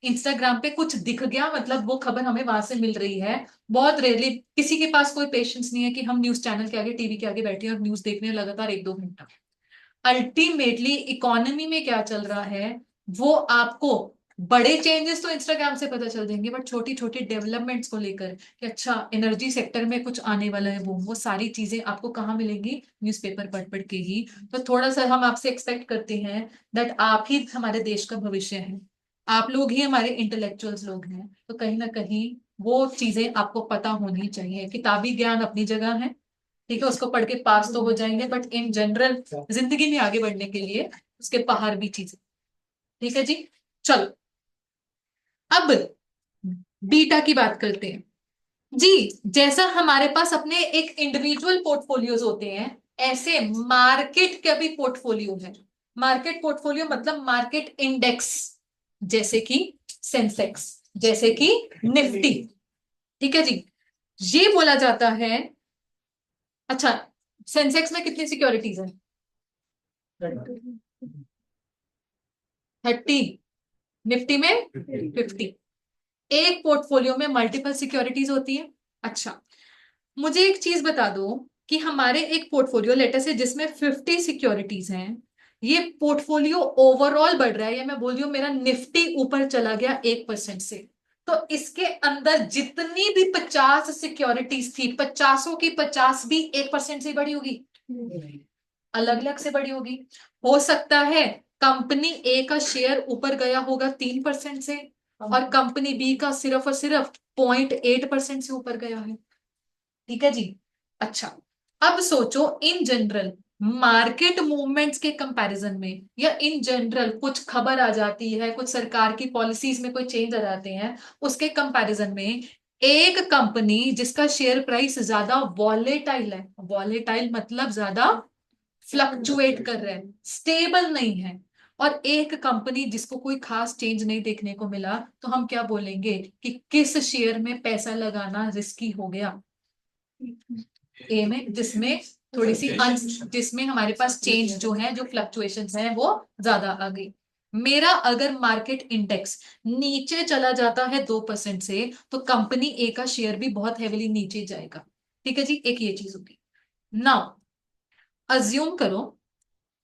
Instagram पे कुछ दिख गया मतलब वो खबर हमें वहां से मिल रही है। बहुत रेयरली, किसी के पास कोई पेशेंस नहीं है कि हम न्यूज चैनल के आगे, टीवी के आगे बैठे और न्यूज देखने लगातार 1-2 घंटा। अल्टीमेटली इकोनॉमी में क्या चल रहा है, वो आपको बड़े चेंजेस तो इंस्टाग्राम से पता चल जाएंगे, बट छोटी छोटी डेवलपमेंट्स को लेकर कि अच्छा एनर्जी सेक्टर में कुछ आने वाला है, वो सारी चीजें आपको कहाँ मिलेंगी? न्यूज़पेपर पढ़ पढ़ के ही। तो थोड़ा सा हम आपसे एक्सपेक्ट करते हैं दैट आप ही हमारे देश का भविष्य है, आप लोग ही हमारे इंटेलेक्चुअल्स लोग हैं, तो कहीं ना कहीं वो चीजें आपको पता होनी चाहिए। किताबी ज्ञान अपनी जगह है, ठीक है, उसको पढ़ के पास तो हो जाएंगे, बट इन जनरल जिंदगी में आगे बढ़ने के लिए उसके बाहर भी चीजें। ठीक है जी। चलो अब बीटा की बात करते हैं जी। जैसा हमारे पास अपने एक इंडिविजुअल पोर्टफोलियोज होते हैं, ऐसे मार्केट का भी पोर्टफोलियो है। मार्केट पोर्टफोलियो मतलब मार्केट इंडेक्स, जैसे कि सेंसेक्स, जैसे कि निफ्टी। ठीक है जी। ये बोला जाता है, अच्छा सेंसेक्स में कितनी सिक्योरिटीज है? 30। निफ्टी में 50। एक पोर्टफोलियो में मल्टीपल सिक्योरिटीज होती है। अच्छा, मुझे एक चीज बता दो कि हमारे एक पोर्टफोलियो लेटर से जिसमें 50 सिक्योरिटीज हैं, ये पोर्टफोलियो ओवरऑल बढ़ रहा है, या मैं बोल रही हूँ मेरा निफ्टी ऊपर चला गया 1% से, तो इसके अंदर जितनी भी 50 सिक्योरिटीज थी, 50 की 50 भी 1% से बढ़ी होगी, अलग अलग से बढ़ी होगी। हो सकता है कंपनी ए का शेयर ऊपर गया होगा 3% से, और कंपनी बी का सिर्फ और सिर्फ 0.8% से ऊपर गया है। ठीक है जी। अच्छा, अब सोचो इन जनरल मार्केट मूवमेंट्स के कंपैरिजन में, या इन जनरल कुछ खबर आ जाती है, कुछ सरकार की पॉलिसीज में कोई चेंज आ जाते हैं, उसके कंपैरिजन में एक कंपनी जिसका शेयर प्राइस ज्यादा वॉलेटाइल है, वॉलेटाइल मतलब ज्यादा फ्लक्चुएट कर रहे हैं, स्टेबल नहीं है, और एक कंपनी जिसको कोई खास चेंज नहीं देखने को मिला, तो हम क्या बोलेंगे कि किस शेयर में पैसा लगाना रिस्की हो गया? ए में, जिसमें थोड़ी सी जिसमें हमारे पास चेंज जो है, जो फ्लक्चुएशंस है वो ज्यादा आ गई। मेरा अगर मार्केट इंडेक्स नीचे चला जाता है 2% से, तो कंपनी ए का शेयर भी बहुत हेविली नीचे जाएगा। ठीक है जी, एक ये चीज होगी। नाउ अज्यूम करो,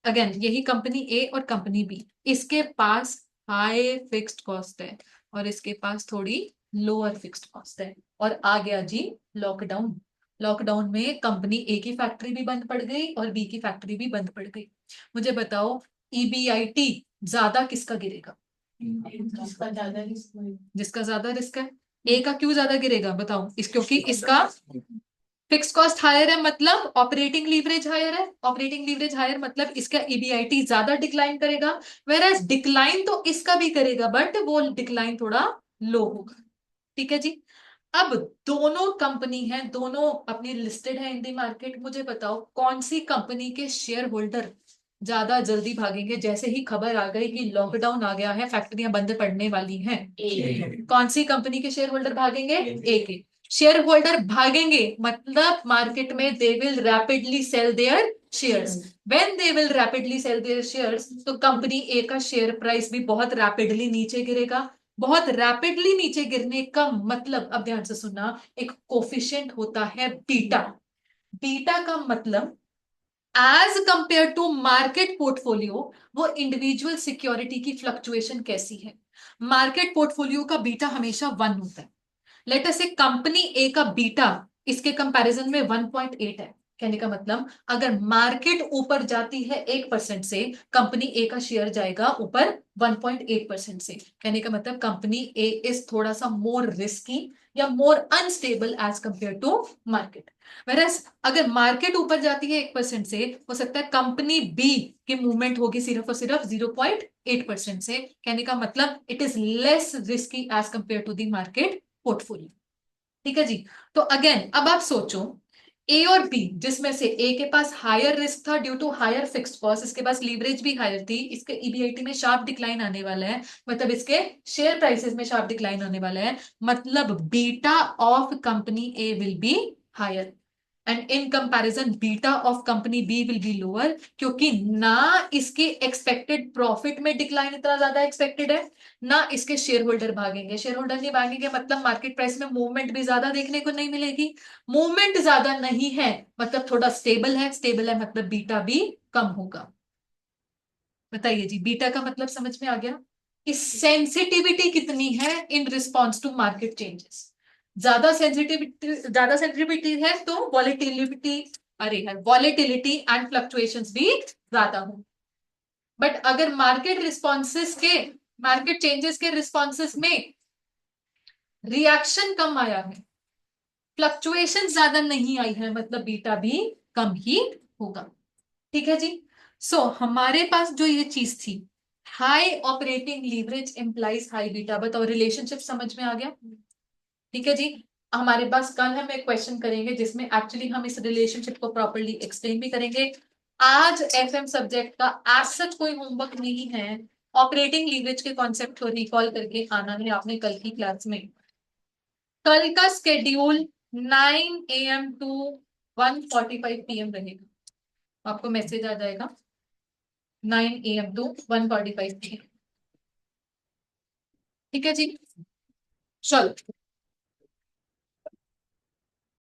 अगेन यही कंपनी ए और कंपनी बी, इसके पास हाई फिक्स्ड कॉस्ट है और इसके पास थोड़ी लोअर फिक्स्ड कॉस्ट है, और आ गया जी लॉकडाउन। लॉकडाउन में कंपनी ए की फैक्ट्री भी बंद पड़ गई और बी की फैक्ट्री भी बंद पड़ गई। मुझे बताओ ईबीआईटी ज्यादा किसका गिरेगा? जिसका ज्यादा रिस्क है। जिसका ज्यादा रिस्क है। ए का क्यों ज्यादा गिरेगा बताओ? क्योंकि इसका फिक्स कॉस्ट हायर है, मतलब ऑपरेटिंग लीवरेज हायर है। ऑपरेटिंग लीवरेज हायर मतलब इसका ईबीआईटी ज्यादा डिक्लाइन करेगा, वेराज डिक्लाइन तो इसका भी करेगा बट वो डिक्लाइन थोड़ा लो होगा। ठीक है जी। अब दोनों कंपनी है, दोनों अपनी लिस्टेड है इन दी मार्केट। मुझे बताओ कौन सी कंपनी के शेयर होल्डर ज्यादा जल्दी भागेंगे जैसे ही खबर आ गई कि लॉकडाउन आ गया है, फैक्ट्रियां बंद पड़ने वाली हैं? कौन सी कंपनी के शेयर होल्डर भागेंगे? ए के शेयर होल्डर भागेंगे, मतलब मार्केट में they will rapidly sell their shares. When they will rapidly sell their shares, तो कंपनी ए का शेयर प्राइस भी बहुत रैपिडली नीचे गिरेगा। बहुत रैपिडली नीचे गिरने का मतलब, अब ध्यान से सुनना, एक कोफिशिएंट होता है बीटा। बीटा का मतलब as compare to market portfolio, वो इंडिविजुअल सिक्योरिटी की फ्लक्चुएशन कैसी है। मार्केट पोर्टफोलियो का बीटा हमेशा 1 होता है। लेट अस से कंपनी ए का बीटा इसके कंपैरिजन में 1.8 है। कहने का मतलब अगर मार्केट ऊपर जाती है 1% से, कंपनी ए का शेयर जाएगा ऊपर 1.8% से। कहने का मतलब कंपनी ए इज थोड़ा सा मोर रिस्की या more unstable as compare to market. Whereas अगर मार्केट ऊपर जाती है 1% से, हो सकता है कंपनी बी की मूवमेंट होगी सिर्फ और सिर्फ 0.8% से। कहने का मतलब it is less risky as compare to the market portfolio. ठीक है जी। तो अगेन अब आप सोचो, ए और बी, जिसमें से ए के पास हायर रिस्क था due to higher fixed cost, इसके पास लीवरेज भी हायर थी, इसके ईबीआईटी में शार्प डिक्लाइन आने वाला है, मतलब इसके शेयर प्राइसेस में शार्प डिक्लाइन आने वाला है, मतलब beta of company A will be higher and in comparison beta of company B will be lower, क्योंकि ना इसके एक्सपेक्टेड प्रॉफिट में डिक्लाइन इतना ज्यादा एक्सपेक्टेड है, ना इसके शेयर होल्डर भागेंगे। शेयर होल्डर नहीं भागेंगे मतलब मार्केट प्राइस में मूवमेंट भी ज्यादा देखने को नहीं मिलेगी। मूवमेंट ज्यादा नहीं है मतलब थोड़ा स्टेबल है, स्टेबल है मतलब बीटा भी कम होगा। बताइए जी, बीटा का मतलब समझ में आ गया कि सेंसिटिविटी कितनी है in response to market changes. ज्यादा सेंसिटिविटी है तो वॉलेटिलिटी, अरे यार, वॉलेटिलिटी एंड फ्लक्चुएशंस भी ज्यादा हो। बट अगर मार्केट चेंजेस के रिस्पॉन्सेस में रिएक्शन कम आया है, फ्लक्चुएशन ज्यादा नहीं आई है, मतलब बीटा भी कम ही होगा। ठीक है जी। सो हमारे पास जो ये चीज थी, high operating leverage implies high beta, बताओ रिलेशनशिप समझ में आ गया? ठीक है जी। हमारे पास कल हम एक क्वेश्चन करेंगे जिसमें एक्चुअली हम इस रिलेशनशिप को प्रॉपर्ली एक्सप्लेन भी करेंगे। आज एफएम सब्जेक्ट का एज सच कोई होमवर्क नहीं है, ऑपरेटिंग लीवरेज के कॉन्सेप्ट को रिकॉल करके आना है आपने कल की क्लास में। कल का स्केड्यूल 9 AM टू 1:45 PM रहेगा, आपको मैसेज आ जाएगा 9 AM टू 1:45 PM। ठीक है जी, चलो।